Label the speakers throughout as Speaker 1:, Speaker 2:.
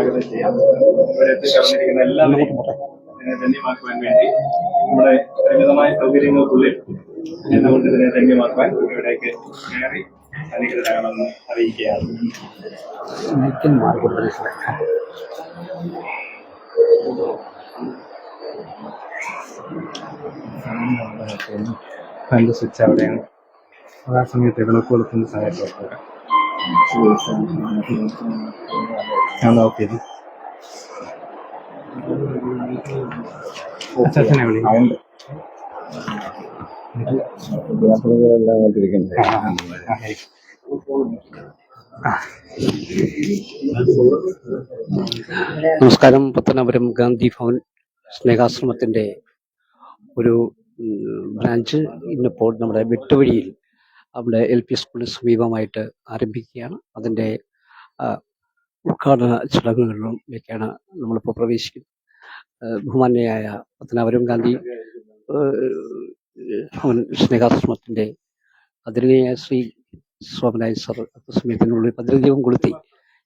Speaker 1: സ്വാഗതം ചെയ്യാം. ഇവിടെ എത്തിച്ചേർന്നിരിക്കുന്ന എല്ലാവരെയും ധന്യമാക്കുവാൻ വേണ്ടി നമ്മുടെ പരിമിതമായ സൗകര്യങ്ങൾക്കുള്ളിൽ എന്നുകൊണ്ട് ഇതിനെ ധന്യമാക്കുവാൻ ഇവിടേക്ക് കയറി അനുഗ്രഹമാണെന്ന് അറിയിക്കുകയാണ്. അതിൻ്റെ സ്വിച്ച് അവിടെയാണ്. ആ സമയത്ത് വിളക്ക് കൊളുത്തുന്ന സമയത്ത് ഞാൻ നോക്കിയത് അച്ഛനെ വിളി
Speaker 2: നമസ്കാരം. പത്തനാപുരം ഗാന്ധി ഭവൻ സ്നേഹാശ്രമത്തിൻ്റെ ഒരു ബ്രാഞ്ച് ഇന്നിപ്പോൾ നമ്മുടെ വെട്ടുവഴിയിൽ അവിടെ LP സ്കൂളിന് സമീപമായിട്ട് ആരംഭിക്കുകയാണ്. അതിൻ്റെ ഉദ്ഘാടന ചടങ്ങുകളിലേക്കാണ് നമ്മളിപ്പോൾ പ്രവേശിക്കുന്നത്. ബഹുമാന്യയായ പത്തനാപുരം ഗാന്ധി ഭവൻ സ്നേഹാശ്രമത്തിൻ്റെ ആദരണീയ ശ്രീ സോമനായ സർ സമയത്തിനുള്ളിൽ ഭദ്രദീപം കൊളുത്തി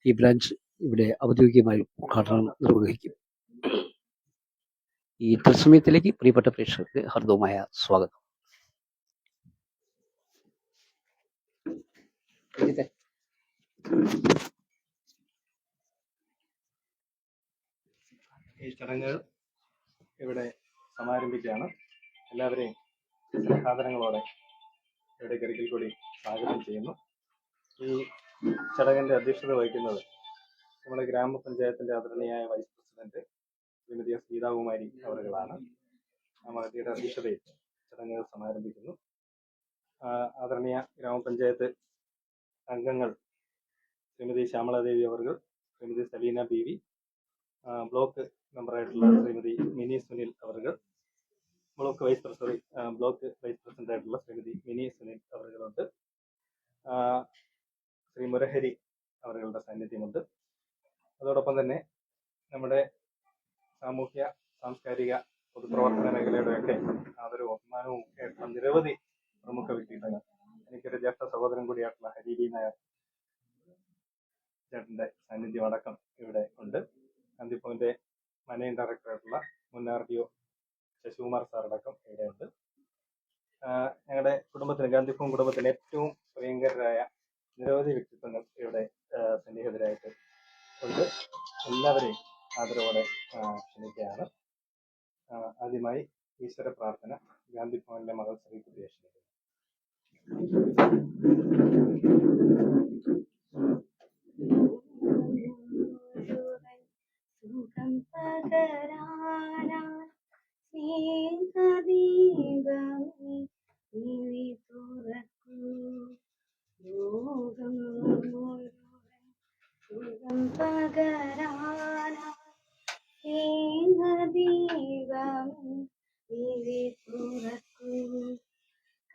Speaker 2: ഈ ബ്രാഞ്ച് ഇവിടെ ഔദ്യോഗികമായി ഉദ്ഘാടനം നിർവഹിക്കും. ഈ തത്സമയത്തിലേക്ക് പ്രിയപ്പെട്ട പ്രേക്ഷകർക്ക് ഹർദവുമായ സ്വാഗതം.
Speaker 1: ഈ ചടങ്ങുകൾ ഇവിടെ സമാരംഭിക്കുകയാണ്. എല്ലാവരെയും സാധനങ്ങളോടെ ഇവിടെ ഒരിക്കൽ കൂടി സ്വാഗതം ചെയ്യുന്നു. ഈ ചടങ്ങിൻ്റെ അധ്യക്ഷത വഹിക്കുന്നത് നമ്മുടെ ഗ്രാമപഞ്ചായത്തിൻ്റെ ആദരണീയായ വൈസ് പ്രസിഡന്റ് ശ്രീമതി സീതാകുമാരി അവറുകളാണ്. ആ മഹതിയുടെ അധ്യക്ഷതയിൽ ചടങ്ങുകൾ സമാരംഭിക്കുന്നു. ആദരണീയ ഗ്രാമപഞ്ചായത്ത് അംഗങ്ങൾ ശ്രീമതി ശ്യാമളാദേവി അവർകൾ, ശ്രീമതി സലീന ബീവി, ബ്ലോക്ക് മെമ്പറായിട്ടുള്ള ശ്രീമതി മിനി സുനിൽ അവർകൾ, ബ്ലോക്ക് വൈസ് പ്രസിഡന്റ് ആയിട്ടുള്ള ശ്രീമതി മിനി സുനിൽ അവർകളുണ്ട്. ശ്രീ മുരഹരി അവരുടെ സാന്നിധ്യമുണ്ട്. അതോടൊപ്പം തന്നെ നമ്മുടെ സാമൂഹ്യ സാംസ്കാരിക പൊതുപ്രവർത്തന മേഖലയുടെയൊക്കെ ആദരവും ബഹുമാനവും ഒക്കെ ആയിട്ടുള്ള നിരവധി പ്രമുഖ വ്യക്തിത്വങ്ങൾ, എനിക്കൊരു ജ്യേഷ്ഠ സഹോദരൻ കൂടിയായിട്ടുള്ള ഹരിബി നായർ ചേട്ടൻ്റെ സാന്നിധ്യം അടക്കം ഇവിടെ ഉണ്ട്. ഗാന്ധിഭവന്റെ മാനേജിംഗ് ഡയറക്ടറായിട്ടുള്ള മുൻ RDO ശശികുമാർ സാർ അടക്കം ഇവിടെ ഉണ്ട്. ഞങ്ങളുടെ കുടുംബത്തിന്, ഗാന്ധിഭവൻ കുടുംബത്തിന് ഏറ്റവും പ്രിയങ്കരായ നിരവധി വ്യക്തിത്വങ്ങൾ ഇവിടെ സന്നിഹിതരായിട്ട് ഉണ്ട്. എല്ലാവരെയും ആദരവോടെ ക്ഷണിക്കുകയാണ്. ആദ്യമായി ഈശ്വര പ്രാർത്ഥന ഗാന്ധിഭവനിലെ മകൾ ശ്രീകുട്ടിയെ ക്ഷണിക്കുന്നു.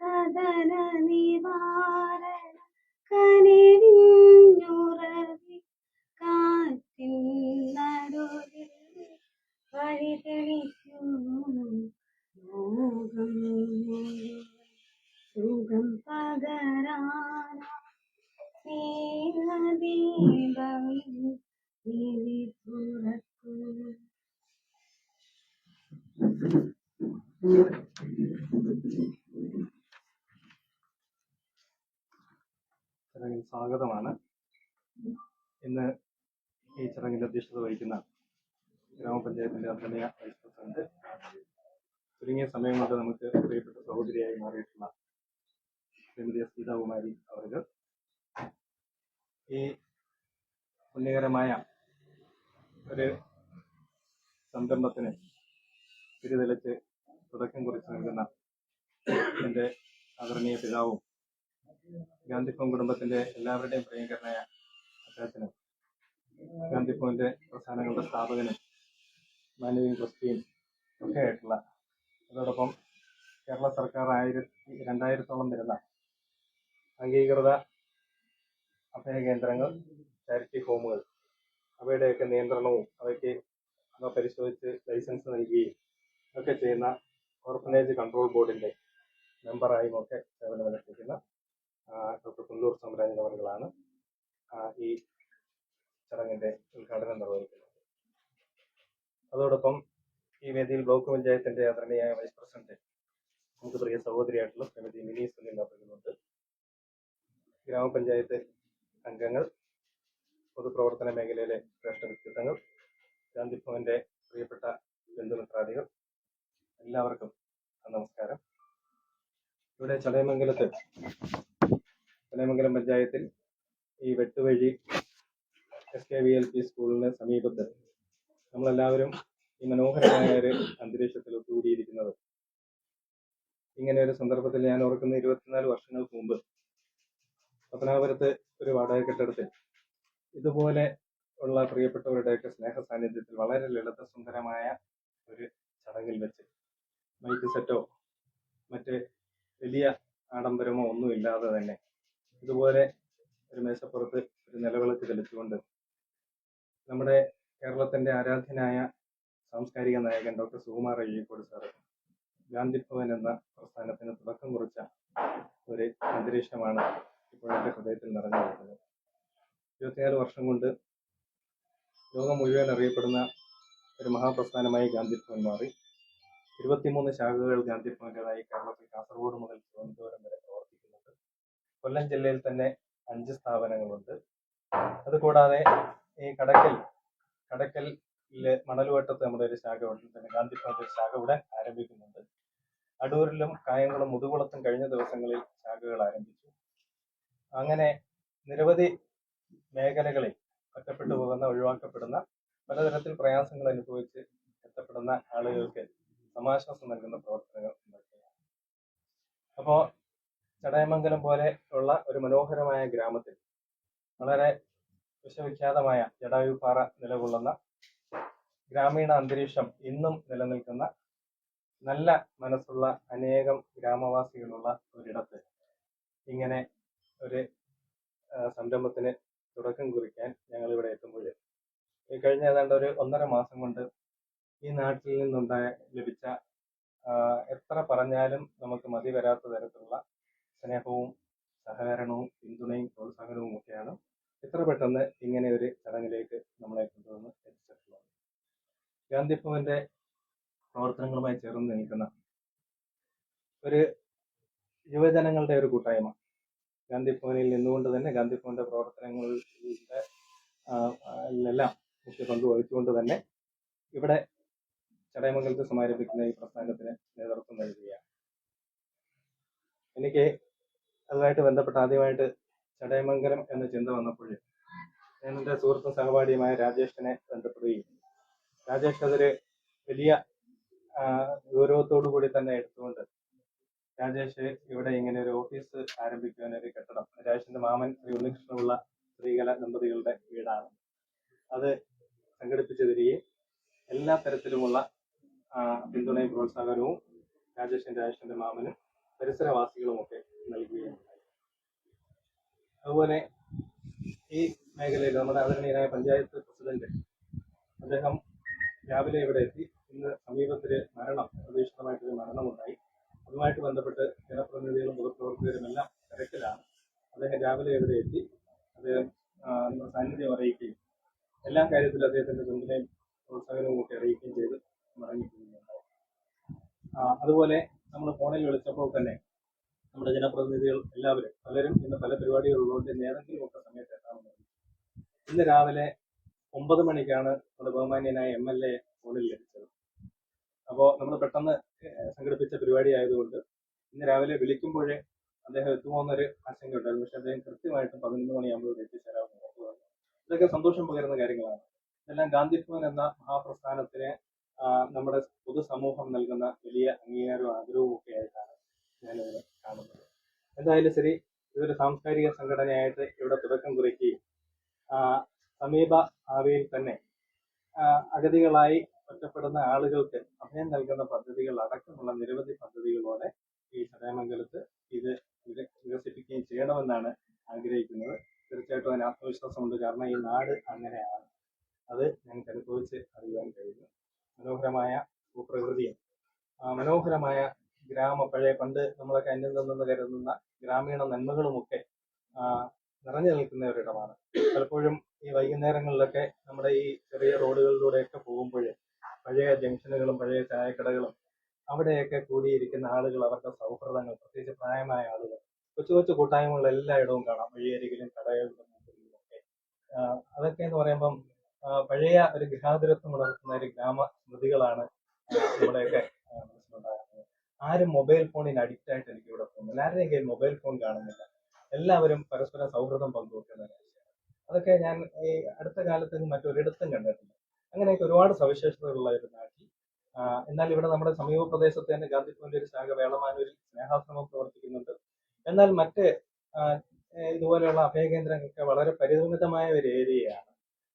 Speaker 3: കദന നിവാരണ കനിവിഞ്ഞുറവി കാറ്റിൻ നടുവിൽ വഴി തെളിക്കും മോഹം സുഖം പകരാന സ്നേഹദീപമേ വിഴി തുറക്കൂ.
Speaker 1: ചടങ്ങിൽ സ്വാഗതമാണ്. ഇന്ന് ഈ ചടങ്ങിന്റെ അധ്യക്ഷത വഹിക്കുന്ന ഗ്രാമപഞ്ചായത്തിന്റെ ആദരണീയ വൈസ് പ്രസിഡന്റ്, ചുരുങ്ങിയ സമയം കൊണ്ട് നമുക്ക് പ്രിയപ്പെട്ട സഹോദരിയായി മാറിയിട്ടുള്ള ശ്രീമതി സീതാകുമാരി അവர்கள், ഈ പുണ്യകരമായ ഒരു സംരംഭത്തിന് തിരിതെളിച്ച് തുടക്കം കുറിച്ച് നൽകുന്ന എൻ്റെ ആദരണീയ പിതാവും ഗാന്ധിഭവൻ കുടുംബത്തിന്റെ എല്ലാവരുടെയും പ്രിയങ്കരനായ അച്ചാച്ചനും, ഗാന്ധിഭവന്റെ പ്രസ്ഥാനങ്ങളുടെ സ്ഥാപകനും മാനേജിംഗ് ട്രസ്റ്റിയും ഒക്കെ ആയിട്ടുള്ള, അതോടൊപ്പം കേരള സർക്കാർ 2000-ഓളം വരുന്ന അംഗീകൃത അഭയ കേന്ദ്രങ്ങൾ, ചാരിറ്റി ഹോമുകൾ, അവയുടെയൊക്കെ നിയന്ത്രണവും അവ പരിശോധിച്ച് ലൈസൻസ് നൽകുകയും ഒക്കെ ചെയ്യുന്ന ഓർഫനേജ് കൺട്രോൾ ബോർഡിന്റെ മെമ്പറായും ഒക്കെ സേവനമനുഷ്ഠിക്കുന്ന ഡോക്ടർ കുണ്ടൂർ സോമരാജൻ അവറുകളാണ് ഈ ചടങ്ങിന്റെ ഉദ്ഘാടനം നിർവഹിക്കുന്നത്. അതോടൊപ്പം ഈ വേദിയിൽ ബ്ലോക്ക് പഞ്ചായത്തിന്റെ ആദരണീയായ വൈസ് പ്രസിഡന്റ് നമുക്ക് പ്രിയ സഹോദരിയായിട്ടുള്ള ശ്രീമതി മിനി സുനിൽ അവர்களுണ്ട്. ഗ്രാമപഞ്ചായത്ത് അംഗങ്ങൾ, പൊതുപ്രവർത്തന മേഖലയിലെ ശ്രേഷ്ഠ വ്യക്തിത്വങ്ങൾ, ഗാന്ധിഭവന്റെ പ്രിയപ്പെട്ട ബന്ധുമിത്രാദികൾ, എല്ലാവർക്കും നമസ്കാരം. ഇവിടെ ചടയമംഗലം പഞ്ചായത്തിൽ ഈ വെട്ടുവഴി SKVLP സ്കൂളിന് സമീപത്ത് നമ്മളെല്ലാവരും ഈ മനോഹരമായ ഒരു അന്തരീക്ഷത്തിൽ ഒത്തുകൂടിയിരിക്കുന്നത് ഇങ്ങനെ ഒരു സന്ദർഭത്തിൽ ഞാൻ ഓർക്കുന്ന 24 വർഷങ്ങൾക്ക് മുമ്പ് പത്തനാപുരത്ത് ഒരു വാടക കെട്ടിടത്തിൽ ഇതുപോലെ ഉള്ള പ്രിയപ്പെട്ടവരുടെയൊക്കെ സ്നേഹ സാന്നിധ്യത്തിൽ വളരെ ലളിത സുന്ദരമായ ഒരു ചടങ്ങിൽ വെച്ച് മൈക്ക് സെറ്റോ മറ്റ് വലിയ ആഡംബരമോ ഒന്നുമില്ലാതെ തന്നെ ഇതുപോലെ ഒരു മേശപ്പുറത്ത് ഒരു നിലവിളക്ക് തെളിച്ചുകൊണ്ട് നമ്മുടെ കേരളത്തിന്റെ ആരാധ്യനായ സാംസ്കാരിക നായകൻ ഡോക്ടർ സുകുമാർ അഴീക്കോട് സാറ് ഗാന്ധിഭവൻ എന്ന പ്രസ്ഥാനത്തിന് തുടക്കം കുറിച്ച ഒരു അന്തരീക്ഷമാണ് ഇപ്പോഴത്തെ ഹൃദയത്തിൽ നിറഞ്ഞു നിൽക്കുന്നത്. 24 വർഷം കൊണ്ട് ലോകം മുഴുവൻ അറിയപ്പെടുന്ന ഒരു മഹാപ്രസ്ഥാനമായി ഗാന്ധിഭവൻ മാറി. 23 ശാഖകൾ ഗാന്ധിഭവന്റേതായി കേരളത്തിൽ കാസർഗോഡ് മുതൽ തിരുവനന്തപുരം വരെ പ്രവർത്തിക്കുന്നുണ്ട്. കൊല്ലം ജില്ലയിൽ തന്നെ 5 സ്ഥാപനങ്ങളുണ്ട്. അതുകൂടാതെ ഈ കടക്കലില് മണൽവട്ടത്ത് നമ്മുടെ ഒരു ശാഖ ഉടൻ തന്നെ ഗാന്ധിഭവന്റെ ഒരു ശാഖ ഉടൻ ആരംഭിക്കുന്നുണ്ട്. അടൂരിലും കായംകുളം മുതുകുളത്തും കഴിഞ്ഞ ദിവസങ്ങളിൽ ശാഖകൾ ആരംഭിച്ചു. അങ്ങനെ നിരവധി മേഖലകളിൽ ഒറ്റപ്പെട്ടു പോകുന്ന, ഒഴിവാക്കപ്പെടുന്ന, പലതരത്തിൽ പ്രയാസങ്ങൾ അനുഭവിച്ച് എത്തപ്പെടുന്ന ആളുകൾക്ക് സമാശ്വാസം നൽകുന്ന പ്രവർത്തനങ്ങൾ നടത്തുകയാണ്. അപ്പോ ചടയമംഗലം പോലെ ഉള്ള ഒരു മനോഹരമായ ഗ്രാമത്തിൽ വളരെ വിശ്വവിഖ്യാതമായ ജടായുപ്പാറ നിലകൊള്ളുന്ന ഗ്രാമീണ അന്തരീക്ഷം ഇന്നും നിലനിൽക്കുന്ന നല്ല മനസ്സുള്ള അനേകം ഗ്രാമവാസികളുള്ള ഒരിടത്ത് ഇങ്ങനെ ഒരു സംരംഭത്തിന് തുടക്കം കുറിക്കാൻ ഞങ്ങൾ ഇവിടെ എത്തുമ്പോൾ ഈ കഴിഞ്ഞ ഏതാണ്ട് ഒരു 1.5 മാസം കൊണ്ട് ഈ നാട്ടിൽ ലഭിച്ച എത്ര പറഞ്ഞാലും നമുക്ക് മതി വരാത്ത തരത്തിലുള്ള സ്നേഹവും സഹകരണവും പിന്തുണയും പ്രോത്സാഹനവും ഒക്കെയാണ് ഇത്ര പെട്ടെന്ന് ഇങ്ങനെ ഒരു ചടങ്ങിലേക്ക് നമ്മളെ കൊണ്ടുവന്ന് എത്തിച്ചിട്ടുള്ളത്. ഗാന്ധിഭവന്റെ പ്രവർത്തനങ്ങളുമായി ചേർന്ന് നിൽക്കുന്ന ഒരു യുവജനങ്ങളുടെ ഒരു കൂട്ടായ്മ ഗാന്ധിഭവനിൽ നിന്നുകൊണ്ട് തന്നെ ഗാന്ധിഭവന്റെ പ്രവർത്തനങ്ങളിലെല്ലാം മുഖ്യ പങ്ക് വഹിച്ചുകൊണ്ട് തന്നെ ഇവിടെ ചടയമംഗലത്ത് സമാരംഭിക്കുന്ന ഈ പ്രസ്ഥാനത്തിന് നേതൃത്വം നൽകുകയാണ്. എനിക്ക് അതുമായിട്ട് ബന്ധപ്പെട്ട് ആദ്യമായിട്ട് ചടയമംഗലം എന്ന ചിന്ത വന്നപ്പോൾ ഞാൻ എൻ്റെ സുഹൃത്തും സഹപാഠിയുമായ രാജേഷിനെ ബന്ധപ്പെടുകയും രാജേഷ് അതൊരു വലിയ ഗൗരവത്തോടു കൂടി തന്നെ എടുത്തുകൊണ്ട് രാജേഷ് ഇവിടെ ഇങ്ങനെ ഒരു ഓഫീസ് ആരംഭിക്കുവാൻ ഒരു കെട്ടിടം, രാജേഷിന്റെ മാമൻ ശ്രീ ഉണ്ണികൃഷ്ണപിള്ള ശ്രീകല ദമ്പതികളുടെ വീടാണ്, അത് സംഘടിപ്പിച്ചു തരികയും എല്ലാ തരത്തിലുമുള്ള പിന്തുണയും പ്രോത്സാഹനവും രാജേഷിന്റെ മാമനും പരിസരവാസികളും ഒക്കെ നൽകുകയും അതുപോലെ ഈ മേഖലയിൽ നമ്മുടെ ആദരണീയനായ പഞ്ചായത്ത് പ്രസിഡന്റ് അദ്ദേഹം രാവിലെ ഇവിടെ എത്തി. ഇന്ന് സമീപത്തില് പ്രതീക്ഷിതമായിട്ടൊരു മരണമുണ്ടായി. അതുമായിട്ട് ബന്ധപ്പെട്ട് ജനപ്രതിനിധികളും പൊതുപ്രവർത്തകരും എല്ലാം തിരക്കിലാണ്. അദ്ദേഹം രാവിലെ ഇവിടെ എത്തി അദ്ദേഹം സാന്നിധ്യം അറിയിക്കുകയും എല്ലാ കാര്യത്തിലും അദ്ദേഹത്തിന്റെ പിന്തുണയും പ്രോത്സാഹനവും ഒക്കെ അറിയിക്കുകയും ചെയ്ത് മടങ്ങിപ്പോവുകയുണ്ടായി. അതുപോലെ നമ്മൾ ഫോണിൽ വിളിച്ചപ്പോൾ തന്നെ നമ്മുടെ ജനപ്രതിനിധികൾ എല്ലാവരും പലരും ഇന്ന് പല പരിപാടികളുള്ളതുകൊണ്ട് ഏതെങ്കിലും ഒക്കെ സമയത്ത് എത്താമെന്ന് പറഞ്ഞു. ഇന്ന് രാവിലെ 9 മണിക്കാണ് നമ്മുടെ ബഹുമാന്യനായ MLA ഫോണിൽ ലഭിച്ചത്. അപ്പോൾ നമ്മൾ പെട്ടെന്ന് സംഘടിപ്പിച്ച പരിപാടി ആയതുകൊണ്ട് ഇന്ന് രാവിലെ വിളിക്കുമ്പോഴേ അദ്ദേഹം എത്തുമോ എന്നൊരു ആശങ്ക ഉണ്ടായിരുന്നു. പക്ഷെ അദ്ദേഹം കൃത്യമായിട്ടും 11 മണിയാകുമ്പോൾ എത്തിച്ചേരാമെന്ന് ഉറപ്പ് പറഞ്ഞു. ഇതൊക്കെ സന്തോഷം പകരുന്ന കാര്യങ്ങളാണ്. ഇതെല്ലാം ഗാന്ധിഭവൻ എന്ന മഹാപ്രസ്ഥാനത്തിന് നമ്മുടെ പൊതുസമൂഹം നൽകുന്ന വലിയ അംഗീകാരവും ആദരവും ഒക്കെ ആയിട്ടാണ് ഞാനിവിടെ കാണുന്നത്. എന്തായാലും ശരി, ഇതൊരു സാംസ്കാരിക സംഘടനയായിട്ട് ഇവിടെ തുടക്കം കുറിക്കുകയും സമീപ ഭാവിയിൽ തന്നെ അഗതികളായി ഒറ്റപ്പെടുന്ന ആളുകൾക്ക് അഭയം നൽകുന്ന പദ്ധതികൾ അടക്കമുള്ള നിരവധി പദ്ധതികളോടെ ഈ ചടയമംഗലത്ത് ഇത് വികസിപ്പിക്കുകയും ചെയ്യണമെന്നാണ് ആഗ്രഹിക്കുന്നത്. തീർച്ചയായിട്ടും അതിന് ആത്മവിശ്വാസമുണ്ട്. കാരണം ഈ നാട് അങ്ങനെയാണ്, അത് ഞങ്ങൾക്ക് അനുഭവിച്ച് അറിയാൻ കഴിയുന്നു. മനോഹരമായ ഭൂപ്രകൃതിയും മനോഹരമായ പണ്ട് നമ്മളൊക്കെ അന്യം നിന്നെന്ന് കരുതുന്ന ഗ്രാമീണ നന്മകളുമൊക്കെ നിറഞ്ഞു നിൽക്കുന്ന ഒരിടമാണ്. പലപ്പോഴും ഈ വൈകുന്നേരങ്ങളിലൊക്കെ നമ്മുടെ ഈ ചെറിയ റോഡുകളിലൂടെയൊക്കെ പോകുമ്പോൾ പഴയ ജംഗ്ഷനുകളും പഴയ ചായക്കടകളും അവിടെയൊക്കെ കൂടിയിരിക്കുന്ന ആളുകൾ, അവരുടെ സൗഹൃദങ്ങൾ, പ്രത്യേകിച്ച് പ്രായമായ ആളുകൾ, കൊച്ചു കൊച്ചു കൂട്ടായ്മകൾ എല്ലായിടവും കാണാം, വഴിയരികിലും കടകളിലും ഒക്കെ. അതൊക്കെ എന്ന് പറയുമ്പം പഴയ ഒരു ഗൃഹാതുരത്വം ഉണർത്തുന്ന ഒരു ഗ്രാമ സ്മൃതികളാണ് നമ്മുടെയൊക്കെ മനസ്സിലുണ്ടാകുന്നത്. ആരും മൊബൈൽ ഫോണിന് അഡിക്റ്റ് ആയിട്ട് എനിക്ക് ഇവിടെ തോന്നുന്നില്ല. ആരുടെയും കയ്യിൽ മൊബൈൽ ഫോൺ കാണുന്നില്ല. എല്ലാവരും പരസ്പരം സൗഹൃദം പങ്കുവെക്കുന്ന അതൊക്കെ ഞാൻ ഈ അടുത്ത കാലത്തൊന്നും മറ്റൊരിടത്തും കണ്ടിട്ടില്ല. അങ്ങനെയൊക്കെ ഒരുപാട് സവിശേഷതകളുള്ള ഒരു നാട്ടിൽ, എന്നാൽ ഇവിടെ നമ്മുടെ സമീപ പ്രദേശത്ത് തന്നെ ഗാന്ധി ഭവന്റെ ഒരു ശാഖ വേളമാനൂരിൽ സ്നേഹാശ്രമം പ്രവർത്തിക്കുന്നുണ്ട്. എന്നാൽ മറ്റ് ഇതുപോലെയുള്ള അഭയകേന്ദ്രങ്ങളൊക്കെ വളരെ പരിമിതമായ ഒരു ഏരിയയാണ്.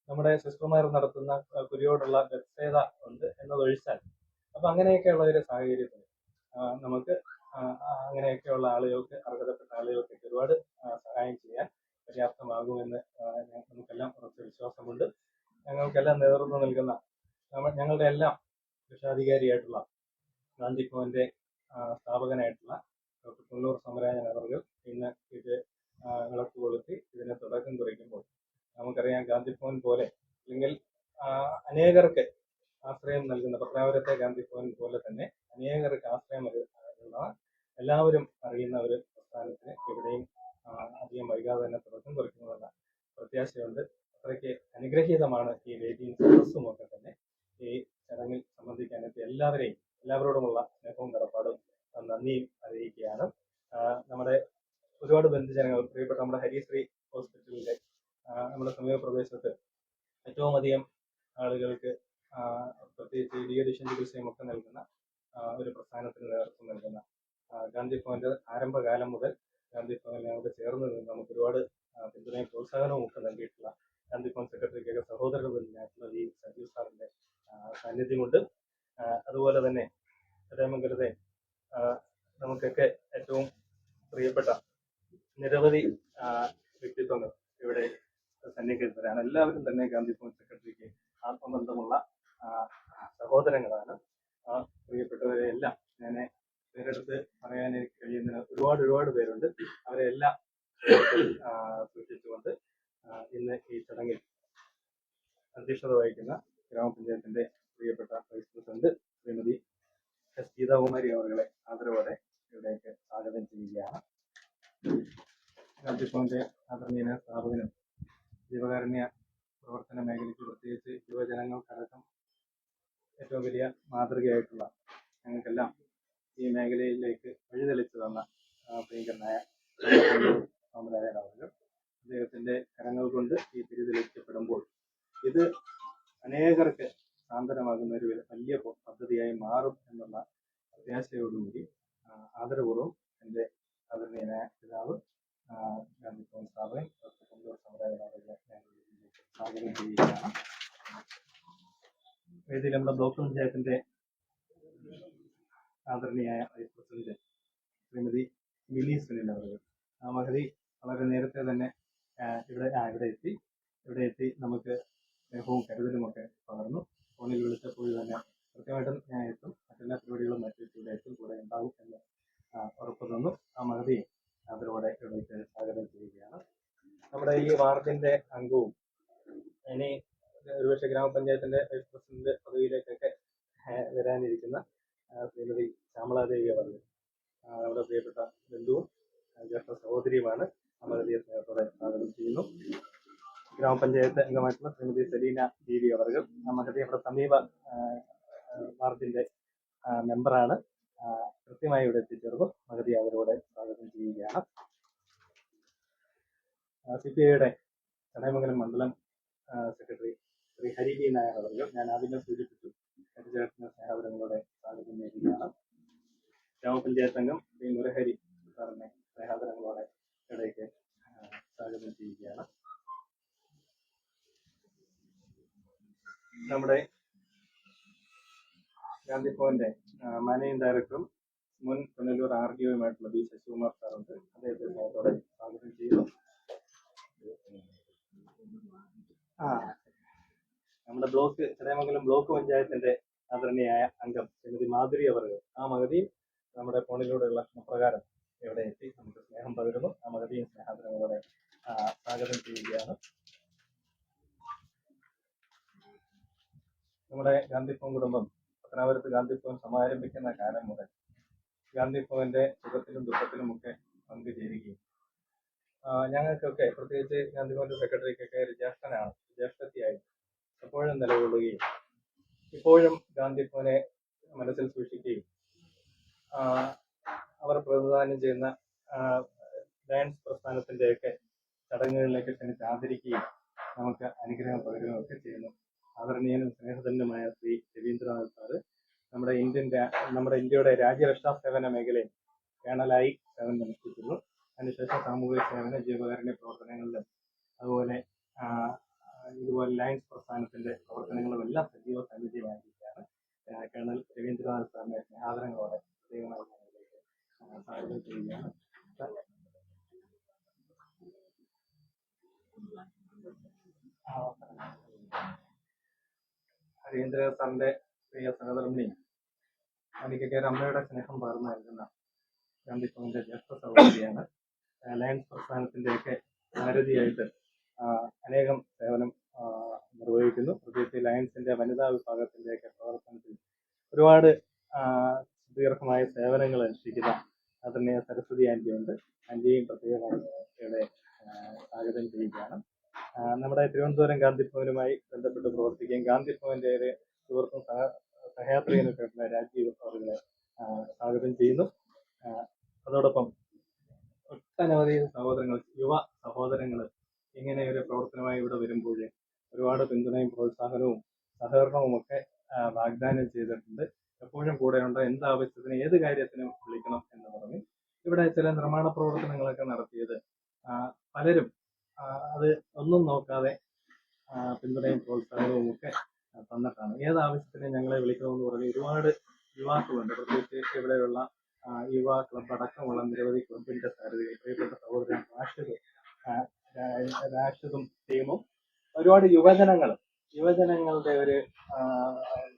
Speaker 1: നമ്മുടെ സിസ്റ്റർമാർ നടത്തുന്ന കുരിയോടുള്ള വ്യക്തത ഉണ്ട് എന്നതൊഴിച്ചാൽ, അപ്പൊ അങ്ങനെയൊക്കെയുള്ള ഒരു സാഹചര്യത്തിൽ നമുക്ക് അങ്ങനെയൊക്കെയുള്ള ആളുകൾക്ക്, അർഹതപ്പെട്ട ആളുകൾക്കൊക്കെ ഒരുപാട് സഹായം ചെയ്യാൻ പര്യാപ്തമാകുമെന്ന് നമുക്കെല്ലാം ഉറച്ച വിശ്വാസമുണ്ട്. ഞങ്ങൾക്കെല്ലാം നേതൃത്വം നൽകുന്ന ഞങ്ങളുടെ എല്ലാം രക്ഷാധികാരിയായിട്ടുള്ള ഗാന്ധി ഭവന്റെ സ്ഥാപകനായിട്ടുള്ള ഡോക്ടർ പുന്നൂർ സമരാജൻ അവർ ഇന്ന് ഇത് വിളക്ക് കൊളുത്തി ഇതിനെ തുടക്കം കുറിക്കുമ്പോൾ നമുക്കറിയാം, ഗാന്ധി ഭവൻ പോലെ അല്ലെങ്കിൽ അനേകർക്ക് ആശ്രയം നൽകുന്ന പത്രാപുരത്തെ ഗാന്ധി ഭവൻ പോലെ തന്നെ അനേകർക്ക് ആശ്രയം നൽകുന്ന എല്ലാവരും അറിയുന്ന ഒരു പ്രസ്ഥാനത്തിന് ഇവിടെയും അധികം വൈകാതെ തന്നെ തുടക്കം കുറിക്കുന്നുവെന്ന പ്രത്യാശയുണ്ട്. അത്രയ്ക്ക് അനുഗ്രഹീതമാണ് ഈ വേദിയും സദസ്സും ഒക്കെ തന്നെ. ഈ ചടങ്ങിൽ സംബന്ധിക്കാനെത്തിയ എല്ലാവരോടുമുള്ള സ്നേഹവും കടപ്പാടും നന്ദിയും അറിയിക്കുകയാണ്. നമ്മുടെ ഒരുപാട് ബന്ധുജനങ്ങൾ, പ്രിയപ്പെട്ട നമ്മുടെ ഹരിശ്രീ ഹോസ്പിറ്റലിലെ നമ്മുടെ സമീപ പ്രദേശത്ത് ഏറ്റവും അധികം ആളുകൾക്ക് പ്രത്യേകിച്ച് ഡീഅഡിക്ഷൻ ചികിത്സയും ഒക്കെ നൽകുന്ന ഒരു പ്രസ്ഥാനത്തിന് നേതൃത്വം നൽകുന്ന ഗാന്ധി ഭവന്റെ ആരംഭകാലം മുതൽ ഗാന്ധി ഭവനോട് ചേർന്ന് നിന്ന് നമുക്ക് ഒരുപാട് പിന്തുണയും പ്രോത്സാഹനവും ഒക്കെ നൽകിയിട്ടുള്ള ഗാന്ധി ഭവൻ സെക്രട്ടറിക്കൊക്കെ സഹോദര ബന്ധുവിനായിട്ടുള്ള ഈ സജീവ് സാറിന്റെ സാന്നിധ്യമുണ്ട്. അതുപോലെ തന്നെ രാമംഗലത്തെ നമുക്കൊക്കെ ഏറ്റവും പ്രിയപ്പെട്ട നിരവധി വ്യക്തിത്വങ്ങൾ ഇവിടെ സന്നിഹിതരാണ്. എല്ലാവരും തന്നെ ഗാന്ധി ഭവൻ സെക്രട്ടറിക്ക് ആത്മബന്ധമുള്ള സഹോദരങ്ങളാണ്. പ്രിയപ്പെട്ടവരെ എല്ലാം ഞാൻ പേരെടുത്ത് പറയാൻ കഴിയുന്ന ഒരുപാട് പേരുണ്ട്. അവരെ എല്ലാം സൂക്ഷിച്ചുകൊണ്ട് ഇന്ന് ഈ ചടങ്ങിൽ അധ്യക്ഷത വഹിക്കുന്ന ഗ്രാമപഞ്ചായത്തിന്റെ പ്രിയപ്പെട്ട vice president Shrimati S Geethakumari അവരുടെ ആദരവോടെ ഇവിടേക്ക് സ്വാഗതം ചെയ്യുകയാണ്. ഗാന്ധി ഭവന്റെ ആദരണീയ സ്ഥാപകനും ജീവകാരുണ്യ പ്രവർത്തന മേഖലയ്ക്ക് പ്രത്യേകിച്ച് യുവജനങ്ങൾക്കടക്കം ഏറ്റവും വലിയ മാതൃകയായിട്ടുള്ള, ഞങ്ങൾക്കെല്ലാം ഈ മേഖലയിലേക്ക് വഴിതെളിച്ചു തന്ന പ്രിയങ്കരനായ സോമരാജൻ അവർ, അദ്ദേഹത്തിന്റെ കരങ്ങൾ കൊണ്ട് ഈ തിരിതെളിക്കപ്പെടുമ്പോൾ ഇത് അനേകർക്ക് സാന്ത്വനമാകുന്ന ഒരു വലിയ പദ്ധതിയായി മാറും എന്നുള്ള പ്രത്യാശയോടുകൂടി ആദരപൂർവ്വം എൻ്റെ ആദരണീയനായ പിതാവ് ഗാന്ധി ഭവൻ സ്ഥാപകൻ ഡോക്ടർ പുന്നൂർ സമരാജൻ അവരുടെ സ്വാഗതം ചെയ്യുകയാണ്. വേദിയിൽ നമ്മുടെ ബ്ലോക്ക് പഞ്ചായത്തിന്റെ ആദരണീയായ വൈസ് പ്രസിഡന്റ് ശ്രീമതി മിലി സുനിൽ അവർ, ആ മഹതി വളരെ നേരത്തെ തന്നെ ഇവിടെ എത്തി നമുക്ക് സ്നേഹവും കരുതലും ഒക്കെ പകർന്നു. ഫോണിൽ വിളിച്ചപ്പോൾ തന്നെ കൃത്യമായിട്ടും ഞാൻ എത്തും, മറ്റെല്ലാ പരിപാടികളും ഇവിടെ എത്തും, കൂടെ ഉണ്ടാവും എന്ന് ഉറപ്പ് തന്നു. ആ മഹതിയെ അവരോടെ ഇവിടേക്ക് സ്വാഗതം ചെയ്യുകയാണ്. നമ്മുടെ ഈ വാർഡിന്റെ അംഗവും ഇനി ഒരുപക്ഷെ ഗ്രാമപഞ്ചായത്തിന്റെ വൈസ് പ്രസിഡന്റ് പദവിയിലേക്കൊക്കെ വരാനിരിക്കുന്ന ശ്രീമതി ശ്യാമളാദേവി അവർ, നമ്മുടെ പ്രിയപ്പെട്ട ബന്ധുവും ജ്യേഷ്ഠ സഹോദരിയുമാണ്. മഹതിയെ സ്നേഹത്തോടെ സ്വാഗതം ചെയ്യുന്നു. ഗ്രാമപഞ്ചായത്ത് അംഗമായിട്ടുള്ള ശ്രീമതി സെലീന ദീവി അവർ, മഹതി നമ്മുടെ സമീപ വാർഡിന്റെ മെമ്പറാണ്. കൃത്യമായി ഇവിടെ എത്തിച്ചേർന്നു. മഹതി അവരോട് സ്വാഗതം ചെയ്യുകയാണ്. CPIയുടെ ചടയമംഗലം മണ്ഡലം സെക്രട്ടറി ശ്രീ ഹരി ബി നായർ അവർ, ഞാൻ ആദ്യമേ സൂചിപ്പിച്ചു, ഹരിചേട്ടന് സ്നേഹാദരങ്ങളോടെ സ്വാഗതം ചെയ്യുകയാണ്. ഗ്രാമപഞ്ചായത്ത് അംഗം ശ്രീ മുരഹരി സാറിനെ സ്നേഹാദരങ്ങളോടെ ഇടയ്ക്ക് സ്വാഗതം ചെയ്യുകയാണ്. നമ്മുടെ ഗാന്ധി ഭവന്റെ മാനേജിംഗ് ഡയറക്ടറും മുൻ പുനലൂർ RDOയുമായിട്ടുള്ള ബി ശശികുമാർ സാറുണ്ട്. അദ്ദേഹത്തെ സ്നേഹത്തോടെ സ്വാഗതം ചെയ്യുന്നു. നമ്മുടെ ചടയമംഗലം ബ്ലോക്ക് പഞ്ചായത്തിന്റെ ആദരണീയായ അംഗം ശ്രീമതി മാധുരി അവർ, ആ മഹതിയും നമ്മുടെ ഫോണിലൂടെയുള്ള പ്രകാരം ഇവിടെ എത്തി നമുക്ക് സ്നേഹം പകരുന്നു. ആ മഹതിയും സ്നേഹാദരങ്ങളോടെ സ്വാഗതം ചെയ്യുകയാണ്. നമ്മുടെ ഗാന്ധിഭവൻ കുടുംബം പത്തനാപുരത്ത് ഗാന്ധിഭവൻ സമാരംഭിക്കുന്ന കാലം മുതൽ ഗാന്ധിഭവന്റെ സുഖത്തിലും ദുഃഖത്തിലുമൊക്കെ പങ്കുചേരുകയും ഞങ്ങൾക്കൊക്കെ പ്രത്യേകിച്ച് ഗാന്ധിഭവന്റെ സെക്രട്ടറിക്കൊക്കെ ഒരു ജ്യേഷ്ഠത്തിയായി എപ്പോഴും നിലകൊള്ളുകയും ഇപ്പോഴും ഗാന്ധിഭവനെ മനസ്സിൽ സൂക്ഷിക്കുകയും അവർ പ്രതിനിധാനം ചെയ്യുന്ന ലയൺസ് പ്രസ്ഥാനത്തിന്റെയൊക്കെ ചടങ്ങുകളിലേക്ക് ക്ഷണിച്ച് ആദരിക്കുകയും നമുക്ക് അനുഗ്രഹം പകരുകയും ഒക്കെ ചെയ്യുന്നു. ആദരണീയനും സ്നേഹധന്യമായ ശ്രീ രവീന്ദ്രനാഥ് സാറ് നമ്മുടെ ഇന്ത്യയുടെ രാജ്യരക്ഷാ സേവന മേഖലയിൽ കേണലായി സേവനം അനുഷ്ഠിക്കുന്നു. അതിനുശേഷം സാമൂഹിക സേവന ജീവകാരുണ്യ പ്രവർത്തനങ്ങളിലും അതുപോലെ ഇതുപോലെ ലയൺസ് പ്രസ്ഥാനത്തിന്റെ പ്രവർത്തനങ്ങളും എല്ലാം സജീവ സാന്നിധ്യമായിരിക്കുകയാണ്. കേണൽ രവീന്ദ്രനാഥ് സാറിനെ സ്നേഹാദരങ്ങളോടെ പ്രത്യേകമായി സ്വാഗതം ചെയ്യുകയാണ്. രവീന്ദ്രനാഥ് സാറിന്റെ പ്രിയ സഹധർമ്മിണി എനിക്കൊക്കെ ഒരു അമ്മയുടെ സ്നേഹം പകർന്നു നൽകുന്ന ഗാന്ധിഭവന്റെ ജ്യേഷ്ഠ സഹോദരിയാണ്. ലയൺസ് പ്രസ്ഥാനത്തിന്റെയൊക്കെ സാരഥിയായിട്ട് അനേകം സേവനം നിർവഹിക്കുന്നു. പ്രത്യേകിച്ച് ലയൺസിന്റെ വനിതാ വിഭാഗത്തിന്റെയൊക്കെ പ്രവർത്തനത്തിൽ ഒരുപാട് ദീർഘമായ സേവനങ്ങൾ അനുഷ്ഠിക്കുന്ന ആദരണീയ സരസ്വതി ആന്റിയുണ്ട്. ആന്റിയും പ്രത്യേകമായി ഇവിടെ സ്വാഗതം ചെയ്യുകയാണ്. നമ്മുടെ തിരുവനന്തപുരം ഗാന്ധിഭവനുമായി ബന്ധപ്പെട്ട് പ്രവർത്തിക്കുകയും ഗാന്ധിഭവന്റെ ഒരു സുഹൃത്തും സഹയാത്രികനുമായിട്ടുള്ള രാജീവ് അവരുടെ സ്വാഗതം ചെയ്യുന്നു. അതോടൊപ്പം ഒട്ടനവധി യുവ സഹോദരങ്ങൾ ഇങ്ങനെ ഒരു പ്രവർത്തനമായി ഇവിടെ വരുമ്പോൾ ഒരുപാട് പിന്തുണയും പ്രോത്സാഹനവും സഹകരണവും ഒക്കെ വാഗ്ദാനം ചെയ്തിട്ടുണ്ട്. എപ്പോഴും കൂടെയുണ്ട്. എന്താവശ്യത്തിനും ഏത് കാര്യത്തിനും വിളിക്കണം എന്ന് പറഞ്ഞ് ഇവിടെ ചില നിർമ്മാണ പ്രവർത്തനങ്ങളൊക്കെ നടത്തിയത് പലരും അത് ഒന്നും നോക്കാതെ പിന്തുണയും പ്രോത്സാഹനവും ഒക്കെ തന്നിട്ടാണ്. ഏതാവശ്യത്തിനും ഞങ്ങളെ വിളിക്കണമെന്ന് പറഞ്ഞ് ഒരുപാട് യുവാക്കളുണ്ട്. പ്രത്യേകിച്ച് ഇവിടെയുള്ള യുവ ക്ലബ് അടക്കമുള്ള നിരവധി ക്ലബിന്റെ സാരഥികൾ, പ്രിയപ്പെട്ട സഹോദരൻ റാഷിദും ടീമും ഒരുപാട് യുവജനങ്ങളുടെ ഒരു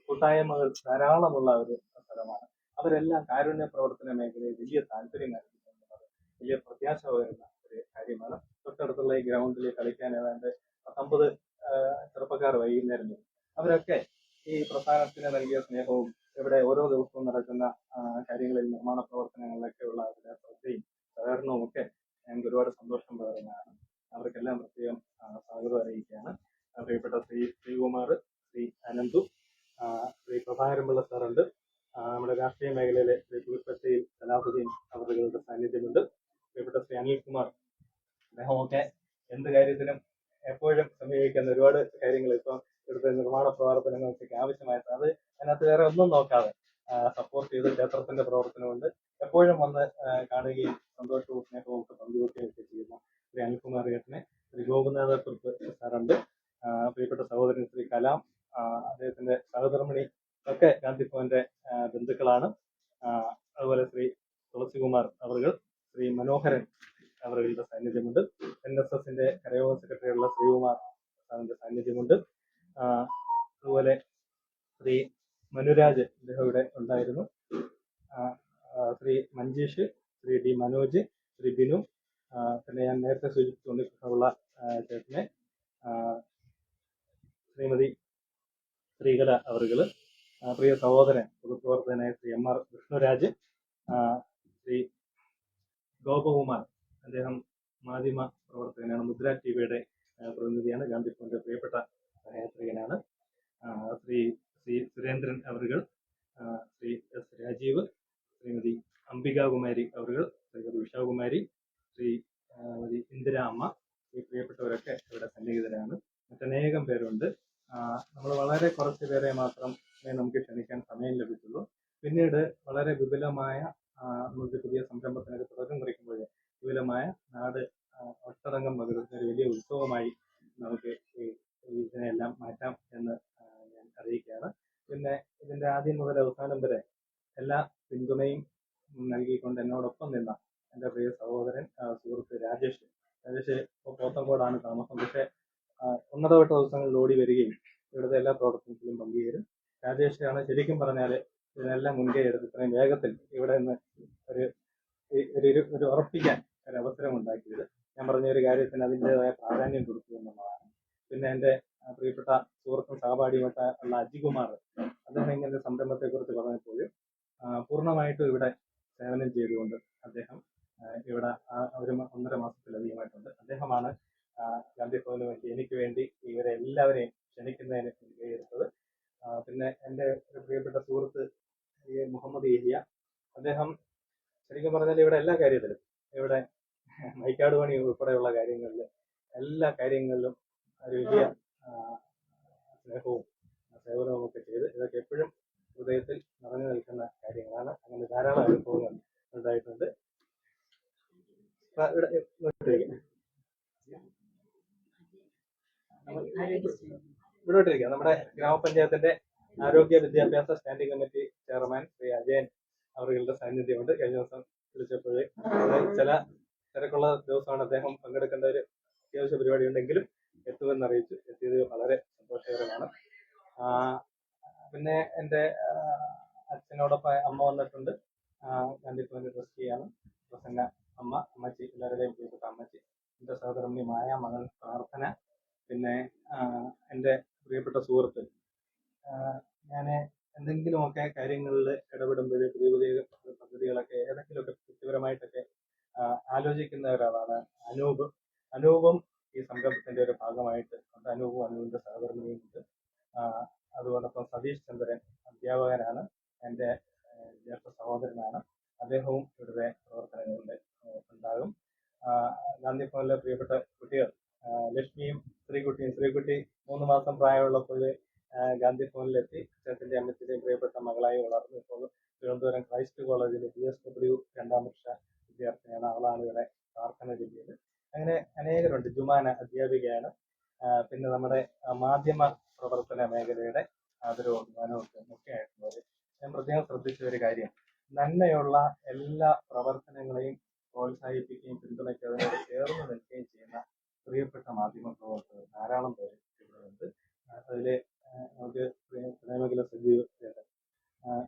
Speaker 1: കൂട്ടായ്മകൾ ധാരാളമുള്ള ഒരു സ്ഥലമാണ്. അവരെല്ലാം കാരുണ്യ പ്രവർത്തന മേഖലയിൽ വലിയ താല്പര്യം കാണിക്കുന്നുള്ളത് വലിയ പ്രത്യാശ പകരുന്ന ഒരു കാര്യമാണ്. തൊട്ടടുത്തുള്ള ഈ ഗ്രൗണ്ടിൽ കളിക്കാൻ ഏതാണ്ട് 19 ചെറുപ്പക്കാർ വൈകുന്നേരം വരും. അവരൊക്കെ ഈ പ്രസ്ഥാനത്തിന് നൽകിയ സ്നേഹവും ഇവിടെ ഓരോ ദിവസവും നടക്കുന്ന കാര്യങ്ങളിൽ നിർമ്മാണ പ്രവർത്തനങ്ങളിലൊക്കെ ഉള്ള അവരുടെ ശ്രദ്ധയും സഹകരണവും ഒക്കെ ഞങ്ങൾക്ക് ഒരുപാട് സന്തോഷം പകരുന്നതാണ്. അവർക്കെല്ലാം പ്രത്യേകം സ്വാഗതം അറിയിക്കുകയാണ്. പ്രിയപ്പെട്ട ശ്രീകുമാർ, ശ്രീ അനന്തു, ശ്രീ പ്രഭാകരൻപിള്ള സാറുണ്ട്. നമ്മുടെ രാഷ്ട്രീയ മേഖലയിലെ ശ്രീ പുൽപ്പറ്റയിൽ സലാഹുദ്ദീൻ അവരുടെ സാന്നിധ്യമുണ്ട്. പ്രിയപ്പെട്ട ശ്രീ അനിൽകുമാർ, അദ്ദേഹമൊക്കെ എന്ത് കാര്യത്തിനും എപ്പോഴും സമീപിക്കുന്ന ഒരുപാട് കാര്യങ്ങൾ ഇപ്പം ഇവിടുത്തെ നിർമ്മാണ പ്രവർത്തനങ്ങൾക്കൊക്കെ ആവശ്യമായിട്ട് അത് അതിനകത്ത് വേറെ ഒന്നും നോക്കാതെ സപ്പോർട്ട് ചെയ്ത് ക്ഷേത്രത്തിന്റെ പ്രവർത്തനമുണ്ട്. എപ്പോഴും വന്ന് കാണുകയും സന്തോഷവും സ്നേഹവും ഒക്കെ പങ്കുവെക്കുകയും ഒക്കെ ചെയ്യുന്ന ശ്രീ അനിൽകുമാർ ചേട്ടനെ, ശ്രീ ഗോപിനാഥ കുറുപ്പ് സാറുണ്ട്. പ്രിയപ്പെട്ട സഹോദരൻ ശ്രീ കലാം, അദ്ദേഹത്തിന്റെ സഹധർമ്മിണി ഒക്കെ ഗാന്ധിഭവന്റെ ബന്ധുക്കളാണ്. അതുപോലെ ശ്രീ തുളസികുമാർ അവർ, ശ്രീ മനോഹരൻ അവരുടെ സാന്നിധ്യമുണ്ട്. NSSന്റെ കരയോഗ സെക്രട്ടറിയുള്ള ശ്രീകുമാർ സാറിന്റെ സാന്നിധ്യമുണ്ട്. അതുപോലെ ശ്രീ മനുരാജ് അദ്ദേഹം ഇവിടെ ഉണ്ടായിരുന്നു. ശ്രീ മഞ്ജീഷ്, ശ്രീ ഡി മനോജ്, ശ്രീ ബിനു, പിന്നെ ഞാൻ നേരത്തെ സൂചിപ്പിച്ചുകൊണ്ടിട്ടുള്ള ചേട്ടനെ, ശ്രീമതി ശ്രീകല അവറുകള്, പ്രിയ സഹോദരൻ പൊതുപ്രവർത്തകനായ ശ്രീ MR വിഷ്ണുരാജ്, ശ്രീ ഗോപകുമാർ, അദ്ദേഹം മാധ്യമ പ്രവർത്തകനാണ്, മുദ്ര TVയുടെ പ്രതിനിധിയാണ്, ഗാന്ധിഭവന്റെ പ്രിയപ്പെട്ട സഹയാത്രികനാണ്. ശ്രീ സുരേന്ദ്രൻ അവറുകൾ, ശ്രീ S രാജീവ്, ശ്രീമതി അംബികാകുമാരി അവറുകൾ, ശ്രീമതി ഉഷാകുമാരി, ശ്രീമതി ഇന്ദിര അമ്മ, ഈ പ്രിയപ്പെട്ടവരൊക്കെ ഇവിടെ സന്നിഹിതരാണ്. മറ്റനേകം പേരുണ്ട്. നമ്മൾ വളരെ കുറച്ച് പേരെ മാത്രമേ നമുക്ക് ക്ഷണിക്കാൻ സമയം ലഭിച്ചുള്ളൂ. പിന്നീട് വളരെ വിപുലമായ നമുക്ക് പുതിയ സംരംഭത്തിനൊക്കെ തുടക്കം കുറിക്കുമ്പോൾ വിപുലമായ നാട് ഒട്ടടങ്കം പകരുന്ന ഒരു വലിയ ഉത്സവമായി നമുക്ക് ഇതിനെല്ലാം മാറ്റാം എന്ന് ഞാൻ അറിയിക്കുകയാണ്. പിന്നെ ഇതിന്റെ ആദ്യം മുതൽ അവസാനം വരെ എല്ലാ പിന്തുണയും നൽകിക്കൊണ്ട് എന്നോടൊപ്പം നിന്ന എൻ്റെ പ്രിയ സഹോദരൻ സുഹൃത്ത് രാജേഷ് പോത്തങ്കോടാണ് താമസം. പക്ഷെ ഒന്നടവിട്ട ദിവസങ്ങളിൽ ഓടി വരികയും ഇവിടുത്തെ എല്ലാ പ്രവർത്തനത്തിലും പങ്കുചേരും. രാജേഷാണ് ശരിക്കും പറഞ്ഞാൽ ഇതിനെല്ലാം മുൻകൈ എടുത്ത് ഇത്രയും വേഗത്തിൽ ഇവിടെ നിന്ന് ഒരു ഉറപ്പിക്കാൻ ഒരു അവസരം ഉണ്ടാക്കിയത്. ഞാൻ പറഞ്ഞ ഒരു കാര്യത്തിന് അതിൻ്റെതായ പ്രാധാന്യം കൊടുത്തു എന്നുള്ളതാണ്. പിന്നെ എൻ്റെ പ്രിയപ്പെട്ട സുഹൃത്തും സഹപാഠിയുമായിട്ട് ഉള്ള അജികുമാർ, അദ്ദേഹം ഇങ്ങനെ സംരംഭത്തെ കുറിച്ച് പറഞ്ഞപ്പോൾ പൂർണ്ണമായിട്ടും ഇവിടെ സേവനം ചെയ്തുകൊണ്ട് അദ്ദേഹം ഇവിടെ ഒരു 1.5 മാസത്തിലധികമായിട്ടുണ്ട്. അദ്ദേഹമാണ് ഗാന്ധി ഭവന് വേണ്ടി എനിക്ക് വേണ്ടി ഇവരെ എല്ലാവരെയും ക്ഷണിക്കുന്നതിന് മുൻകൈയെടുത്തത്. പിന്നെ എൻ്റെ ഒരു പ്രിയപ്പെട്ട സുഹൃത്ത് മുഹമ്മദ് ഏഹിയ, അദ്ദേഹം ശരിക്കും പറഞ്ഞാൽ ഇവിടെ എല്ലാ കാര്യത്തിലും, ഇവിടെ മൈക്കാട് പണി ഉൾപ്പെടെയുള്ള കാര്യങ്ങളിൽ എല്ലാ കാര്യങ്ങളിലും ഒരു വലിയ സ്നേഹവും സേവനവും ഒക്കെ ചെയ്ത് ഇതൊക്കെ എപ്പോഴും ഹൃദയത്തിൽ നിറഞ്ഞു നിൽക്കുന്ന കാര്യങ്ങളാണ്. അങ്ങനെ ധാരാളം അനുഭവങ്ങൾ ഉണ്ടായിട്ടുണ്ട്. ഇവിടോട്ടിരിക്കാം. നമ്മുടെ ഗ്രാമപഞ്ചായത്തിന്റെ ആരോഗ്യ വിദ്യാഭ്യാസ standing committee chairman Shri Ajayan അവരുടെ സാന്നിധ്യമുണ്ട്. കഴിഞ്ഞ ദിവസം വിളിച്ചപ്പോൾ ചില തിരക്കുള്ള ദിവസമാണ് അദ്ദേഹം പങ്കെടുക്കേണ്ട ഒരു അത്യാവശ്യ പരിപാടി ഉണ്ടെങ്കിലും എത്തുമെന്ന് അറിയിച്ചു. എത്തിയത് വളരെ സന്തോഷകരമാണ്. പിന്നെ എൻ്റെ അച്ഛനോടൊപ്പം അമ്മ വന്നിട്ടുണ്ട്. ഗാന്ധിഭവന്റെ ട്രസ്റ്റിയാണ് പ്രസംഗ അമ്മച്ചി, എല്ലാവരുടെയും പ്രിയപ്പെട്ട അമ്മച്ചി, എൻ്റെ സഹോദരൻ മായ, മകൻ പ്രാർത്ഥന, പിന്നെ എൻ്റെ പ്രിയപ്പെട്ട സുഹൃത്ത്. ഞാൻ എന്തെങ്കിലുമൊക്കെ കാര്യങ്ങളിൽ ഇടപെടുമ്പോൾ പുതിയ പുതിയ പദ്ധതികളൊക്കെ ഏതെങ്കിലുമൊക്കെ വ്യക്തിപരമായിട്ടൊക്കെ ആലോചിക്കുന്ന ഒരാളാണ് അനൂപും ഈ സംരംഭത്തിന്റെ ഒരു ഭാഗമായിട്ട് അനൂപിന്റെ സഹകരണവും ഉണ്ട്. അതോടൊപ്പം സതീഷ് ചന്ദ്രൻ അധ്യാപകനാണ്, എൻ്റെ ജ്യേഷ്ഠ സഹോദരനാണ്. അദ്ദേഹവും ഇവിടുത്തെ പ്രവർത്തനങ്ങളിൽ ഉണ്ടാകും. ഗാന്ധി ഭവനിലെ പ്രിയപ്പെട്ട കുട്ടികൾ ലക്ഷ്മിയും ശ്രീകുട്ടി 3 മാസം പ്രായമുള്ളപ്പോൾ ഗാന്ധി ഭവനിലെത്തി അച്ഛൻ്റെ അമ്മച്ചിൻ്റെയും പ്രിയപ്പെട്ട മകളായി വളർന്നു. ഇപ്പോൾ തിരുവനന്തപുരം ക്രൈസ്റ്റ് കോളേജിൽ PSW 2ാം വർഷ വിദ്യാർത്ഥിനിയാണ്. അവളാണ് ഇവിടെ പ്രാർത്ഥന ജില്ലയിൽ. അങ്ങനെ അനേകരുണ്ട്. ജുമാന അധ്യാപികയാണ്. പിന്നെ നമ്മുടെ മാധ്യമ പ്രവർത്തന മേഖലയുടെ അതൊരു ഒക്കെ ആയിട്ടുള്ളത്. ഞാൻ പ്രത്യേകം ശ്രദ്ധിച്ച ഒരു കാര്യം, നന്മയുള്ള എല്ലാ പ്രവർത്തനങ്ങളെയും പ്രോത്സാഹിപ്പിക്കുകയും പിന്തുണയ്ക്കുകയും അതിനോട് ചേർന്ന് നിൽക്കുകയും ചെയ്യുന്ന പ്രിയപ്പെട്ട മാധ്യമ പ്രവർത്തകർ ധാരാളം പേര് ഇവിടെയുണ്ട്. അതിൽ നമുക്ക് പ്രേമകുല സജീവ് ചേട്ടൻ,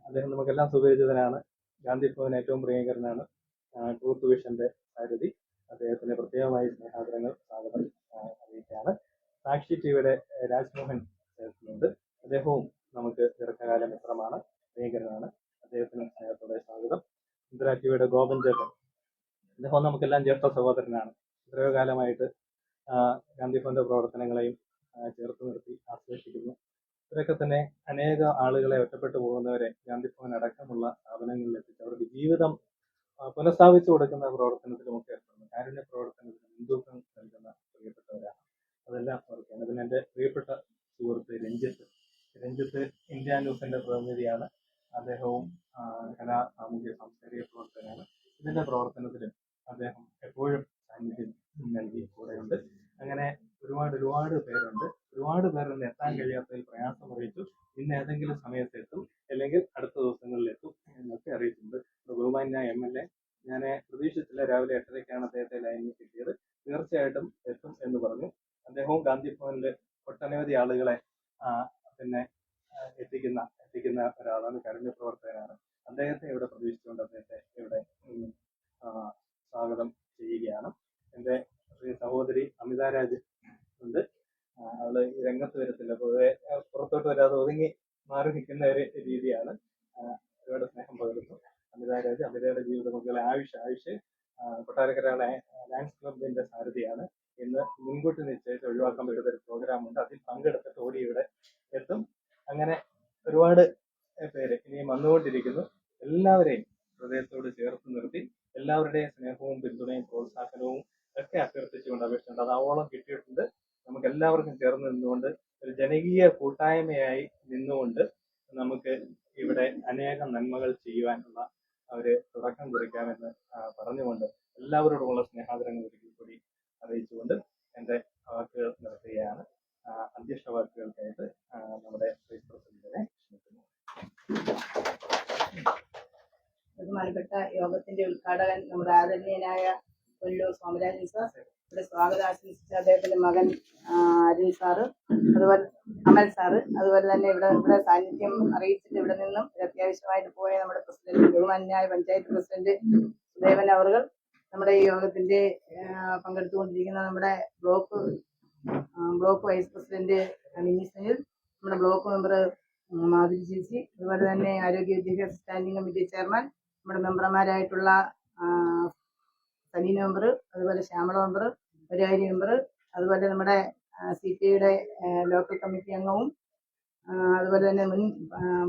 Speaker 1: അദ്ദേഹം നമുക്കെല്ലാം സുപരിചിതനാണ്. ഗാന്ധി ഭവൻ ഏറ്റവും പ്രിയങ്കരനാണ്. ട്രൂത്ത് വിഷന്റെ സാരഥി, അദ്ദേഹത്തിന് പ്രത്യേകമായി സ്നേഹാദരങ്ങൾ സ്വാഗതം അറിയിക്കുകയാണ്. സാക്ഷി ടിവിയുടെ രാജ്മോഹൻ ചേർക്കുന്നുണ്ട്. അദ്ദേഹവും നമുക്ക് ദീർഘകാല മിത്രമാണ്, പ്രിയങ്കരനാണ്. അദ്ദേഹത്തിന് സ്നേഹത്തോടെ സ്വാഗതം. ഇന്ദിരാ ടിവിയുടെ ഗോപൻ ചേട്ടൻ, അദ്ദേഹം നമുക്കെല്ലാം ജ്യേഷ്ഠ സഹോദരനാണ്. എത്രയോ കാലമായിട്ട് ഗാന്ധി ഭവന്റെ പ്രവർത്തനങ്ങളെയും ചേർത്ത് നിർത്തി ആശ്ലേഷിക്കുന്നു. ഇവരൊക്കെ തന്നെ അനേക ആളുകളെ ഒറ്റപ്പെട്ടു പോകുന്നവരെ ഗാന്ധി ഭവൻ അടക്കമുള്ള സ്ഥാപനങ്ങളിൽ എത്തിച്ച് അവർക്ക് ജീവിതം പുനഃസ്ഥാപിച്ചു കൊടുക്കുന്ന പ്രവർത്തനത്തിലുമൊക്കെ ഏർപ്പെടുന്നു. കാരുണ്യ പ്രവർത്തനത്തിന് മുൻതൂക്കം നൽകുന്ന പ്രിയപ്പെട്ടവരാണ്. അതെല്ലാം അവർക്കാണ്. പിന്നെ എൻ്റെ പ്രിയപ്പെട്ട സുഹൃത്ത് രഞ്ജിത്ത് ഇന്ത്യ ന്യൂസിന്റെ പ്രതിനിധിയാണ്. അദ്ദേഹവും കലാ സാമൂഹ്യ സാംസ്കാരിക പ്രവർത്തകനാണ്. ഇതിന്റെ പ്രവർത്തനത്തിലും അദ്ദേഹം എപ്പോഴും സാന്നിധ്യം നൽകി കൂടെയുണ്ട്. അങ്ങനെ ഒരുപാട് പേരുണ്ട്. ഒരുപാട് പേരൊന്നും എത്താൻ കഴിയാത്തതിൽ പ്രയാസം അറിയിച്ചു. ഇന്ന് ഏതെങ്കിലും സമയത്ത് എത്തും, അല്ലെങ്കിൽ അടുത്ത ദിവസങ്ങളിൽ എത്തും എന്നൊക്കെ അറിയിച്ചിട്ടുണ്ട്. ബഹുമാന്യ MLA, ഞാൻ പ്രതീക്ഷിച്ചില്ല, രാവിലെ 8:30ക്കാണ് അദ്ദേഹത്തെ ലൈനിൽ കിട്ടിയത്. തീർച്ചയായിട്ടും എത്തും എന്ന് പറഞ്ഞു. അദ്ദേഹവും ഗാന്ധി ഭവനിൽ ഒട്ടനവധി ആളുകളെ പിന്നെ എത്തിക്കുന്ന ഒരാളാണ്, കാരുണ്യ പ്രവർത്തകനാണ്. അദ്ദേഹത്തെ ഇവിടെ പ്രതീക്ഷിച്ചുകൊണ്ട് അദ്ദേഹത്തെ ഇവിടെ സ്വാഗതം ചെയ്യുകയാണ്. എൻ്റെ സഹോദരി അമിതാരാജ് ഉണ്ട്. അവള് ഈ രംഗത്ത് വരത്തില്ല, പൊതുവെ പുറത്തോട്ട് വരാതെ ഒതുങ്ങി മാറി നിൽക്കുന്ന ഒരു രീതിയാണ്. ഒരുപാട് സ്നേഹം പകരുന്നു അമിതാരാജ്. അമിതയുടെ ജീവിത മക്കളെ ആയുഷ് കൊട്ടാരക്കര ലയൺസ് ക്ലബിന്റെ സാരഥിയാണ്. ഇന്ന് മുൻകൂട്ടി നിശ്ചയിച്ച് ഒഴിവാക്കാൻ പറ്റുന്ന ഒരു പ്രോഗ്രാം ഉണ്ട്. അതിൽ പങ്കെടുത്തിട്ട് ഓടി ഇവിടെ എത്തും. അങ്ങനെ ഒരുപാട് പേര് ഇനിയും വന്നുകൊണ്ടിരിക്കുന്നു. എല്ലാവരെയും ഹൃദയത്തോട് ചേർത്ത് നിർത്തി എല്ലാവരുടെയും സ്നേഹവും പിന്തുണയും പ്രോത്സാഹനവും ഒക്കെ അഭ്യർത്ഥിച്ചുകൊണ്ട് അപേക്ഷിച്ചുകൊണ്ട് അത് അവോളം കിട്ടിയിട്ടുണ്ട്. നമുക്ക് എല്ലാവർക്കും ചേർന്ന് നിന്നുകൊണ്ട് ഒരു ജനകീയ കൂട്ടായ്മയായി നിന്നുകൊണ്ട് നമുക്ക് ഇവിടെ അനേകം നന്മകൾ ചെയ്യുവാനുള്ള ഒരു തുടക്കം കുറിക്കാമെന്ന് പറഞ്ഞുകൊണ്ട് എല്ലാവരോടുമുള്ള സ്നേഹാദരങ്ങൾ ഒരിക്കൽ കൂടി അറിയിച്ചുകൊണ്ട് എൻ്റെ വാക്കുകൾ നിർത്തുകയാണ്. അധ്യക്ഷ വാക്കുകൾക്കായിട്ട് നമ്മുടെ വൈസ് പ്രസിഡന്റിനെ ക്ഷണിക്കുന്നു.
Speaker 4: ബഹുമാനപ്പെട്ട യോഗത്തിന്റെ ഉദ്ഘാടകൻ നമ്മുടെ ആദരണീയനായ കൊല്ലൂർ സോമരാജൻ സാർ, ഇവിടെ സ്വാഗതം ആശംസിച്ച അദ്ദേഹത്തിന്റെ മകൻ അരുൺ സാറ്, അതുപോലെ അമൽ സാറ്, അതുപോലെ തന്നെ ഇവിടെ സാന്നിധ്യം അറിയിച്ചിട്ട് ഇവിടെ നിന്നും അത്യാവശ്യമായിട്ട് പോയ നമ്മുടെ പ്രസിഡന്റ്, ബഹുമാന്യായ പഞ്ചായത്ത് പ്രസിഡന്റ് സുദേവൻ അവർ, നമ്മുടെ ഈ യോഗത്തിന്റെ പങ്കെടുത്തുകൊണ്ടിരിക്കുന്ന നമ്മുടെ block vice president Mini Sunil, നമ്മുടെ ബ്ലോക്ക് മെമ്പർ മാധുരി ചേച്ചി, അതുപോലെ തന്നെ ആരോഗ്യ വിദ്യാഭ്യാസ സ്റ്റാൻഡിംഗ് കമ്മിറ്റി ചെയർമാൻ, നമ്മുടെ മെമ്പർമാരായിട്ടുള്ള സലീന മെമ്പർ, അതുപോലെ ശ്യാമള മെമ്പർ, ഒരുകാരി മെമ്പർ, അതുപോലെ നമ്മുടെ CPI-യുടെ ലോക്കൽ കമ്മിറ്റി അംഗവും അതുപോലെ തന്നെ മുൻ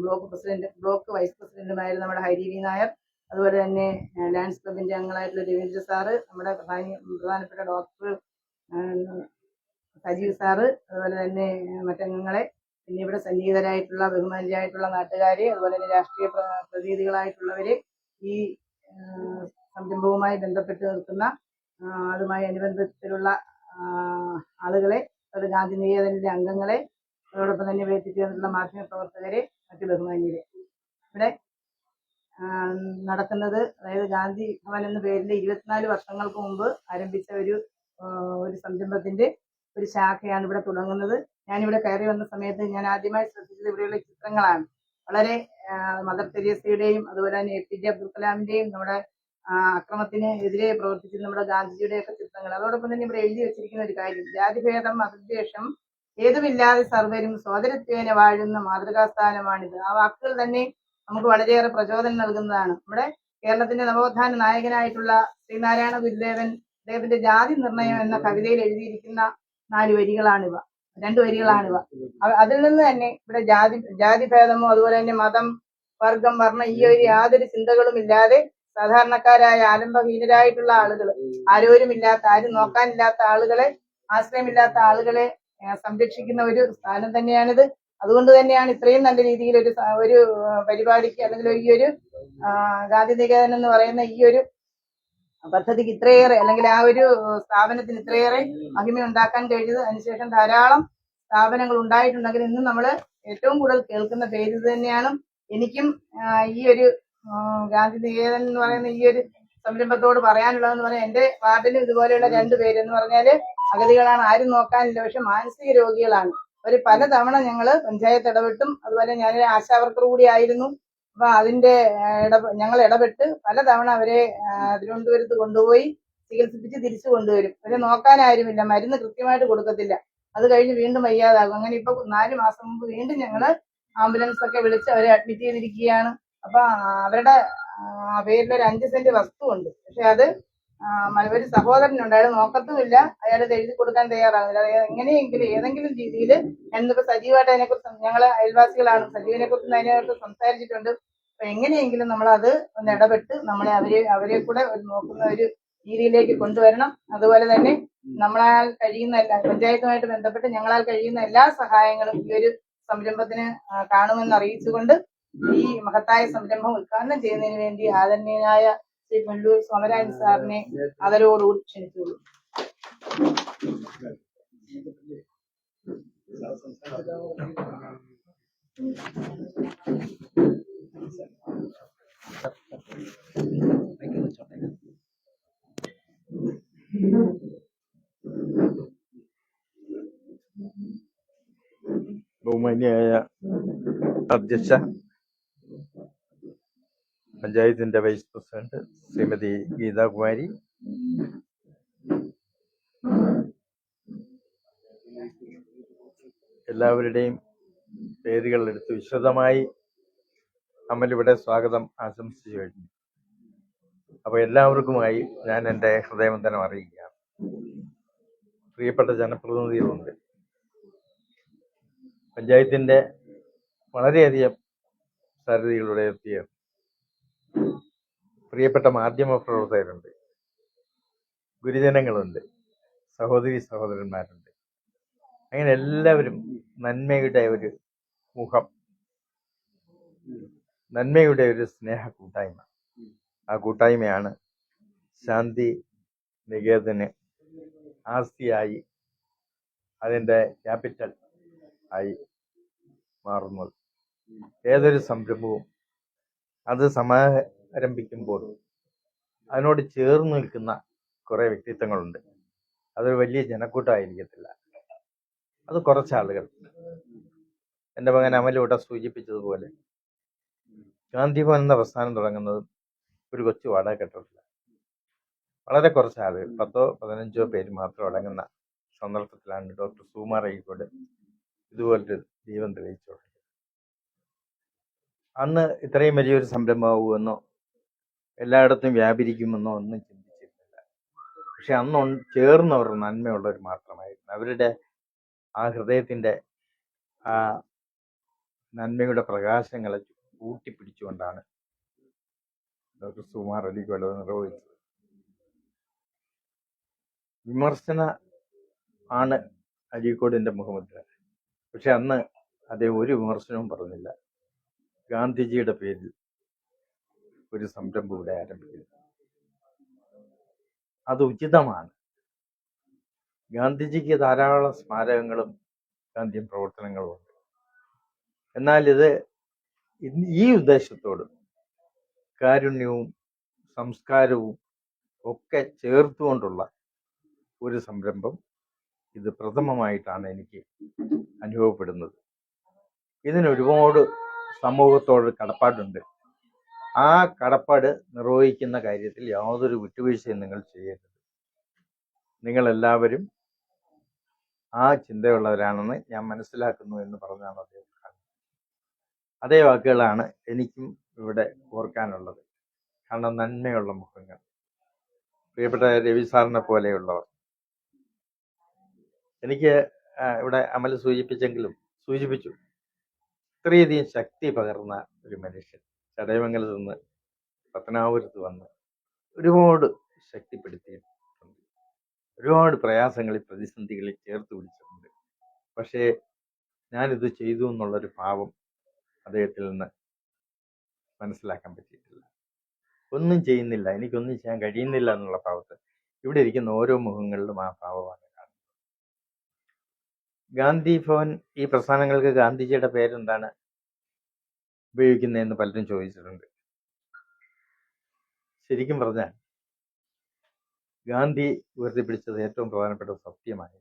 Speaker 4: ബ്ലോക്ക് വൈസ് പ്രസിഡന്റുമായിരുന്ന നമ്മുടെ ഹരി വി നായർ, അതുപോലെ തന്നെ ലയൺസ് ക്ലബിന്റെ അംഗങ്ങളായിട്ടുള്ള രവീന്ദ്ര സാറ്, നമ്മുടെ പ്രധാനപ്പെട്ട ഡോക്ടർ സജീവ് സാറ്, അതുപോലെ തന്നെ മറ്റംഗങ്ങളെ, പിന്നെ ഇവിടെ സന്നിഹിതരായിട്ടുള്ള ബഹുമാനിയായിട്ടുള്ള നാട്ടുകാരെ, അതുപോലെ തന്നെ രാഷ്ട്രീയ പ്രതിനിധികളായിട്ടുള്ളവരെ, ഈ സംരംഭവുമായി ബന്ധപ്പെട്ട് നിൽക്കുന്ന അതുമായി അനുബന്ധത്തിലുള്ള ആളുകളെ, അതുപോലെ ഗാന്ധി നികേതനിലെ അംഗങ്ങളെ, അതോടൊപ്പം തന്നെ ഇവിടെ എത്തിച്ചേർന്നിട്ടുള്ള മാധ്യമ പ്രവർത്തകരെ, മറ്റു ബഹുമാന്യരെ. ഇവിടെ നടക്കുന്നത്, അതായത് ഗാന്ധി ഭവൻ എന്ന പേരിൽ 24 വർഷങ്ങൾക്ക് മുമ്പ് ആരംഭിച്ച ഒരു സംരംഭത്തിന്റെ ഒരു ശാഖയാണ് ഇവിടെ തുടങ്ങുന്നത്. ഞാനിവിടെ കയറി വന്ന സമയത്ത് ഞാൻ ആദ്യമായി ശ്രദ്ധിച്ചത് ഇവിടെയുള്ള ചിത്രങ്ങളാണ്. വളരെ മദർ തെരേസയുടെയും അതുപോലെ തന്നെ APJ അബ്ദുൽ കലാമിന്റെയും നമ്മുടെ അക്രമത്തിന് എതിരെ പ്രവർത്തിച്ച നമ്മുടെ ഗാന്ധിജിയുടെ ഒക്കെ ചിത്രങ്ങൾ. അതോടൊപ്പം തന്നെ ഇവിടെ എഴുതി വെച്ചിരിക്കുന്ന ഒരു കാര്യം, ജാതിഭേദം മതദ്വേഷം ഏതുമില്ലാതെ സർവരും സോദരത്വേന വാഴുന്ന മാതൃകാസ്ഥാനമാണിത്. ആ വാക്കുകൾ തന്നെ നമുക്ക് വളരെയേറെ പ്രചോദനം നൽകുന്നതാണ്. നമ്മുടെ കേരളത്തിന്റെ നവോത്ഥാന നായകനായിട്ടുള്ള ശ്രീനാരായണ ഗുരുദേവൻ അദ്ദേഹത്തിന്റെ ജാതി നിർണയം എന്ന കവിതയിൽ എഴുതിയിരിക്കുന്ന 2 വരികളാണിവ. അതിൽ നിന്ന് തന്നെ ഇവിടെ ജാതിഭേദമോ അതുപോലെ തന്നെ മതം, വർഗം, വർണ്ണം ഈ ഒരു യാതൊരു ചിന്തകളും ഇല്ലാതെ സാധാരണക്കാരായ ആലംബഹീനരായിട്ടുള്ള ആളുകൾ, ആരോരുമില്ലാത്ത, ആരും നോക്കാനില്ലാത്ത ആളുകളെ, ആശ്രയമില്ലാത്ത ആളുകളെ സംരക്ഷിക്കുന്ന ഒരു സ്ഥാനം തന്നെയാണിത്. അതുകൊണ്ട് തന്നെയാണ് ഇത്രയും നല്ല രീതിയിൽ ഒരു പരിപാടിക്ക് അല്ലെങ്കിൽ ഈ ഒരു ഗാന്ധി നികേതൻ എന്ന് പറയുന്ന ഈ ഒരു പദ്ധതിക്ക് ഇത്രയേറെ, അല്ലെങ്കിൽ ആ ഒരു സ്ഥാപനത്തിന് ഇത്രയേറെ മഹിമ ഉണ്ടാക്കാൻ കഴിഞ്ഞത്. അതിനുശേഷം ധാരാളം സ്ഥാപനങ്ങൾ ഉണ്ടായിട്ടുണ്ടെങ്കിൽ ഇന്നും നമ്മൾ ഏറ്റവും കൂടുതൽ കേൾക്കുന്ന പേര് ഇത് തന്നെയാണ്. എനിക്കും ഈ ഒരു ഗാന്ധി നികേതൻ എന്ന് പറയുന്ന ഈ ഒരു സംരംഭത്തോട് പറയാനുള്ളതെന്ന് പറഞ്ഞാൽ, എന്റെ വാർഡിലും ഇതുപോലെയുള്ള 2 പേര് എന്ന് പറഞ്ഞാല് അഗതികളാണ്, ആരും നോക്കാനില്ല, പക്ഷെ മാനസിക രോഗികളാണ്. അവര് പലതവണ ഞങ്ങള് പഞ്ചായത്ത് ഇടപെട്ടും, അതുപോലെ ഞാനൊരു ആശാവർക്കർ കൂടി ആയിരുന്നു. അപ്പൊ അതിന്റെ ഞങ്ങൾ ഇടപെട്ട് പലതവണ അവരെ തിരുവനന്തപുരത്ത് കൊണ്ടുപോയി ചികിത്സിപ്പിച്ച് തിരിച്ചു കൊണ്ടുവരും. അവരെ നോക്കാൻ ആരുമില്ല, മരുന്ന് കൃത്യമായിട്ട് കൊടുക്കത്തില്ല, അത് കഴിഞ്ഞ് വീണ്ടും വയ്യാതാകും. അങ്ങനെ ഇപ്പൊ 4 മാസം മുമ്പ് വീണ്ടും ഞങ്ങള് ആംബുലൻസ് ഒക്കെ വിളിച്ച് അവരെ അഡ്മിറ്റ് ചെയ്തിരിക്കുകയാണ്. അപ്പൊ അവരുടെ പേരിലൊരു 5 സെന്റ് വസ്തുവുണ്ട്, പക്ഷെ അത് ഒരു സഹോദരനുണ്ട്, അയാൾ നോക്കത്തുമില്ല, അയാൾ എഴുതി കൊടുക്കാൻ തയ്യാറാകുന്നില്ല. എങ്ങനെയെങ്കിലും ഏതെങ്കിലും രീതിയിൽ, എന്നിപ്പോ സജീവമായിട്ട് അതിനെക്കുറിച്ച്, ഞങ്ങള് അയൽവാസികളാണ്, സജീവിനെ കുറിച്ച് അതിനെക്കുറിച്ച് സംസാരിച്ചിട്ടുണ്ട്. അപ്പൊ എങ്ങനെയെങ്കിലും നമ്മളത് ഒന്ന് ഇടപെട്ട് നമ്മളെ അവരെ കൂടെ നോക്കുന്ന ഒരു രീതിയിലേക്ക് കൊണ്ടുവരണം. അതുപോലെ തന്നെ നമ്മളാൽ കഴിയുന്ന പഞ്ചായത്തുമായിട്ട് ബന്ധപ്പെട്ട് ഞങ്ങളാൽ കഴിയുന്ന എല്ലാ സഹായങ്ങളും ഈ ഒരു സംരംഭത്തിന് കാണുമെന്ന് അറിയിച്ചുകൊണ്ട് ഈ മഹത്തായ സംരംഭം ഉദ്ഘാടനം ചെയ്യുന്നതിന് വേണ്ടി ആദരണീയനായ ശ്രീ പുല്ലൂർ സോമരാജൻ സാറിനെ ആദരവോടുകൂടി ക്ഷണിച്ചുള്ളൂ.
Speaker 5: ബഹുമാന്യായ അധ്യക്ഷ, പഞ്ചായത്തിന്റെ വൈസ് പ്രസിഡന്റ് ശ്രീമതി ഗീതാകുമാരി, എല്ലാവരുടെയും പേരുകൾ എടുത്ത് വിശദമായി അമലിവിടെ സ്വാഗതം ആശംസിച്ചു കഴിഞ്ഞു. അപ്പോൾ എല്ലാവർക്കുമായി ഞാൻ എൻ്റെ ഹൃദയവന്ദനം അറിയിക്കുകയാണ്. പ്രിയപ്പെട്ട ജനപ്രതിനിധികളുണ്ട്, പഞ്ചായത്തിൻ്റെ വളരെയധികം സാരഥികളുടെ എത്തിയ പ്രിയപ്പെട്ട മാധ്യമ പ്രവർത്തകരുണ്ട്, ഗുരുജനങ്ങളുണ്ട്, സഹോദരി സഹോദരന്മാരുണ്ട്. അങ്ങനെ എല്ലാവരും നന്മയുടെ ഒരു മുഖം, നന്മയുടെ ഒരു സ്നേഹ കൂട്ടായ്മ. ആ കൂട്ടായ്മയാണ് ശാന്തി നികേതന് ആസ്തിയായി, അതിൻ്റെ ക്യാപിറ്റൽ ആയി മാറുന്നത്. ഏതൊരു സംരംഭവും അത് സമാരംഭിക്കുമ്പോൾ അതിനോട് ചേർന്ന് നിൽക്കുന്ന കുറേ വ്യക്തിത്വങ്ങളുണ്ട്. അതൊരു വലിയ ജനക്കൂട്ടമായിരിക്കത്തില്ല, അത് കുറച്ചാളുകൾ. എൻ്റെ മകൻ അമലിവിടെ സൂചിപ്പിച്ചതുപോലെ ഗാന്ധി ഭവൻ എന്ന പ്രസ്ഥാനം തുടങ്ങുന്നത് ഒരു കൊച്ചു വാടക കെട്ടിടത്തില്ല. വളരെ കുറച്ച് ആളുകൾ, 10-15 പേര് മാത്രം അടങ്ങുന്ന സന്ദർഭത്തിലാണ് ഡോക്ടർ സുകുമാർ അയ്യക്കോട് ഇതുപോലൊരു ദൈവം തെളിയിച്ചു. അന്ന് ഇത്രയും വലിയൊരു സംരംഭമാകുമെന്നോ എല്ലായിടത്തും വ്യാപരിക്കുമെന്നോ ഒന്നും ചിന്തിച്ചിരുന്നില്ല. പക്ഷെ അന്ന് ചേർന്നവർ നന്മയുള്ളവർ മാത്രമായിരുന്നു. അവരുടെ ആ ഹൃദയത്തിൻ്റെ ആ നന്മയുടെ പ്രകാശങ്ങളെ കൂട്ടിപ്പിടിച്ചുകൊണ്ടാണ് ഡോക്ടർ സുകുമാർ അഴീക്കോട് അത് നിർവഹിച്ചത്. വിമർശന ആണ് അഴീക്കോടിൻ്റെ മുഖമുദ്ര. പക്ഷെ അന്ന് അദ്ദേഹം ഒരു വിമർശനവും പറഞ്ഞില്ല. ഗാന്ധിജിയുടെ പേരിൽ ഒരു സംരംഭം ഇവിടെ ആരംഭിക്കുന്നു. അത് ഉചിതമാണ്. ഗാന്ധിജിക്ക് ധാരാളം സ്മാരകങ്ങളും ഗാന്ധിയൻ പ്രവർത്തനങ്ങളും ഉണ്ട്. എന്നാൽ ഇത് ഈ ഉദ്ദേശത്തോട് കാരുണ്യവും സംസ്കാരവും ഒക്കെ ചേർത്തുകൊണ്ടുള്ള ഒരു സംരംഭം ഇത് പ്രഥമമായിട്ടാണ് എനിക്ക് അനുഭവപ്പെടുന്നത്. ഇതിന് ഒരുപാട് സമൂഹത്തോട് കടപ്പാടുണ്ട്. ആ കടപ്പാട് നിർവഹിക്കുന്ന കാര്യത്തിൽ യാതൊരു വിട്ടുവീഴ്ചയും നിങ്ങൾ ചെയ്യരുത്. നിങ്ങളെല്ലാവരും ആ ചിന്തയുള്ളവരാണെന്ന് ഞാൻ മനസ്സിലാക്കുന്നു എന്ന് പറഞ്ഞാണ് അദ്ദേഹം. അതേ വാക്കുകളാണ് എനിക്കും ഇവിടെ ഓർക്കാനുള്ളത്. കാരണം നന്മയുള്ള മുഖങ്ങൾ, പ്രിയപ്പെട്ട രവി സാറിനെ പോലെയുള്ളവർ. എനിക്ക് ഇവിടെ അമൽ സൂചിപ്പിച്ചു ഇത്രയധികം ശക്തി പകർന്ന ഒരു മനുഷ്യൻ ചടയമംഗലത്ത് നിന്ന് പത്തനാപുരത്ത് വന്ന് ഒരുപാട് ശക്തിപ്പെടുത്തിയിട്ടുണ്ട്. ഒരുപാട് പ്രയാസങ്ങളിൽ പ്രതിസന്ധികളിൽ ചേർത്ത് പിടിച്ചിട്ടുണ്ട്. പക്ഷേ ഞാനിത് ചെയ്തു എന്നുള്ളൊരു ഭാവം അദ്ദേഹത്തിൽ നിന്ന് മനസ്സിലാക്കാൻ പറ്റിയിട്ടില്ല. ഒന്നും ചെയ്യുന്നില്ല, എനിക്കൊന്നും ചെയ്യാൻ കഴിയുന്നില്ല എന്നുള്ള ഭാവത്ത് ഇവിടെ ഇരിക്കുന്ന ഓരോ മുഖങ്ങളിലും ആ ഭാവമാണ് കാണുന്നത്. ഗാന്ധി ഭവൻ, ഈ പ്രസ്ഥാനങ്ങൾക്ക് ഗാന്ധിജിയുടെ പേരെന്താണ് ഉപയോഗിക്കുന്നതെന്ന് പലരും ചോദിച്ചിട്ടുണ്ട്. ശരിക്കും പറഞ്ഞാൽ ഗാന്ധി ഉയർത്തിപ്പിടിച്ചത് ഏറ്റവും പ്രധാനപ്പെട്ട സത്യമാണ്.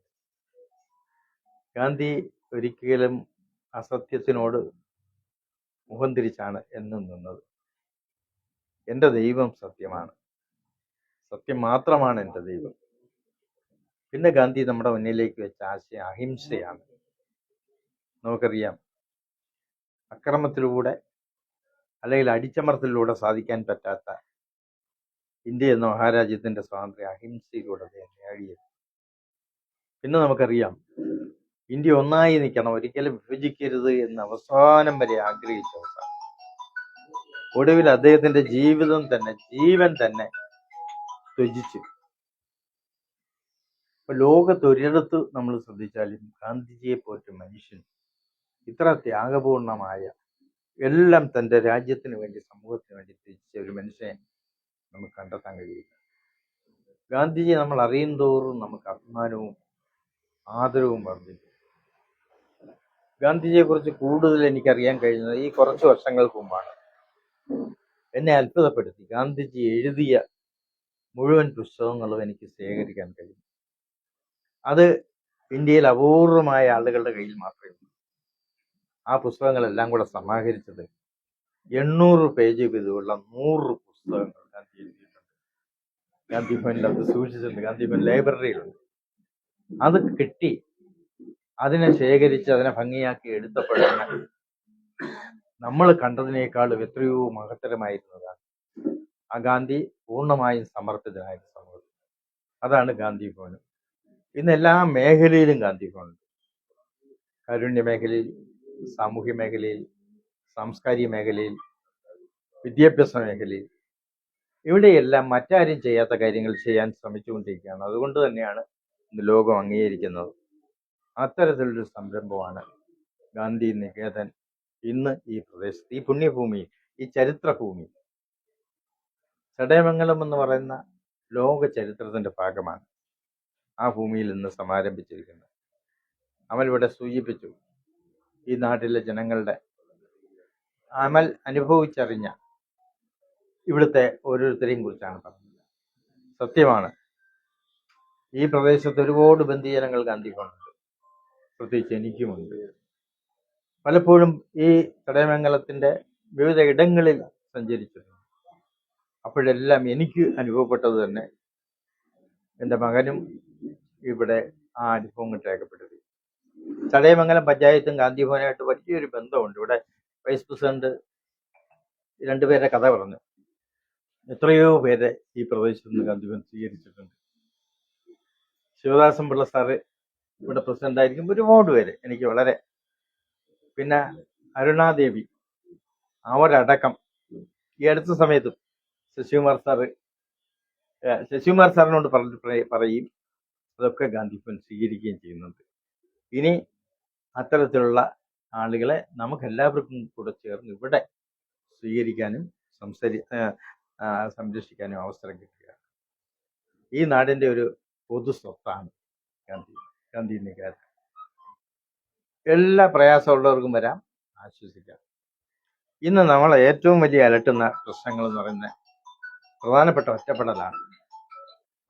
Speaker 5: ഗാന്ധി ഒരിക്കലും അസത്യത്തിനോട് മുഖം തിരിച്ചാണ് എന്നും നിന്നത്. എൻ്റെ ദൈവം സത്യമാണ്, സത്യം മാത്രമാണ് എൻ്റെ ദൈവം. പിന്നെ ഗാന്ധി നമ്മുടെ മുന്നിലേക്ക് വെച്ച ആശയം അഹിംസയാണ്. നമുക്കറിയാം, അക്രമത്തിലൂടെ അല്ലെങ്കിൽ അടിച്ചമർത്തലിലൂടെ സാധിക്കാൻ പറ്റാത്ത ഇന്ത്യ എന്ന മഹാരാജ്യത്തിന്റെ സ്വാതന്ത്ര്യം അഹിംസയിലൂടെ അദ്ദേഹം നേടിയത്. പിന്നെ നമുക്കറിയാം, ഇന്ത്യ ഒന്നായി നിൽക്കണം, ഒരിക്കലും വിഭജിക്കരുത് എന്ന് അവസാനം വരെ ആഗ്രഹിച്ചവസാനം ഒടുവിൽ അദ്ദേഹത്തിന്റെ ജീവൻ തന്നെ ത്യജിച്ചു. ഇപ്പൊ ലോകത്തൊരിടത്ത് നമ്മൾ ശ്രദ്ധിച്ചാലും ഗാന്ധിജിയെ പോലൊരു മനുഷ്യൻ, ഇത്ര ത്യാഗപൂർണമായ എല്ലാം തൻ്റെ രാജ്യത്തിന് വേണ്ടി, സമൂഹത്തിന് വേണ്ടി ത്യജിച്ച ഒരു മനുഷ്യനെ നമുക്ക് കണ്ടെത്താൻ കഴിയില്ല. ഗാന്ധിജി നമ്മൾ അറിയും തോറും നമുക്ക് അഭിമാനവും ആദരവും വർദ്ധിക്കും. ഗാന്ധിജിയെ കുറിച്ച് കൂടുതൽ എനിക്കറിയാൻ കഴിയുന്നത് ഈ കുറച്ച് വർഷങ്ങൾക്ക് മുമ്പാണ്. എന്നെ അത്ഭുതപ്പെടുത്തി. ഗാന്ധിജി എഴുതിയ മുഴുവൻ പുസ്തകങ്ങളും എനിക്ക് ശേഖരിക്കാൻ കഴിയും. അത് ഇന്ത്യയിൽ അപൂർവമായ ആളുകളുടെ കയ്യിൽ മാത്രമേ ഉള്ളൂ. ആ പുസ്തകങ്ങളെല്ലാം കൂടെ സമാഹരിച്ചത് 800 പേജ് വീതമുള്ള 100 പുസ്തകങ്ങൾ ഗാന്ധി എഴുതിയിട്ടുണ്ട്. ഗാന്ധി ഭവനിൽ അത് സൂക്ഷിച്ചിട്ടുണ്ട്. ഗാന്ധി ഭവൻ ലൈബ്രറിയിലുണ്ട്. അത് കിട്ടി, അതിനെ ശേഖരിച്ച് അതിനെ ഭംഗിയാക്കി എടുത്തപ്പോഴാണ് നമ്മൾ കണ്ടതിനേക്കാളും എത്രയോ മഹത്തരമായിരുന്നതാണ് ആ ഗാന്ധി പൂർണ്ണമായും സമർപ്പിതനായ സമൂഹം. അതാണ് ഗാന്ധി ഭവൻ. ഇന്ന് എല്ലാ മേഖലയിലും ഗാന്ധി ഭവനുണ്ട്. കാരുണ്യ മേഖലയിൽ, സാമൂഹ്യ മേഖലയിൽ, സാംസ്കാരിക മേഖലയിൽ, വിദ്യാഭ്യാസ മേഖലയിൽ, ഇവിടെയെല്ലാം മറ്റാരും ചെയ്യാത്ത കാര്യങ്ങൾ ചെയ്യാൻ ശ്രമിച്ചുകൊണ്ടിരിക്കുകയാണ്. അതുകൊണ്ട് തന്നെയാണ് ഇന്ന് ലോകം അംഗീകരിക്കുന്നത്. അത്തരത്തിലൊരു സംരംഭമാണ് ഗാന്ധി നികേതൻ ഇന്ന് ഈ പ്രദേശത്ത്, ഈ പുണ്യഭൂമി, ഈ ചരിത്രഭൂമി. ചടയമംഗലം എന്ന് പറയുന്ന ലോക ചരിത്രത്തിന്റെ ഭാഗമാണ് ആ ഭൂമിയിൽ ഇന്ന് സമാരംഭിച്ചിരിക്കുന്നത്. അമൽ ഇവിടെ സൂചിപ്പിച്ചു, ഈ നാട്ടിലെ ജനങ്ങളുടെ, അമൽ അനുഭവിച്ചറിഞ്ഞ ഇവിടുത്തെ ഓരോരുത്തരെയും കുറിച്ചാണ് പറഞ്ഞത്. സത്യമാണ്, ഈ പ്രദേശത്ത് ഒരുപാട് ബന്ധുജനങ്ങൾ ഗാന്ധിക്കുണ്ട്, പ്രത്യേകിച്ച് എനിക്കുമുണ്ട്. പലപ്പോഴും ഈ ചടയമംഗലത്തിന്റെ വിവിധ ഇടങ്ങളിൽ സഞ്ചരിച്ചിട്ടുണ്ട്. അപ്പോഴെല്ലാം എനിക്ക് അനുഭവപ്പെട്ടത് തന്നെ എൻ്റെ മകനും ഇവിടെ ആ അനുഭവം രേഖപ്പെടുത്തി. ചടയമംഗലം പഞ്ചായത്തും ഗാന്ധി ഭവനായിട്ട് വലിയൊരു ബന്ധമുണ്ട്. ഇവിടെ വൈസ് പ്രസിഡന്റ് രണ്ടുപേരെ കഥ പറഞ്ഞു. എത്രയോ പേരെ ഈ പ്രദേശത്ത് നിന്ന് ഗാന്ധിഭവൻ സ്വീകരിച്ചിട്ടുണ്ട്. ശിവദാസൻ പിള്ള സാറ് ഇവിടെ പ്രസിഡന്റ് ആയിരിക്കും. ഒരുപാട് പേര് എനിക്ക് വളരെ, പിന്നെ അരുണാദേവി, അവരടക്കം ഈ അടുത്ത സമയത്തും ശശികുമാർ സാറിനോട് പറയും അതൊക്കെ ഗാന്ധിഭവൻ സ്വീകരിക്കുകയും ചെയ്യുന്നുണ്ട്. ഇനി അത്തരത്തിലുള്ള ആളുകളെ നമുക്കെല്ലാവർക്കും കൂടെ ചേർന്ന് ഇവിടെ സ്വീകരിക്കാനും സംരക്ഷിക്കാനും അവസരം കിട്ടുക. ഈ നാടിന്റെ ഒരു പൊതു സ്വത്താണ് ഗാന്ധി നികേതൻ. എല്ലാ പ്രയാസമുള്ളവർക്കും വരാം, ആശ്വസിക്കാം. ഇന്ന് നമ്മളെ ഏറ്റവും വലിയ അലട്ടുന്ന പ്രശ്നങ്ങൾ എന്ന് പറയുന്നത് പ്രധാനപ്പെട്ട ഒറ്റപ്പെടലാണ്.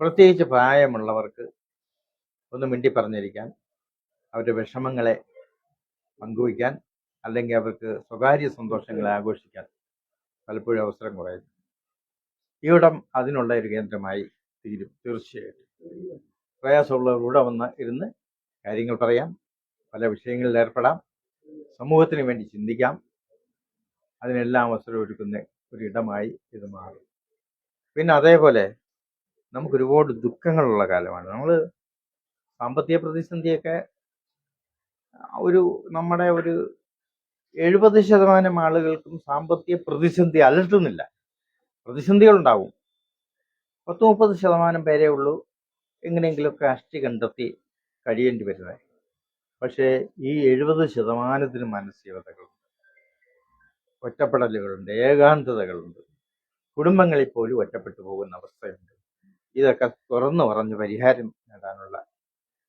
Speaker 5: പ്രത്യേകിച്ച് പ്രായമുള്ളവർക്ക് ഒന്ന് മിണ്ടി പറഞ്ഞിരിക്കാൻ, അവരുടെ വിഷമങ്ങളെ പങ്കുവയ്ക്കാൻ, അല്ലെങ്കിൽ അവർക്ക് സ്വകാര്യ സന്തോഷങ്ങളെ ആഘോഷിക്കാൻ പലപ്പോഴും അവസരം കുറയുന്നു. ഇവിടം അതിനുള്ള ഒരു കേന്ദ്രമായി തീരും. തീർച്ചയായിട്ടും പ്രയാസമുള്ളവർ വന്ന് ഇരുന്ന് കാര്യങ്ങൾ പറയാം, പല വിഷയങ്ങളിൽ ഏർപ്പെടാം, സമൂഹത്തിന് വേണ്ടി ചിന്തിക്കാം. അതിനെല്ലാം അവസരം ഒരുക്കുന്ന ഒരിടമായി ഇത് മാറും. പിന്നെ അതേപോലെ നമുക്ക് ഒരുപാട് ദുഃഖങ്ങളുള്ള കാലമാണ്. നമ്മൾ സാമ്പത്തിക പ്രതിസന്ധിയൊക്കെ നമ്മുടെ ഒരു 70% ആളുകൾക്കും സാമ്പത്തിക പ്രതിസന്ധി അലട്ടുന്നില്ല. പ്രതിസന്ധികളുണ്ടാവും. 10-30% പേരേ ഉള്ളൂ എങ്ങനെയെങ്കിലുമൊക്കെ അഷ്ടി കണ്ടെത്തി കഴിയേണ്ടി വരുന്നത്. പക്ഷേ ഈ 70% മാനസികതകളുണ്ട്, ഒറ്റപ്പെടലുകളുണ്ട്, ഏകാന്തതകളുണ്ട്, കുടുംബങ്ങളിൽ പോലും ഒറ്റപ്പെട്ടു പോകുന്ന അവസ്ഥയുണ്ട്. ഇതൊക്കെ തുറന്നു പറഞ്ഞ് പരിഹാരം നേടാനുള്ള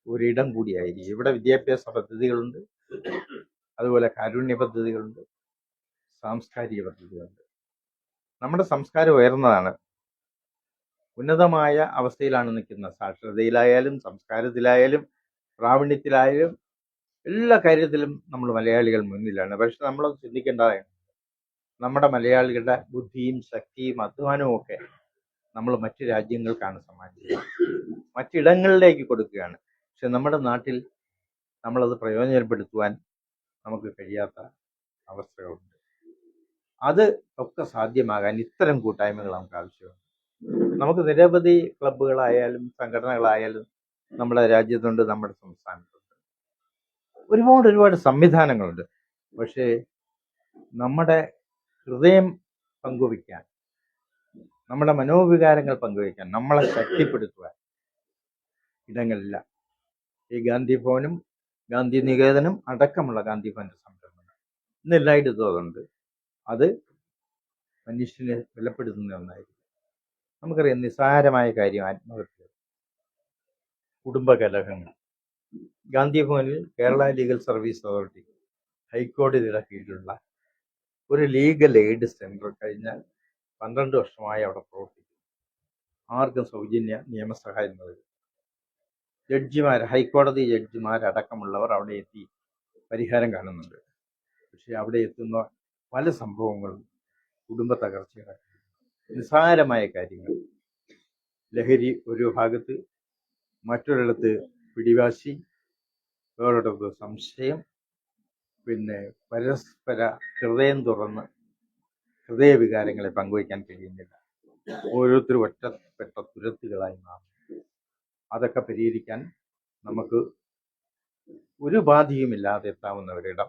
Speaker 5: ഒരിടം കൂടിയായിരിക്കും. ഇവിടെ വിദ്യാഭ്യാസ പദ്ധതികളുണ്ട്, അതുപോലെ കാരുണ്യ പദ്ധതികളുണ്ട്, സാംസ്കാരിക പദ്ധതികളുണ്ട്. നമ്മുടെ സംസ്കാരം ഉയർന്നതാണ്, ഉന്നതമായ അവസ്ഥയിലാണ് നിൽക്കുന്നത്. സാക്ഷരതയിലായാലും സംസ്കാരത്തിലായാലും പ്രാവീണ്യത്തിലായാലും എല്ലാ കാര്യത്തിലും നമ്മൾ മലയാളികൾ മുന്നിലാണ്. പക്ഷെ നമ്മളത് ചിന്തിക്കേണ്ടതാണ്. നമ്മുടെ മലയാളികളുടെ ബുദ്ധിയും ശക്തിയും അധ്വാനവും ഒക്കെ നമ്മൾ മറ്റു രാജ്യങ്ങൾക്കാണ് സമ്മാനിച്ചത്, മറ്റിടങ്ങളിലേക്ക് കൊടുക്കുകയാണ്. പക്ഷെ നമ്മുടെ നാട്ടിൽ നമ്മളത് പ്രയോജനപ്പെടുത്തുവാൻ നമുക്ക് കഴിയാത്ത അവസ്ഥകളുണ്ട്. അത് ഒക്കെ സാധ്യമാകാൻ ഇത്തരം കൂട്ടായ്മകൾ നമുക്ക് ആവശ്യമാണ്. നമുക്ക് നിരവധി ക്ലബ്ബുകളായാലും സംഘടനകളായാലും നമ്മുടെ രാജ്യത്തുണ്ട്, നമ്മുടെ സംസ്ഥാനത്തുണ്ട്. ഒരുപാട് സംവിധാനങ്ങളുണ്ട്. പക്ഷേ നമ്മുടെ ഹൃദയം പങ്കുവയ്ക്കാൻ, നമ്മുടെ മനോവികാരങ്ങൾ പങ്കുവയ്ക്കാൻ, നമ്മളെ ശക്തിപ്പെടുത്തുവാൻ ഇടങ്ങളില്ല. ഈ ഗാന്ധി ഭവനും ഗാന്ധി നികേതനും അടക്കമുള്ള ഗാന്ധി ഭവന്റെ സംരംഭങ്ങൾ ഇന്ന് എല്ലായിടത്തും അതുണ്ട്. അത് മനുഷ്യനെ വിലപ്പെടുത്തുന്ന ഒന്നായിരിക്കും. നമുക്കറിയാം, നിസ്സാരമായ കാര്യം ആത്മഹത്യ, കുടുംബകലഹങ്ങൾ. ഗാന്ധി ഭവനിൽ കേരള ലീഗൽ സർവീസ് അതോറിറ്റി ഹൈക്കോടതിയുടെ കീഴിലുള്ള ഒരു ലീഗൽ എയ്ഡ് സെന്റർ കഴിഞ്ഞ 12 വർഷമായി അവിടെ പ്രവർത്തിക്കുന്നു. ആർക്കും സൗജന്യ നിയമസഹായം നൽകും. ഹൈക്കോടതി ജഡ്ജിമാരടക്കമുള്ളവർ അവിടെ എത്തി പരിഹാരം കാണുന്നുണ്ട്. പക്ഷെ അവിടെ എത്തുന്ന പല സംഭവങ്ങളും കുടുംബ തകർച്ചയുടെ നിസ്സാരമായ കാര്യങ്ങൾ. ലഹരി ഒരു ഭാഗത്ത്, മറ്റൊരിടത്ത് പിടിവാശി, വേറൊരിടത്ത് സംശയം, പിന്നെ പരസ്പര ഹൃദയം തുറന്ന് ഹൃദയവികാരങ്ങളെ പങ്കുവയ്ക്കാൻ കഴിയുന്നില്ല. ഓരോരുത്തരും ഒറ്റപ്പെട്ട തുരത്തുകളായി മാറും. അതൊക്കെ പരിഹരിക്കാൻ നമുക്ക് ഒരു ഉപാധിയുമില്ലാതെ എത്താവുന്ന ഒരിടം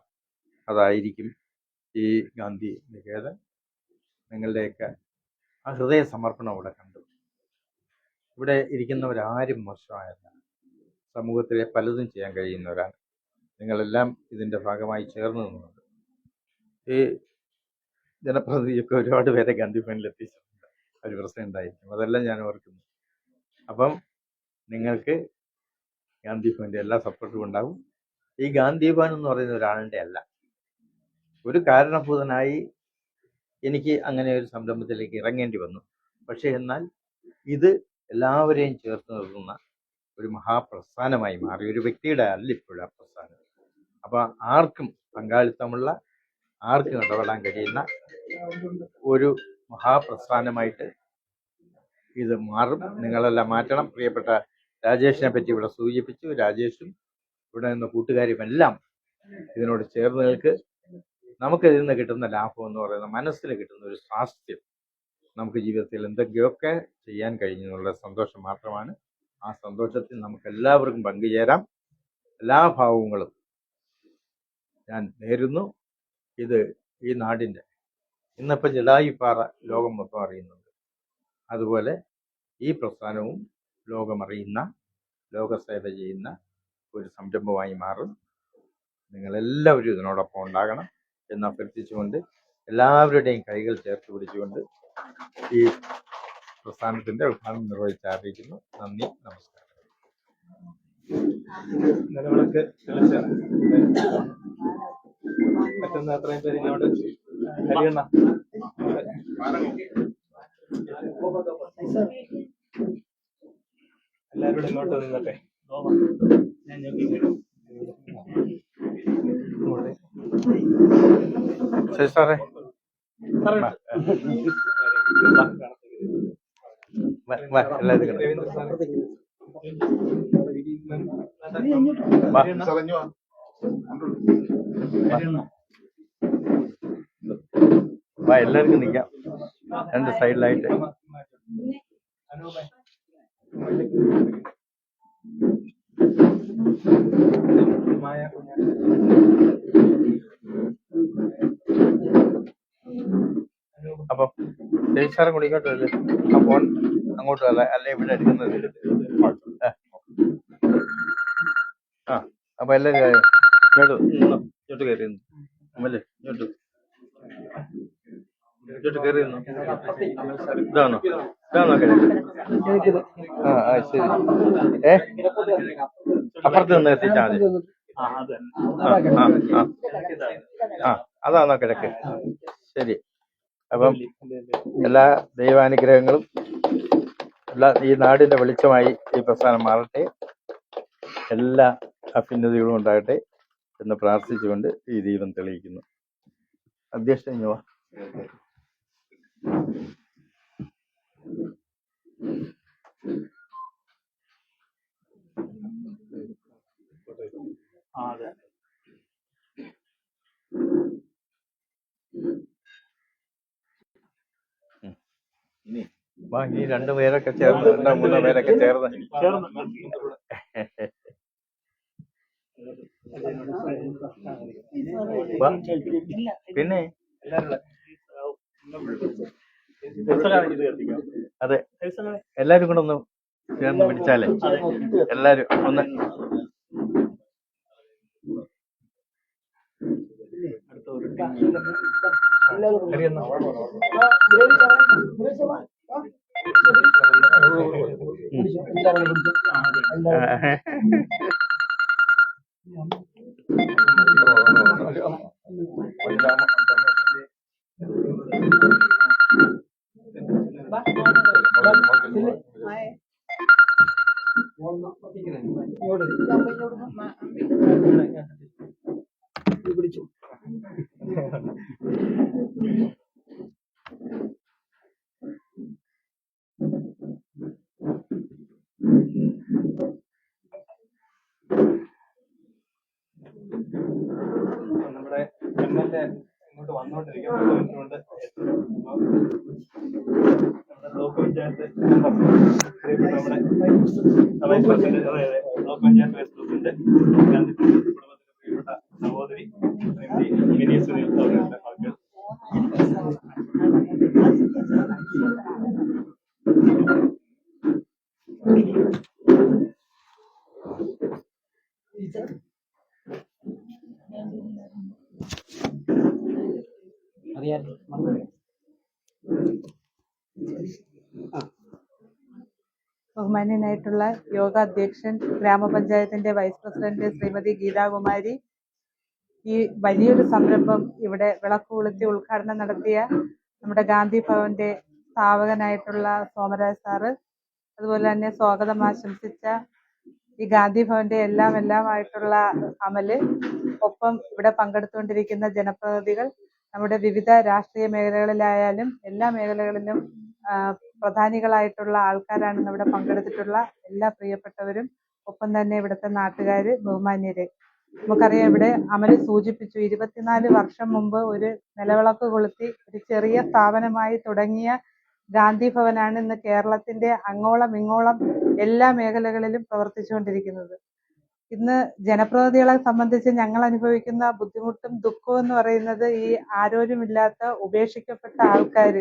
Speaker 5: അതായിരിക്കും ഈ ഗാന്ധി നികേതൻ. നിങ്ങളുടെയൊക്കെ ആ ഹൃദയ സമർപ്പണം ഇവിടെ കണ്ടു. ഇവിടെ ഇരിക്കുന്നവരാരും മോശമായല്ല, സമൂഹത്തിലെ പലതും ചെയ്യാൻ കഴിയുന്നവരാണ്. നിങ്ങളെല്ലാം ഇതിൻ്റെ ഭാഗമായി ചേർന്ന് നിന്നുണ്ട്. ഈ ജനപ്രതിനിധിയൊക്കെ ഒരുപാട് പേരെ ഗാന്ധി ഭവനിൽ എത്തിച്ചിട്ടുണ്ട്, ഒരു പ്രസിഡന്റായിരിക്കും. അതെല്ലാം ഞാൻ ഓർക്കുന്നു. അപ്പം നിങ്ങൾക്ക് ഗാന്ധി ഭവന്റെ എല്ലാ സപ്പോർട്ടും ഉണ്ടാകും. ഈ ഗാന്ധി ഭവൻ എന്ന് പറയുന്ന ഒരാളുടെ അല്ല, ഒരു കാരണഭൂതനായി എനിക്ക് അങ്ങനെ ഒരു സംരംഭത്തിലേക്ക് ഇറങ്ങേണ്ടി വന്നു. പക്ഷെ എന്നാൽ ഇത് എല്ലാവരെയും ചേർത്ത് നിർത്തുന്ന ഒരു മഹാപ്രസ്ഥാനമായി മാറി. ഒരു വ്യക്തിയുടെ അല്ല ഇപ്പോഴും ആ പ്രസ്ഥാനം. അപ്പൊ ആർക്കും പങ്കാളിത്തമുള്ള, ആർക്കും ഇടപെടാൻ കഴിയുന്ന ഒരു മഹാപ്രസ്ഥാനമായിട്ട് ഇത് മാറും. നിങ്ങളെല്ലാം മാറ്റണം. പ്രിയപ്പെട്ട രാജേഷിനെ പറ്റി ഇവിടെ സൂചിപ്പിച്ചു. രാജേഷും ഇവിടെ നിന്ന് കൂട്ടുകാരും എല്ലാം ഇതിനോട് ചേർന്ന് നിൽക്ക്. നമുക്ക് ഇതിൽ നിന്ന് കിട്ടുന്ന ലാഭം എന്ന് പറയുന്നത് മനസ്സിൽ കിട്ടുന്ന ഒരു സ്വാസ്ഥ്യം, നമുക്ക് ജീവിതത്തിൽ എന്തൊക്കെയൊക്കെ ചെയ്യാൻ കഴിഞ്ഞു എന്നുള്ള സന്തോഷം മാത്രമാണ്. ആ സന്തോഷത്തിൽ നമുക്ക് എല്ലാവർക്കും പങ്കുചേരാം. എല്ലാ ഭാവങ്ങളും ഞാൻ നേരുന്നു. ഇത് ഈ നാടിൻ്റെ ഇന്നിപ്പോൾ ജഡായുപ്പാറ ലോകം മൊത്തം അറിയുന്നുണ്ട്. അതുപോലെ ഈ പ്രസ്ഥാനവും ലോകമറിയുന്ന, ലോകസേവ ചെയ്യുന്ന ഒരു സംരംഭമായി മാറും. നിങ്ങളെല്ലാവരും ഇതിനോടൊപ്പം ഉണ്ടാകണം എന്ന് അഭ്യർത്ഥിച്ചുകൊണ്ട്, എല്ലാവരുടെയും കൈകൾ ചേർത്ത് പിടിച്ചുകൊണ്ട് ഈ പ്രസ്ഥാനത്തിൻ്റെ ഉദ്ഘാടനം നിർവഹിച്ചാറിയിക്കുന്നു. നന്ദി, നമസ്കാരം.
Speaker 1: നിലവിളക്ക് തെളിച്ചാണ് പറ്റുന്ന അത്രയും പേര് ഇങ്ങോട്ട് ഹരിയണ്ണ എല്ലാവരും ഇങ്ങോട്ട് നിന്നട്ടെ.
Speaker 5: ശരി സാറേ. എല്ലാവരും എല്ലാവർക്കും നിൽക്കാം രണ്ട് സൈഡിലായിട്ട്. അപ്പം ജയിച്ചാറും കൂടി ഇങ്ങോട്ട് വരില്ലേ? ആ ഫോൺ അങ്ങോട്ട് അല്ലെ ഇവിടെ എടുക്കുന്നത്. ആ അപ്പൊ എല്ലാവരും ഇങ്ങോട്ട് കയറി അമ്മല്ലേ, ഇങ്ങോട്ട് കയറി ഇതാണോ കിഴക്ക്? ആ ശരി. അപ്പുറത്ത് നിന്ന് എത്തിച്ചാൽ മതി. അതാണോ കിഴക്ക്? ശരി. അപ്പം എല്ലാ ദൈവാനുഗ്രഹങ്ങളും ഈ നാടിന്റെ വെളിച്ചമായി ഈ പ്രസ്ഥാനം മാറട്ടെ, എല്ലാ അഭ്യുന്നതികളും ഉണ്ടാകട്ടെ എന്ന് പ്രാർത്ഥിച്ചുകൊണ്ട് ഈ ദീപം തെളിയിക്കുന്നു. അധ്യക്ഷൻ ഇങ്ങ് വാ. ഈ രണ്ടു പേരൊക്കെ ചേർന്ന്, രണ്ടോ മൂന്നോ പേരൊക്കെ ചേർന്ന് പിന്നെ അതെ, എല്ലാരും കൂടെ ഒന്ന് ചേർന്ന് പിടിച്ചാലേ എല്ലാരും ഒന്ന്.
Speaker 1: നമ്മുടെ MLA ഇങ്ങോട്ട് വന്നുകൊണ്ടിരിക്കുന്ന കൊണ്ട് നമ്മുടെ ബ്ലോക്ക് പഞ്ചായത്ത് നമ്മുടെ vice president, block panchayat vice president കുടുംബത്തിന്റെ പ്രിയപ്പെട്ട സഹോദരി മിനി സുനിൽ അവരുടെ മക്കൾ,
Speaker 4: ബഹുമാന്യനായിട്ടുള്ള യോഗാധ്യക്ഷൻ, ഗ്രാമപഞ്ചായത്തിന്റെ വൈസ് പ്രസിഡന്റ് ശ്രീമതി ഗീതാകുമാരി, ഈ വലിയൊരു സംരംഭം ഇവിടെ വിളക്ക് കൊളുത്തി ഉദ്ഘാടനം നടത്തിയ നമ്മുടെ ഗാന്ധി ഭവന്റെ സ്ഥാപകനായിട്ടുള്ള സോമരാജ് സാറ്, അതുപോലെ തന്നെ സ്വാഗതം ആശംസിച്ച ഈ ഗാന്ധി ഭവന്റെ എല്ലാമായിട്ടുള്ള അമല്, ഒപ്പം ഇവിടെ പങ്കെടുത്തുകൊണ്ടിരിക്കുന്ന ജനപ്രതിനിധികൾ, നമ്മുടെ വിവിധ രാഷ്ട്രീയ മേഖലകളിലായാലും എല്ലാ മേഖലകളിലും പ്രധാനികളായിട്ടുള്ള ആൾക്കാരാണ് ഇവിടെ പങ്കെടുത്തിട്ടുള്ള എല്ലാ പ്രിയപ്പെട്ടവരും, ഒപ്പം തന്നെ ഇവിടുത്തെ നാട്ടുകാര്, ബഹുമാന്യരെ,
Speaker 6: നമുക്കറിയാം, ഇവിടെ അമൽ സൂചിപ്പിച്ചു 24 വർഷം മുമ്പ് ഒരു നിലവിളക്ക് കൊളുത്തി ഒരു ചെറിയ സ്ഥാപനമായി തുടങ്ങിയ ഗാന്ധി ഭവനാണ് ഇന്ന് കേരളത്തിന്റെ അങ്ങോളം ഇങ്ങോളം എല്ലാ മേഖലകളിലും പ്രവർത്തിച്ചുകൊണ്ടിരിക്കുന്നത്. ഇന്ന് ജനപ്രതിനിധികളെ സംബന്ധിച്ച് ഞങ്ങൾ അനുഭവിക്കുന്ന ബുദ്ധിമുട്ടും ദുഃഖവും എന്ന് പറയുന്നത് ഈ ആരോരുമില്ലാത്ത ഉപേക്ഷിക്കപ്പെട്ട ആൾക്കാർ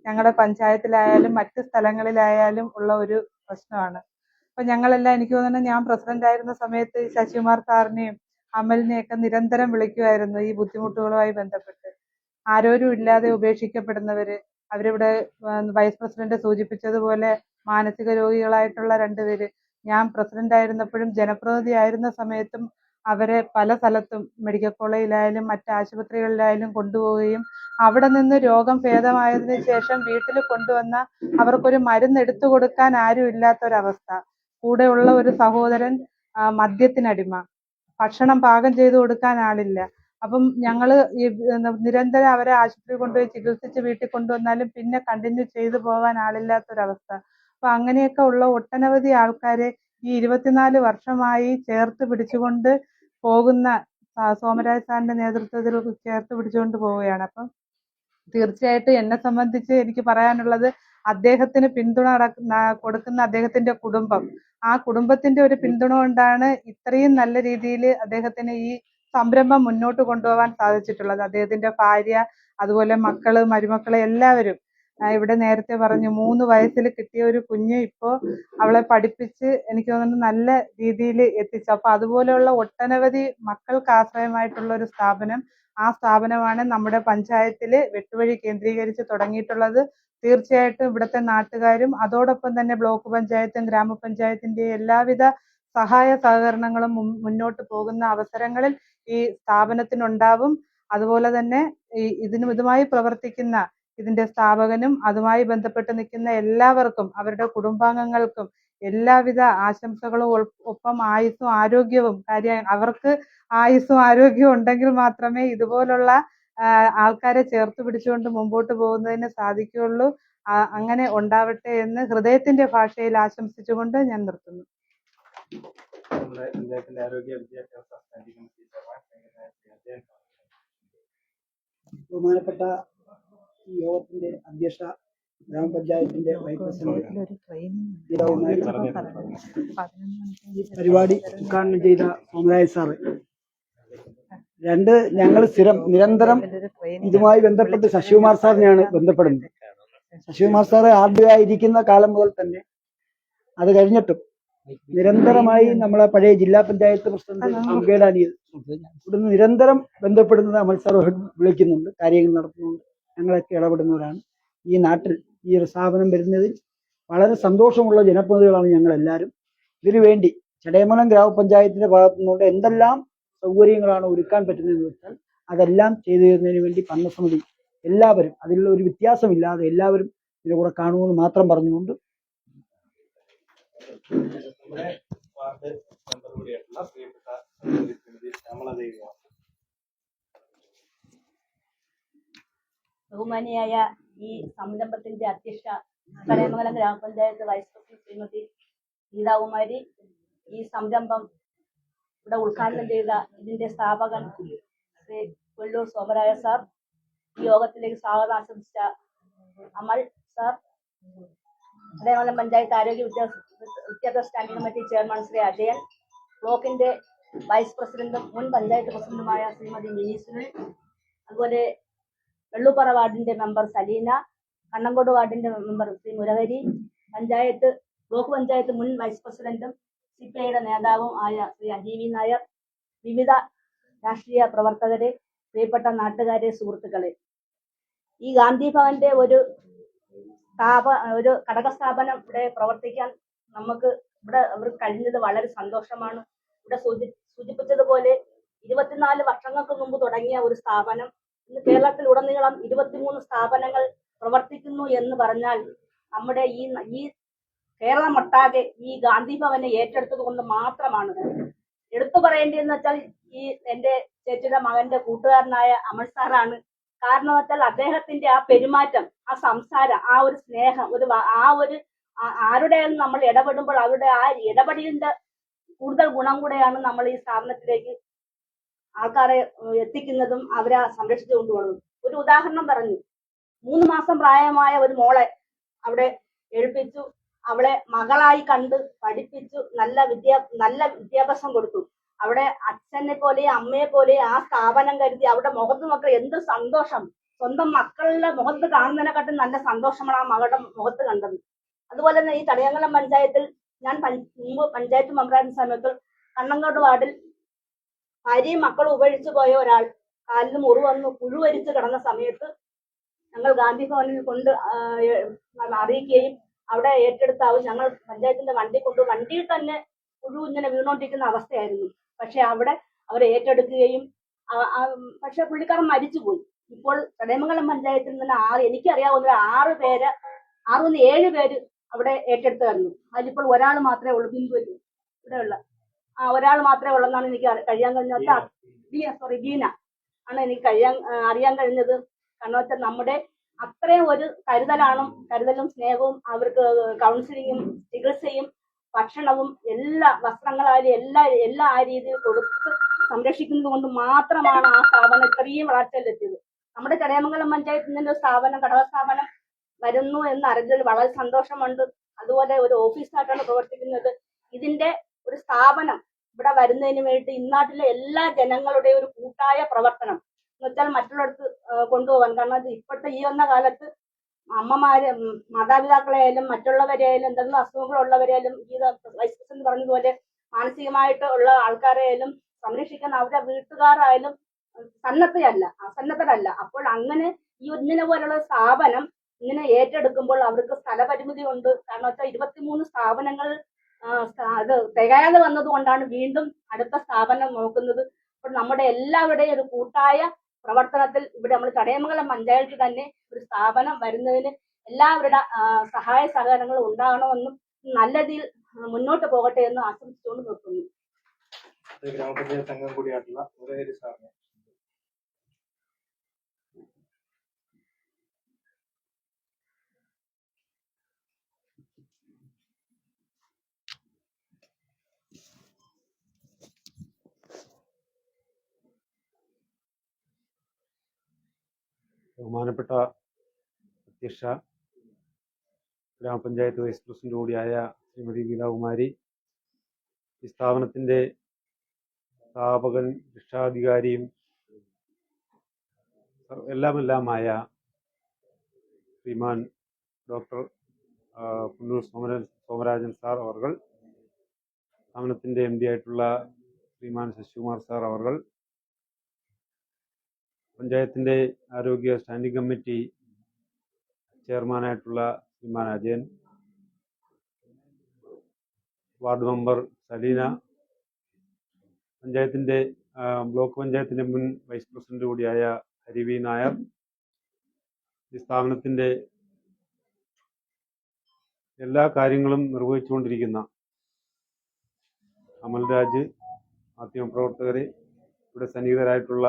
Speaker 6: ഞങ്ങളുടെ പഞ്ചായത്തിലായാലും മറ്റ് സ്ഥലങ്ങളിലായാലും ഉള്ള ഒരു പ്രശ്നമാണ്. അപ്പൊ ഞങ്ങളെല്ലാം, എനിക്ക് തോന്നുന്നു ഞാൻ പ്രസിഡന്റ് ആയിരുന്ന സമയത്ത് ശശികുമാർ സാറിനെയും അമലിനെയൊക്കെ നിരന്തരം വിളിക്കുമായിരുന്നു ഈ ബുദ്ധിമുട്ടുകളുമായി ബന്ധപ്പെട്ട്. ആരോരും ഇല്ലാതെ ഉപേക്ഷിക്കപ്പെടുന്നവര്, അവരിവിടെ വൈസ് പ്രസിഡന്റ് സൂചിപ്പിച്ചതുപോലെ മാനസിക രോഗികളായിട്ടുള്ള 2 പേര്. ഞാൻ പ്രസിഡന്റ് ആയിരുന്നപ്പോഴും ജനപ്രതിനിധി ആയിരുന്ന സമയത്തും അവരെ പല സ്ഥലത്തും മെഡിക്കൽ കോളേജിലായാലും മറ്റ് ആശുപത്രികളിലായാലും കൊണ്ടുപോവുകയും അവിടെ നിന്ന് രോഗം ഭേദമായതിനു ശേഷം വീട്ടിൽ കൊണ്ടുവന്ന അവർക്കൊരു മരുന്ന് എടുത്തു കൊടുക്കാൻ ആരും ഇല്ലാത്തൊരവസ്ഥ. കൂടെയുള്ള ഒരു സഹോദരൻ മദ്യത്തിനടിമ, ഭക്ഷണം പാകം ചെയ്തു കൊടുക്കാൻ ആളില്ല. അപ്പം ഞങ്ങള് ഈ നിരന്തരം അവരെ ആശുപത്രി കൊണ്ടുപോയി ചികിത്സിച്ച് വീട്ടിൽ കൊണ്ടുവന്നാലും പിന്നെ കണ്ടിന്യൂ ചെയ്തു പോകാൻ ആളില്ലാത്തൊരവസ്ഥ. അപ്പൊ അങ്ങനെയൊക്കെ ഉള്ള ഒട്ടനവധി ആൾക്കാരെ ഈ 24 വർഷമായി ചേർത്ത് പിടിച്ചുകൊണ്ട് പോകുന്ന സോമരാജ് സാറിന്റെ നേതൃത്വത്തിൽ ചേർത്ത് പിടിച്ചുകൊണ്ട് പോവുകയാണ്. അപ്പം തീർച്ചയായിട്ടും എന്നെ സംബന്ധിച്ച് എനിക്ക് പറയാനുള്ളത്, അദ്ദേഹത്തിന് പിന്തുണ കൊടുക്കുന്ന അദ്ദേഹത്തിന്റെ കുടുംബം, ആ കുടുംബത്തിന്റെ ഒരു പിന്തുണ കൊണ്ടാണ് ഇത്രയും നല്ല രീതിയിൽ അദ്ദേഹത്തിന് ഈ സംരംഭം മുന്നോട്ട് കൊണ്ടുപോകാൻ സാധിച്ചിട്ടുള്ളത്. അദ്ദേഹത്തിന്റെ ഭാര്യ, അതുപോലെ മക്കള്, മരുമക്കള് എല്ലാവരും. ഇവിടെ നേരത്തെ പറഞ്ഞു 3 വയസ്സിൽ കിട്ടിയ ഒരു കുഞ്ഞ് ഇപ്പോ അവളെ പഠിപ്പിച്ച് എനിക്ക് തോന്നുന്നു നല്ല രീതിയിൽ എത്തിച്ചു. അപ്പൊ അതുപോലെയുള്ള ഒട്ടനവധി മക്കൾക്ക് ആശ്രയമായിട്ടുള്ള ഒരു സ്ഥാപനം, ആ സ്ഥാപനമാണ് നമ്മുടെ പഞ്ചായത്തില് വെട്ടുവഴി കേന്ദ്രീകരിച്ച് തുടങ്ങിയിട്ടുള്ളത്. തീർച്ചയായിട്ടും ഇവിടുത്തെ നാട്ടുകാരും അതോടൊപ്പം തന്നെ ബ്ലോക്ക് പഞ്ചായത്തും ഗ്രാമപഞ്ചായത്തിന്റെ എല്ലാവിധ സഹായ സഹകരണങ്ങളും മുന്നോട്ട് പോകുന്ന അവസരങ്ങളിൽ ഈ സ്ഥാപനത്തിനുണ്ടാവും. അതുപോലെ തന്നെ ഇതുമായി പ്രവർത്തിക്കുന്ന ഇതിന്റെ സ്ഥാപകനും അതുമായി ബന്ധപ്പെട്ട് നിൽക്കുന്ന എല്ലാവർക്കും, അവരുടെ കുടുംബാംഗങ്ങൾക്കും എല്ലാവിധ ആശംസകളും ഒപ്പം ആയുസ്സും ആരോഗ്യവും. കാര്യം അവർക്ക് ആയുസ്സും ആരോഗ്യവും ഉണ്ടെങ്കിൽ മാത്രമേ ഇതുപോലുള്ള ആൾക്കാരെ ചേർത്ത് പിടിച്ചുകൊണ്ട് മുമ്പോട്ട് പോകുന്നതിന് സാധിക്കുകയുള്ളൂ. അങ്ങനെ ഉണ്ടാവട്ടെ എന്ന് ഹൃദയത്തിന്റെ ഭാഷയിൽ ആശംസിച്ചുകൊണ്ട് ഞാൻ നിർത്തുന്നു.
Speaker 1: നമ്മുടെ പഞ്ചായത്തിന്റെ ആരോഗ്യ വിദ്യാഭ്യാസ സ്റ്റാൻഡിംഗ് കമ്മിറ്റി ചെയർമാൻ
Speaker 7: ബഹുമാനപ്പെട്ട ഈ യോഗത്തിന്റെ അധ്യക്ഷ ഗ്രാമപഞ്ചായത്തിന്റെ വൈസ് പ്രസിഡന്റ് ഈ പരിപാടി ഉദ്ഘാടനം ചെയ്ത സോമരാജ് സാറ്, ഞങ്ങൾ നിരന്തരം ഇതുമായി ബന്ധപ്പെട്ട് ശശികുമാർ സാറിനെയാണ് ബന്ധപ്പെടുന്നത്. ശശികുമാർ സാറ് ആദ്യമായിരിക്കുന്ന കാലം മുതൽ തന്നെ, അത് കഴിഞ്ഞിട്ടും നിരന്തരമായി നമ്മളെ പഴയ ജില്ലാ പഞ്ചായത്ത് പ്രസിഡന്റ് അംഗേലാനിയിൽ ഇവിടുന്ന് നിരന്തരം ബന്ധപ്പെടുന്നത് അമൽ സാർ വിളിക്കുന്നുണ്ട്, കാര്യങ്ങൾ നടത്തുന്നുണ്ട്. ഞങ്ങളൊക്കെ ഇടപെടുന്നവരാണ്. ഈ നാട്ടിൽ ഈ ഒരു സ്ഥാപനം വരുന്നതിൽ വളരെ സന്തോഷമുള്ള ജനപ്രതിനിധികളാണ് ഞങ്ങളെല്ലാവരും. ഇതിനു വേണ്ടി ചടയമംഗലം ഗ്രാമപഞ്ചായത്തിന്റെ ഭാഗത്തു നിന്നുകൊണ്ട് എന്തെല്ലാം സൗകര്യങ്ങളാണ് ഒരുക്കാൻ പറ്റുന്നതെന്ന് വെച്ചാൽ അതെല്ലാം ചെയ്തു തരുന്നതിന് വേണ്ടി ഭരണസമിതി എല്ലാവരും, അതിലുള്ള ഒരു വ്യത്യാസമില്ലാതെ എല്ലാവരും ഇതിന്റെ കൂടെ കാണുമെന്ന് മാത്രം പറഞ്ഞുകൊണ്ട്
Speaker 1: നമ്മുടെ വാർഡ് മെമ്പർ കൂടിയായിട്ടുള്ള പ്രിയപ്പെട്ട ശ്യാമളദേവിയാണ്.
Speaker 8: ബഹുമാനിയായ ഈ സംരംഭത്തിന്റെ അധ്യക്ഷ ചടയമംഗലം ഗ്രാമപഞ്ചായത്ത് വൈസ് പ്രസിഡന്റ് ശ്രീമതി ഗീതാകുമാരി, ഈ സംരംഭം ഇവിടെ ഉദ്ഘാടനം ചെയ്ത ഇതിന്റെ സ്ഥാപകൻ ശ്രീ കൊല്ലൂർ സോമരായ സാർ, ഈ യോഗത്തിലേക്ക് സ്വാഗതം ആശംസിച്ച അമൽ സാർ, ചടയമംഗലം പഞ്ചായത്ത് ആരോഗ്യ വിദ്യാഭ്യാസ standing committee chairman Shri Ajayan, ബ്ലോക്കിന്റെ വൈസ് പ്രസിഡന്റും മുൻ പഞ്ചായത്ത് പ്രസിഡന്റുമായ ശ്രീമതി മിനി, അതുപോലെ വെള്ളൂപ്പാറ വാർഡിന്റെ മെമ്പർ സലീന, കണ്ണങ്കോട് വാർഡിന്റെ മെമ്പർ ശ്രീ മുരഹരി, ബ്ലോക്ക് പഞ്ചായത്ത് മുൻ വൈസ് പ്രസിഡന്റും CPIയുടെ നേതാവും ആയ ശ്രീ അജീവി നായർ, വിവിധ രാഷ്ട്രീയ പ്രവർത്തകരെ, പ്രിയപ്പെട്ട നാട്ടുകാരെ, സുഹൃത്തുക്കളെ, ഈ ഗാന്ധി ഭവന്റെ ഒരു ഘടക സ്ഥാപനം ഇവിടെ പ്രവർത്തിക്കാൻ നമുക്ക് അവർ കഴിഞ്ഞത് വളരെ സന്തോഷമാണ്. ഇവിടെ സൂചിപ്പിച്ചതുപോലെ 24 വർഷങ്ങൾക്ക് മുമ്പ് തുടങ്ങിയ ഒരു സ്ഥാപനം ഇന്ന് കേരളത്തിൽ ഉടനീളം 23 സ്ഥാപനങ്ങൾ പ്രവർത്തിക്കുന്നു എന്ന് പറഞ്ഞാൽ നമ്മുടെ ഈ കേരളമൊട്ടാകെ ഈ ഗാന്ധി ഭവനെ ഏറ്റെടുത്തത് കൊണ്ട് മാത്രമാണ്. എടുത്തു പറയേണ്ടതെന്ന് വെച്ചാൽ ഈ എന്റെ ചേച്ചിയുടെ മകന്റെ കൂട്ടുകാരനായ അമൽ സാറാണ്. കാരണം വെച്ചാൽ അദ്ദേഹത്തിന്റെ ആ പെരുമാറ്റം, ആ സംസാരം, ആ ഒരു സ്നേഹം, ആരുടെയും നമ്മൾ ഇടപെടുമ്പോൾ അവരുടെ ആ ഇടപെടലിന്റെ കൂടുതൽ ഗുണം കൂടെയാണ് നമ്മൾ ഈ സ്ഥാപനത്തിലേക്ക് ആൾക്കാരെ എത്തിക്കുന്നതും അവരെ സംരക്ഷിച്ചു കൊണ്ടുപോകുന്നതും. ഒരു ഉദാഹരണം പറഞ്ഞു, 3 മാസം പ്രായമായ ഒരു മോളെ അവിടെ എഴുപ്പിച്ചു, അവളെ മകളായി കണ്ട് പഠിപ്പിച്ചു, നല്ല വിദ്യാഭ്യാസം കൊടുത്തു. അവിടെ അച്ഛനെ പോലെ അമ്മയെ പോലെ ആ സ്ഥാപനം കരുതി അവരുടെ മുഖത്ത് നോക്കുക എന്ത് സന്തോഷം. സ്വന്തം മക്കളുടെ മുഖത്ത് കാണുന്നതിനെക്കാട്ടും നല്ല സന്തോഷമാണ് ആ മകളുടെ മുഖത്ത് കണ്ടത്. അതുപോലെ തന്നെ ഈ ചടയമംഗലം പഞ്ചായത്തിൽ ഞാൻ മുമ്പ് പഞ്ചായത്ത് മെമ്പറായിരുന്ന സമയത്ത് കണ്ണങ്കോട് വാർഡിൽ ഭാര്യയും മക്കളും ഉപേക്ഷിച്ചു പോയ ഒരാൾ കാലിൽ മുറിവ് വന്നു പുഴുവരിച്ച് കിടന്ന സമയത്ത് ഞങ്ങൾ ഗാന്ധി ഭവനിൽ കൊണ്ട് അറിയിക്കുകയും അവിടെ ഏറ്റെടുത്താവും ഞങ്ങൾ പഞ്ചായത്തിന്റെ വണ്ടിയിൽ തന്നെ പുഴു ഇങ്ങനെ വീണോണ്ടിരിക്കുന്ന അവസ്ഥയായിരുന്നു. പക്ഷെ അവിടെ അവരെ ഏറ്റെടുക്കുകയും പക്ഷെ പുള്ളിക്കാരൻ മരിച്ചുപോയി. ഇപ്പോൾ ചടയമംഗലം പഞ്ചായത്തിൽ നിന്ന് എനിക്കറിയാവുന്ന 7 പേര് അവിടെ ഏറ്റെടുത്തായിരുന്നു. അതിലിപ്പോൾ ഒരാൾ മാത്രമേ ഉള്ളൂ, ബിന്ദു ഇവിടെയുള്ള ഒരാൾ മാത്രമേ ഉള്ളെന്നാണ് എനിക്ക് കഴിയാൻ കഴിഞ്ഞത്. ബീന ആണ് എനിക്ക് അറിയാൻ കഴിഞ്ഞത്. കാരണം വെച്ചാൽ നമ്മുടെ അത്രയും ഒരു കരുതലും സ്നേഹവും അവർക്ക് കൗൺസിലിങ്ങും ചികിത്സയും ഭക്ഷണവും എല്ലാ വസ്ത്രങ്ങളായാലും എല്ലാ ആ രീതിയിൽ കൊടുത്ത് സംരക്ഷിക്കുന്നത് കൊണ്ട് മാത്രമാണ് ആ സ്ഥാപനം ഇത്രയും വളർച്ചയിലെത്തിയത്. നമ്മുടെ ചടയമംഗലം പഞ്ചായത്തിന്റെ സ്ഥാപനം ഘടക സ്ഥാപനം വരുന്നു എന്ന് അറിഞ്ഞതിൽ വളരെ സന്തോഷമുണ്ട്. അതുപോലെ ഒരു ഓഫീസായിട്ടാണ് പ്രവർത്തിക്കുന്നത്. ഇതിന്റെ ഒരു സ്ഥാപനം ഇവിടെ വരുന്നതിന് വേണ്ടി ഇന്നാട്ടിലെ എല്ലാ ജനങ്ങളുടെയും ഒരു കൂട്ടായ പ്രവർത്തനം എന്ന് വെച്ചാൽ മറ്റുള്ളവർക്ക് കൊണ്ടുപോകാൻ. കാരണം ഇപ്പോഴത്തെ ഈ വന്ന കാലത്ത് അമ്മമാര് മാതാപിതാക്കളെയായാലും മറ്റുള്ളവരെയായാലും എന്തെങ്കിലും അസുഖങ്ങളുള്ളവരെയായാലും ഈ വൈസ് പ്രസിഡന്റ് പറഞ്ഞതുപോലെ മാനസികമായിട്ട് ഉള്ള ആൾക്കാരെയായാലും സംരക്ഷിക്കാൻ അവരുടെ വീട്ടുകാരായാലും അസന്നദ്ധരല്ല. അപ്പോൾ അങ്ങനെ ഈ ഇങ്ങനെ പോലുള്ള സ്ഥാപനം ഇങ്ങനെ ഏറ്റെടുക്കുമ്പോൾ അവർക്ക് സ്ഥലപരിമിതി ഉണ്ട്. കാരണം വെച്ചാൽ 23 സ്ഥാപനങ്ങൾ അത് തികയാതെ വന്നത് കൊണ്ടാണ് വീണ്ടും അടുത്ത സ്ഥാപനം നോക്കുന്നത്. അപ്പോൾ നമ്മുടെ എല്ലാവരുടെയും ഒരു കൂട്ടായ പ്രവർത്തനത്തിൽ ഇവിടെ നമ്മൾ ചടയമംഗലം പഞ്ചായത്തിൽ തന്നെ ഒരു സ്ഥാപനം വരുന്നതിന് എല്ലാവരുടെ സഹായ സഹകരണങ്ങൾ ഉണ്ടാകണമെന്നും നല്ല രീതിയിൽ മുന്നോട്ട് പോകട്ടെ എന്ന് ആശംസിച്ചുകൊണ്ട് നിർത്തുന്നു.
Speaker 1: ഗ്രാമപഞ്ചായത്ത് അംഗം കൂടിയായിട്ടുള്ള മുരഹരി സാറിനെ
Speaker 9: ബഹുമാനപ്പെട്ട അധ്യക്ഷ, ഗ്രാമപഞ്ചായത്ത് വൈസ് പ്രസിഡന്റ് കൂടിയായ ശ്രീമതി ഗീതാകുമാരി, ഈ സ്ഥാപനത്തിൻ്റെ സ്ഥാപകൻ, രക്ഷാധികാരിയും എല്ലാമായ ശ്രീമാൻ ഡോക്ടർ കുന്നൂർ സോമരാജൻ സാർ അവർ, സ്ഥാപനത്തിൻ്റെ MD ആയിട്ടുള്ള ശ്രീമാൻ ശശികുമാർ സാർ അവർ, പഞ്ചായത്തിൻ്റെ ആരോഗ്യ സ്റ്റാൻഡിംഗ് കമ്മിറ്റി ചെയർമാനായിട്ടുള്ള ശ്രീമാൻ അജയൻ, വാർഡ് മെമ്പർ സലീന, പഞ്ചായത്തിൻ്റെ ബ്ലോക്ക് പഞ്ചായത്തിൻ്റെ മുൻ വൈസ് പ്രസിഡന്റ് കൂടിയായ ഹരിവി നായർ, ഈ സ്ഥാപനത്തിൻ്റെ എല്ലാ കാര്യങ്ങളും നിർവഹിച്ചുകൊണ്ടിരിക്കുന്ന അമൽരാജ്, മാധ്യമപ്രവർത്തകരെ, ഇവിടെ സന്നിഹിതരായിട്ടുള്ള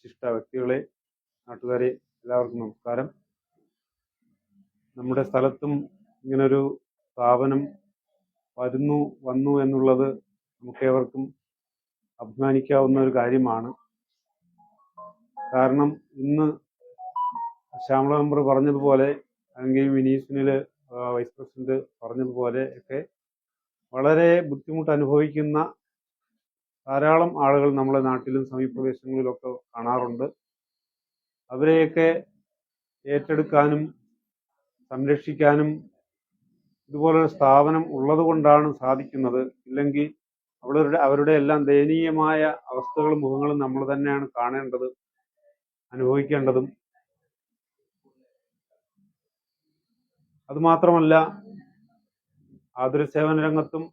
Speaker 9: വിശിഷ്ട വ്യക്തികളെ, നാട്ടുകാരെ, എല്ലാവർക്കും നമസ്കാരം. നമ്മുടെ സ്ഥലത്തും ഇങ്ങനൊരു സ്ഥാപനം വന്നു എന്നുള്ളത് നമുക്കേവർക്കും അഭിമാനിക്കാവുന്ന ഒരു കാര്യമാണ്. കാരണം ഇന്ന് ശ്യാമള മെമ്പർ പറഞ്ഞതുപോലെ, അല്ലെങ്കിൽ വിനീത് സുനിൽ വൈസ് പ്രസിഡന്റ് പറഞ്ഞതുപോലെ ഒക്കെ വളരെ ബുദ്ധിമുട്ട് അനുഭവിക്കുന്ന ധാരാളം ആളുകൾ നമ്മുടെ നാട്ടിലും സമീപപ്രദേശങ്ങളിലൊക്കെ കാണാറുണ്ട്. അവരെയൊക്കെ ഏറ്റെടുക്കാനും സംരക്ഷിക്കാനും ഇതുപോലൊരു സ്ഥാപനം ഉള്ളത് കൊണ്ടാണ് സാധിക്കുന്നത്. ഇല്ലെങ്കിൽ അവരുടെ എല്ലാം ദയനീയമായ അവസ്ഥകളും മുഖങ്ങളും നമ്മൾ തന്നെയാണ് കാണേണ്ടത്, അനുഭവിക്കേണ്ടതും. അതുമാത്രമല്ല, ആതുര സേവന രംഗത്തും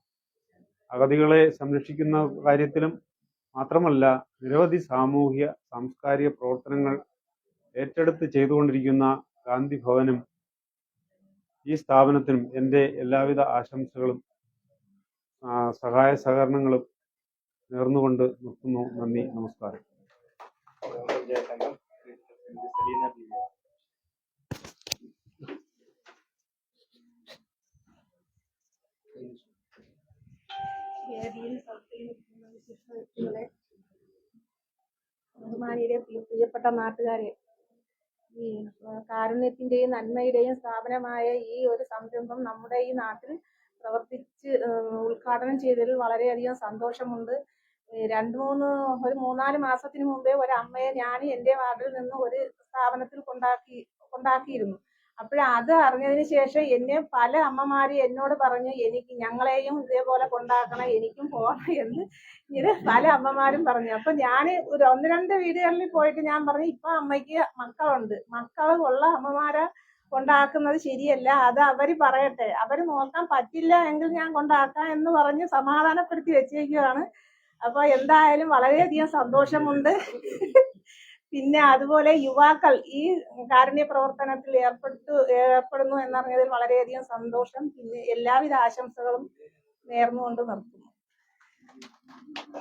Speaker 9: അഗതികളെ സംരക്ഷിക്കുന്ന കാര്യത്തിലും മാത്രമല്ല, നിരവധി സാമൂഹ്യ സാംസ്കാരിക പ്രവർത്തനങ്ങൾ ഏറ്റെടുത്ത് ചെയ്തുകൊണ്ടിരിക്കുന്ന ഗാന്ധി ഭവനും ഈ സ്ഥാപനത്തിനും എൻ്റെ എല്ലാവിധ ആശംസകളും സഹായ സഹകരണങ്ങളും നേർന്നുകൊണ്ട് നിർത്തുന്നു. നന്ദി, നമസ്കാരം.
Speaker 1: ഗ്രാമപഞ്ചായത്ത് അംഗം സലീന ബീവി.
Speaker 3: വേദിയിൽ പ്രവർത്തിക്കുന്ന വിശിഷ്ട വ്യക്തികളെ,
Speaker 10: ബഹുമാനിയുടെയും പ്രിയപ്പെട്ട നാട്ടുകാരെ, ഈ കാരുണ്യത്തിന്റെയും നന്മയുടെയും സ്ഥാപനമായ ഈ ഒരു സംരംഭം നമ്മുടെ ഈ നാട്ടിൽ പ്രവർത്തിച്ച് ഉദ്ഘാടനം ചെയ്തതിൽ വളരെയധികം സന്തോഷമുണ്ട്. ഒരു 3-4 മാസത്തിന് മുമ്പേ ഒരമ്മയെ ഞാൻ എൻ്റെ വാർഡിൽ നിന്ന് ഒരു സ്ഥാപനത്തിൽ കൊണ്ടാക്കിയിരുന്നു. അത് അറിഞ്ഞതിന് ശേഷം എന്നെ പല അമ്മമാര് എന്നോട് പറഞ്ഞു, ഞങ്ങളെയും ഇതേപോലെ കൊണ്ടാക്കണം, എനിക്കും പോകണം എന്ന് ഇങ്ങനെ പല അമ്മമാരും പറഞ്ഞു. അപ്പൊ ഞാൻ ഒരു 1-2 വീടുകളിൽ പോയിട്ട് ഞാൻ പറഞ്ഞു, ഇപ്പൊ അമ്മയ്ക്ക് മക്കളുള്ള അമ്മമാരെ കൊണ്ടാക്കുന്നത് ശരിയല്ല, അത് അവര് പറയട്ടെ, അവര് നോക്കാൻ പറ്റില്ല എങ്കിൽ ഞാൻ കൊണ്ടാക്കാം എന്ന് പറഞ്ഞ് സമാധാനപ്പെടുത്തി വെച്ചേക്കുകയാണ്. അപ്പൊ എന്തായാലും വളരെയധികം സന്തോഷമുണ്ട്. പിന്നെ അതുപോലെ യുവാക്കൾ ഈ കാരുണ്യ പ്രവർത്തനത്തിൽ ഏർപ്പെടുന്നു എന്നറിഞ്ഞതിൽ വളരെയധികം സന്തോഷം. പിന്നെ എല്ലാവിധ ആശംസകളും നേർന്നുകൊണ്ട് നിർത്തുന്നു.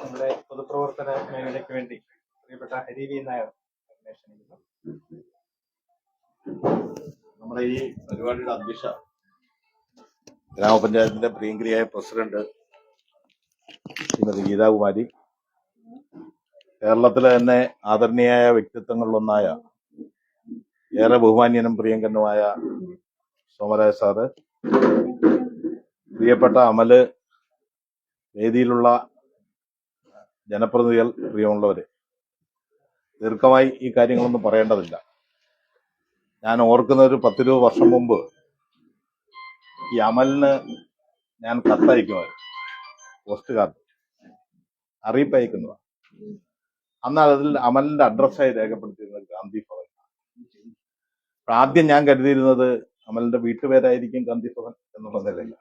Speaker 1: നമ്മുടെ പൊതുപ്രവർത്തന മേഖലയ്ക്ക് വേണ്ടി പ്രിയപ്പെട്ട ഹരി വി നായർ
Speaker 11: നമ്മുടെ ഈ പരിപാടിയുടെ അധ്യക്ഷ ഗ്രാമപഞ്ചായത്തിന്റെ പ്രിയങ്കരിയായ പ്രസിഡന്റ് ശ്രീമതി ഗീതാകുമാരി, കേരളത്തിലെ തന്നെ ആദരണീയായ വ്യക്തിത്വങ്ങളിലൊന്നായ ഏറെ ബഹുമാന്യനും പ്രിയങ്കരനുമായ സോമരാജ് സാറ്, പ്രിയപ്പെട്ട അമല്, വേദിയിലുള്ള ജനപ്രതിനിധികൾ, പ്രിയമുള്ളവര്, ദീർഘമായി ഈ കാര്യങ്ങളൊന്നും പറയേണ്ടതില്ല. ഞാൻ ഓർക്കുന്ന ഒരു 10-20 വർഷം മുമ്പ് ഈ അമലിന് ഞാൻ കത്തയക്കുമായിരുന്നു, പോസ്റ്റ് കാർഡ് അറിയിപ്പ് അയക്കുന്നതാണ്. എന്നാൽ അതിൽ അമലിന്റെ അഡ്രസ്സായി രേഖപ്പെടുത്തിയിരുന്നത് ഗാന്ധി ഭവൻ. ആദ്യം ഞാൻ കരുതിയിരുന്നത് അമലിന്റെ വീട്ടുപേരായിരിക്കും ഗാന്ധി ഭവൻ എന്നുള്ള നിലയിൽ.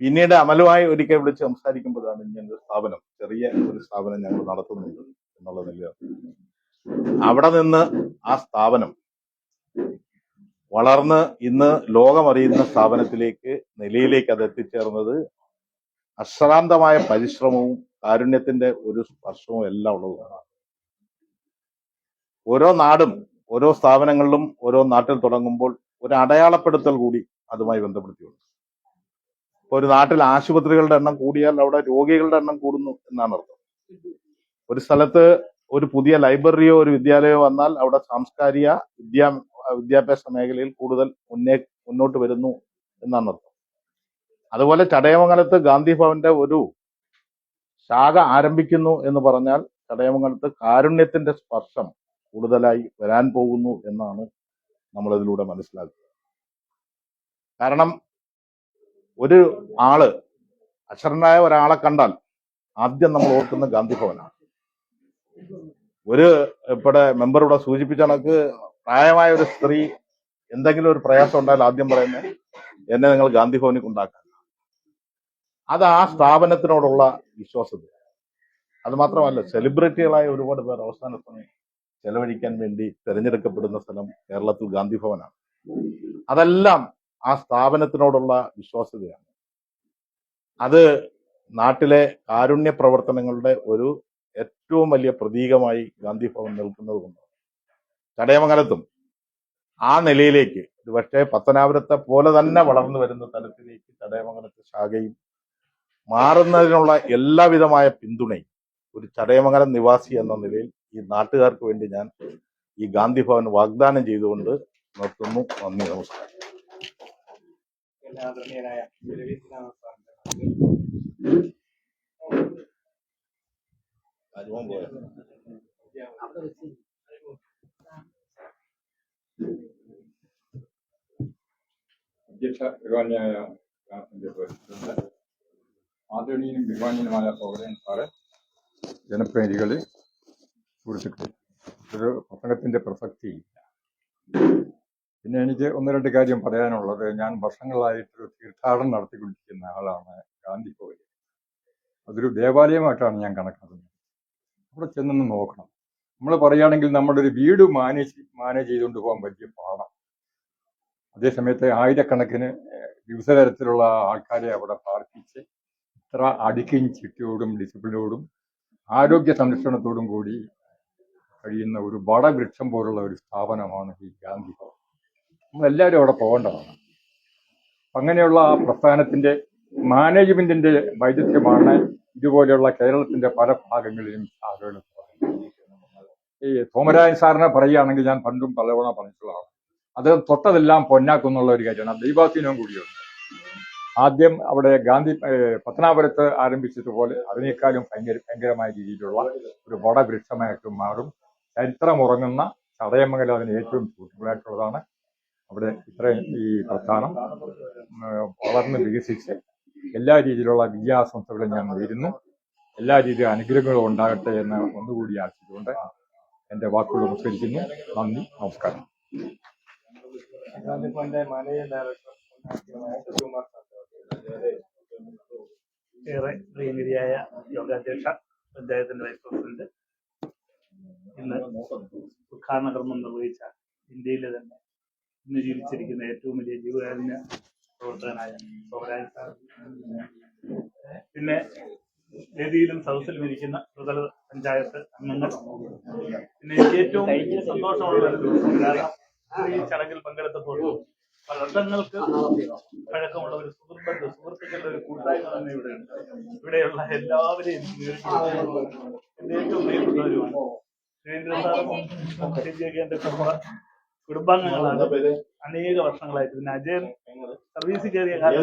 Speaker 11: പിന്നീട് അമലുമായി ഒരിക്കൽ വിളിച്ച് സംസാരിക്കുമ്പോഴാണ് ഇങ്ങനെ സ്ഥാപനം, ചെറിയ ഒരു സ്ഥാപനം ഞങ്ങൾ നടത്തുന്നുണ്ട് എന്നുള്ള നിലയിൽ. അവിടെ നിന്ന് ആ സ്ഥാപനം വളർന്ന് ഇന്ന് ലോകമറിയുന്ന നിലയിലേക്ക് അത് എത്തിച്ചേർന്നത് അശ്രാന്തമായ പരിശ്രമവും കാരുണ്യത്തിന്റെ ഒരു സ്പർശവും എല്ലാം ഉള്ളതാണ്. ഓരോ നാടും ഓരോ സ്ഥാപനങ്ങളിലും ഓരോ നാട്ടിൽ തുടങ്ങുമ്പോൾ ഒരു അടയാളപ്പെടുത്തൽ കൂടി അതുമായി ബന്ധപ്പെടുത്തിയുണ്ട്. ഇപ്പൊ ഒരു നാട്ടിൽ ആശുപത്രികളുടെ എണ്ണം കൂടിയാൽ അവിടെ രോഗികളുടെ എണ്ണം കൂടുന്നു എന്നാണ് അർത്ഥം. ഒരു സ്ഥലത്ത് ഒരു പുതിയ ലൈബ്രറിയോ ഒരു വിദ്യാലയമോ വന്നാൽ അവിടെ സാംസ്കാരിക വിദ്യാഭ്യാസ മേഖലയിൽ കൂടുതൽ മുന്നോട്ട് വരുന്നു എന്നാണ് അർത്ഥം. അതുപോലെ ചടയമംഗലത്ത് ഗാന്ധി ഭവന്റെ ഒരു ശാഖ ആരംഭിക്കുന്നു എന്ന് പറഞ്ഞാൽ ചടയമംഗലത്ത് കാരുണ്യത്തിന്റെ സ്പർശം കൂടുതലായി വരാൻ പോകുന്നു എന്നാണ് നമ്മളിതിലൂടെ മനസ്സിലാക്കുക. കാരണം ഒരു ആള്, അക്ഷരനായ ഒരാളെ കണ്ടാൽ ആദ്യം നമ്മൾ ഓർക്കുന്ന ഗാന്ധി ഭവനാണ്. ഇവിടെ മെമ്പർ ഇവിടെ സൂചിപ്പിച്ച കണക്ക് പ്രായമായ ഒരു സ്ത്രീ എന്തെങ്കിലും ഒരു പ്രയാസം ഉണ്ടായാൽ ആദ്യം പറയുന്നത് എന്നെ നിങ്ങൾ ഗാന്ധി ഭവനിൽ കൊണ്ടാക്കാൻ. അത് ആ സ്ഥാപനത്തിനോടുള്ള വിശ്വാസത. അത് മാത്രമല്ല, സെലിബ്രിറ്റികളായ ഒരുപാട് പേർ അവസാന സമയം ചെലവഴിക്കാൻ വേണ്ടി തിരഞ്ഞെടുക്കപ്പെടുന്ന സ്ഥലം കേരളത്തിൽ ഗാന്ധി ഭവനാണ്. അതെല്ലാം ആ സ്ഥാപനത്തിനോടുള്ള വിശ്വാസ്യതയാണ്. അത് നാട്ടിലെ കാരുണ്യ പ്രവർത്തനങ്ങളുടെ ഒരു ഏറ്റവും വലിയ പ്രതീകമായി ഗാന്ധി ഭവൻ നിൽക്കുന്നത് കൊണ്ട് ചടയമംഗലത്തും ആ നിലയിലേക്ക്, പക്ഷേ പത്തനാപുരത്തെ പോലെ തന്നെ വളർന്നു വരുന്ന തലത്തിലേക്ക് ചടയമംഗലത്തെ ശാഖയും മാറുന്നതിനുള്ള എല്ലാവിധമായ പിന്തുണയും ഒരു ചടയമംഗലം നിവാസി എന്ന നിലയിൽ ഈ നാട്ടുകാർക്ക് വേണ്ടി ഞാൻ ഈ ഗാന്ധി ഭവൻ വാഗ്ദാനം ചെയ്തുകൊണ്ട് നിർത്തുന്നു. നന്ദി, നമസ്കാരം.
Speaker 12: അധ്യക്ഷ ബഹുമാന്യനായ പ്രസിഡന്റ്, ആദരണീയനും ബഹുമാന്യനുമായ സഹോദരൻ സാറ്, ജനപ്രതിനിധികള്, സുഹൃത്തുക്കൾ, ഒരു പ്രസംഗത്തിന്റെ പ്രസക്തിയില്ല. പിന്നെ എനിക്ക് 1-2 കാര്യം പറയാനുള്ളത്, ഞാൻ വർഷങ്ങളായിട്ട് തീർത്ഥാടനം നടത്തിക്കൊണ്ടിരിക്കുന്ന ആളാണ് ഗാന്ധി ഭവൻ. അതൊരു ദേവാലയമായിട്ടാണ് ഞാൻ കണക്കാക്കുന്നത്. അവിടെ ചെന്നൊന്ന് നോക്കണം. നമ്മൾ പറയുകയാണെങ്കിൽ നമ്മുടെ ഒരു വീട് മാനേജ് ചെയ്തുകൊണ്ട് പോകാൻ വലിയ പാടാണ്. അതേസമയത്ത് ആയിരക്കണക്കിന് വിവിധ തരത്തിലുള്ള ആൾക്കാരെ അവിടെ പാർപ്പിച്ച് ഇത്ര അടുക്കിയും ചിട്ടയോടും ഡിസിപ്ലിനോടും ആരോഗ്യ സംരക്ഷണത്തോടും കൂടി കഴിയുന്ന ഒരു വടവൃക്ഷം പോലുള്ള ഒരു സ്ഥാപനമാണ് ഈ ഗാന്ധി ഭവൻ. നമ്മളെല്ലാവരും അവിടെ പോകേണ്ടതാണ്. അങ്ങനെയുള്ള ആ പ്രസ്ഥാനത്തിന്റെ മാനേജ്മെന്റിന്റെ വൈദഗ്ധ്യമാണ് ഇതുപോലെയുള്ള കേരളത്തിന്റെ പല ഭാഗങ്ങളിലും ആളുകൾ. ഈ സോമരാജൻ സാറിനെ പറയുകയാണെങ്കിൽ ഞാൻ പണ്ടും പലതവണ പറഞ്ഞിട്ടുള്ളതാണ്. അദ്ദേഹം തൊട്ടതെല്ലാം പൊന്നാക്കുന്നുള്ള ഒരു കാര്യമാണ്. ദൈവാധീനവും കൂടിയുണ്ട്. ആദ്യം അവിടെ പത്തനാപുരത്ത് ആരംഭിച്ചതുപോലെ അതിനേക്കാളും ഭയങ്കരമായ രീതിയിലുള്ള ഒരു വടവൃക്ഷമായിട്ട് മാറും. ചരിത്രമുറങ്ങുന്ന ചടയമംഗലം അതിന് ഏറ്റവും സൂട്ടബിളായിട്ടുള്ളതാണ്. അവിടെ ഇത്രയും ഈ പ്രസ്ഥാനം വളർന്ന് വികസിച്ച് എല്ലാ രീതിയിലുള്ള വിജയാശംസകളും ഞാൻ നേരുന്നു. എല്ലാ രീതിയിലും അനുഗ്രഹങ്ങളും ഉണ്ടാകട്ടെ എന്ന് ഒന്നുകൂടി ആശിച്ചുകൊണ്ട് എൻ്റെ വാക്കുകൾ ഉപസരിക്കുന്നു. നന്ദി, നമസ്കാരം.
Speaker 13: ഏറെ പ്രിയങ്കരിയായ യോഗാധ്യക്ഷ, പഞ്ചായത്തിന്റെ വൈസ് പ്രസിഡന്റ്, ഇന്ന് ഉദ്ഘാടന കർമ്മം നിർവഹിച്ച ഇന്ത്യയിലെ തന്നെ ഇന്ന് ജീവിച്ചിരിക്കുന്ന ഏറ്റവും വലിയ ജീവകാരുണ്യ പ്രവർത്തകനായ സോമരാജൻ സാർ, പിന്നെ വേദിയിലും സദസ്സിലും ഇരിക്കുന്ന ത്രിതല പഞ്ചായത്ത് അംഗങ്ങൾ, പിന്നെ എനിക്ക് ഏറ്റവും സന്തോഷമുള്ള ഒരു ദിവസം, കാരണം ഈ ചടങ്ങിൽ പങ്കെടുത്തപ്പോൾ വർഷങ്ങൾക്ക് പഴക്കമുള്ള ഒരു സുഹൃത്തുക്കളുടെ ഒരു കൂട്ടായ്മ തന്നെ ഇവിടെയുണ്ട്. ഇവിടെയുള്ള എല്ലാവരെയും എന്റെ ഏറ്റവും പ്രിയപ്പെട്ടവരുമാണ്. സുരേന്ദ്രൻ സാറും എന്റെ കുടുംബാംഗങ്ങളാണ്. അനേക വർഷങ്ങളായിട്ട്. പിന്നെ അജയൻ സർവീസിൽ കയറിയ കാലം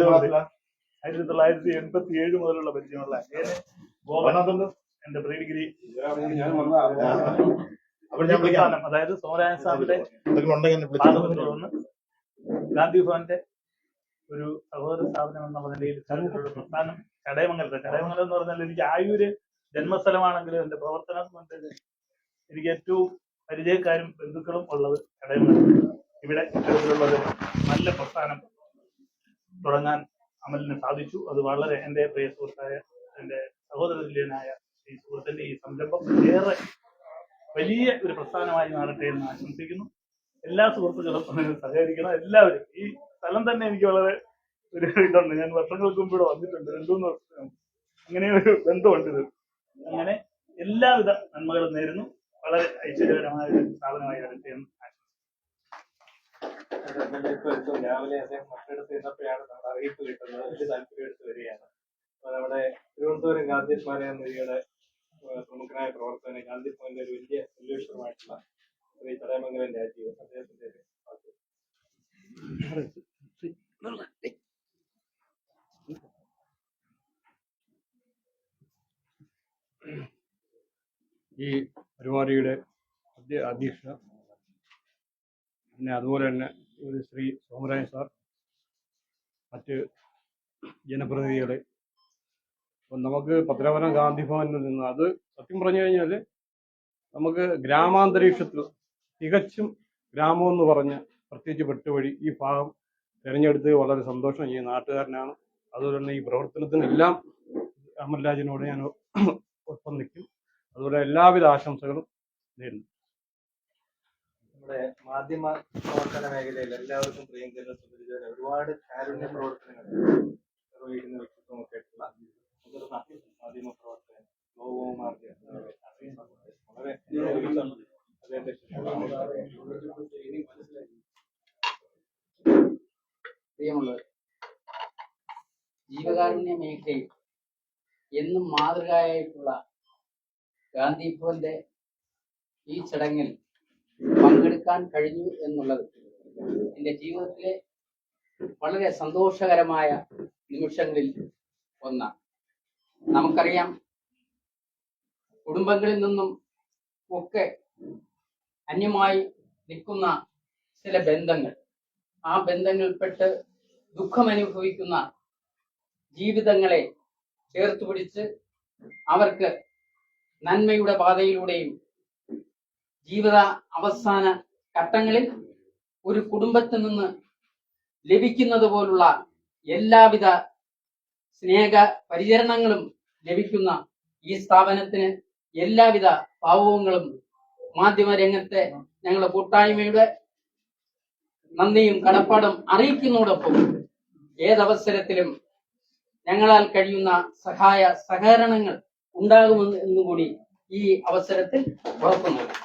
Speaker 13: 1987 മുതലുള്ള പരിചയമുള്ള അജയനെ, ഗോപനാഥൻ എന്റെ പ്രീ ഡിഗ്രി, അതായത് സോമരാജൻ സാറിന്റെ ഗാന്ധി ഭവന്റെ ഒരു സഹോദര സ്ഥാപനം എന്നുള്ള നിലയിൽ പ്രസ്ഥാനം ചടയമംഗലം എന്ന് പറഞ്ഞാൽ എനിക്ക് ആയൂര് ജന്മസ്ഥലമാണെങ്കിലും എന്റെ പ്രവർത്തനം കൊണ്ട് എനിക്ക് ഏറ്റവും പരിചയക്കാരും ബന്ധുക്കളും ഉള്ളത് ചടയമംഗലം. ഇവിടെ ഇത്തരത്തിലുള്ള ഒരു നല്ല പ്രസ്ഥാനം തുടങ്ങാൻ അമലിന് സാധിച്ചു. അത് വളരെ എൻ്റെ പ്രിയ സുഹൃത്തായ എൻ്റെ സഹോദര തുല്യനായ ഈ സുഹൃത്തിന്റെ ഈ സംരംഭം ഏറെ വലിയ ഒരു പ്രസ്ഥാനമായി മാറട്ടെ എന്ന് ആശംസിക്കുന്നു. എല്ലാ സുഹൃത്തുക്കളും സഹകരിക്കണം. എല്ലാവരും. ഈ സ്ഥലം തന്നെ എനിക്ക് വളരെ ഒരു ഇതുണ്ട്. ഞാൻ വർഷങ്ങൾക്ക് മുമ്പ് ഇവിടെ വന്നിട്ടുണ്ട്, 2-3 വർഷം. അങ്ങനെ ഒരു ബന്ധമുണ്ട് ഇത്. അങ്ങനെ എല്ലാവിധ നന്മകളും നേരുന്നു. വളരെ ഐശ്വര്യകരമായ ഒരു സ്ഥാപനമായി വരട്ടെ എന്ന്
Speaker 1: ആശംസിക്കുന്നു. രാവിലെ അദ്ദേഹം മറ്റെടുത്ത് ചെന്നപ്പോഴാണ് നമ്മുടെ അറിയിപ്പ് കിട്ടുന്നത്. വലിയ താല്പര്യം എടുത്ത് വരികയാണ്. അപ്പൊ നമ്മുടെ തിരുവനന്തപുരം ഗാന്ധി സ്മാരക നിധിയുടെ പ്രമുഖനായ പ്രവർത്തകനെ, ഗാന്ധി ഭവന്റെ ഒരു വലിയ സൊല്യൂഷനുമായിട്ടുള്ള ശ്രീ ചടയമംഗലം രാജീവ്, അദ്ദേഹത്തിന്റെ
Speaker 9: ഈ പരിപാടിയുടെ അധ്യക്ഷ, പിന്നെ അതുപോലെ തന്നെ ഒരു ശ്രീ സോമരാജൻ സാർ, മറ്റ് ജനപ്രതിനിധികളെ, നമുക്ക് പത്തനാപുരം ഗാന്ധി ഭവനിൽ നിന്ന്, അത് സത്യം പറഞ്ഞു കഴിഞ്ഞാൽ നമുക്ക് ഗ്രാമാന്തരീക്ഷത്തിൽ തികച്ചും ഗ്രാമമെന്ന് പറഞ്ഞ് പ്രത്യേകിച്ച് പെട്ടുവഴി ഈ ഭാഗം തിരഞ്ഞെടുത്ത് വളരെ സന്തോഷം. ഈ നാട്ടുകാരനാണ്. അതുപോലെ തന്നെ ഈ പ്രവർത്തനത്തിനെല്ലാം അമൽരാജിനോട് ഞാൻ ഒപ്പം നിൽക്കും. അതുപോലെ എല്ലാവിധ ആശംസകളും നേരുന്നു.
Speaker 1: നമ്മുടെ മാധ്യമ പ്രവർത്തന മേഖലയിൽ എല്ലാവർക്കും പ്രിയങ്കര സുപരിചിതര ഒരുപാട് കാരുണ്യ പ്രവർത്തനങ്ങൾ നിർവഹിക്കുന്ന വ്യക്തിത്വമൊക്കെ ആയിട്ടുള്ള മുതിർന്ന മാധ്യമ പ്രവർത്തകൻ ഗോപകുമാർ വളരെ
Speaker 14: പ്രിയമുള്ളവർ, ജീവകാരുണ്യ മേഖലയിൽ എന്നും മാതൃകയായിട്ടുള്ള ഗാന്ധി ഭവന്റെ ഈ ചടങ്ങിൽ പങ്കെടുക്കാൻ കഴിഞ്ഞു എന്നുള്ളത് എൻ്റെ ജീവിതത്തിലെ വളരെ സന്തോഷകരമായ നിമിഷങ്ങളിൽ ഒന്നാണ്. നമുക്കറിയാം, കുടുംബങ്ങളിൽ നിന്നും ഒക്കെ അന്യമായി നിൽക്കുന്ന ചില ബന്ധങ്ങൾ, ആ ബന്ധങ്ങളിൽപ്പെട്ട് ദുഃഖമനുഭവിക്കുന്ന ജീവിതങ്ങളെ ചേർത്ത് പിടിച്ച് അവർക്ക് നന്മയുടെ പാതയിലൂടെയും ജീവിത അവസാന ഘട്ടങ്ങളിൽ ഒരു കുടുംബത്തിൽ നിന്ന് ലഭിക്കുന്നത് പോലുള്ള എല്ലാവിധ സ്നേഹ പരിചരണങ്ങളും ലഭിക്കുന്ന ഈ സ്ഥാപനത്തിന് എല്ലാവിധ ഭാവുകങ്ങളും മാധ്യമരംഗത്തെ ഞങ്ങളുടെ കൂട്ടായ്മയുടെ നന്ദിയും കടപ്പാടും അറിയിക്കുന്നതോടൊപ്പം ഏതവസരത്തിലും ഞങ്ങളാൽ കഴിയുന്ന സഹായ സഹകരണങ്ങൾ ഉണ്ടാകുമെന്ന് എന്നുകൂടി ഈ അവസരത്തിൽ ഉറപ്പു നൽകുന്നു.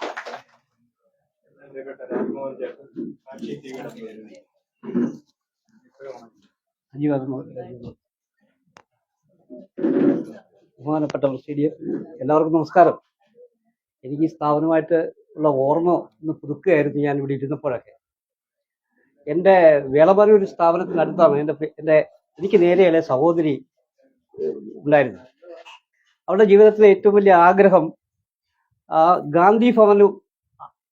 Speaker 2: ബഹുമാനപ്പെട്ട പ്രസിഡന്റ്, എല്ലാവർക്കും നമസ്കാരം. എനിക്ക് ഈ സ്ഥാപനമായിട്ട് ഉള്ള ഓർമ്മ ഒന്ന് പുതുക്കുകയായിരുന്നു ഞാൻ ഇവിടെ ഇരുന്നപ്പോഴൊക്കെ. എൻ്റെ വേളമാനൂർ സ്ഥാപനത്തിനടുത്താണ് എനിക്ക് നേരെയുള്ള സഹോദരി ഉണ്ടായിരുന്നു. അവളുടെ ജീവിതത്തിലെ ഏറ്റവും വലിയ ആഗ്രഹം ഗാന്ധി ഭവനും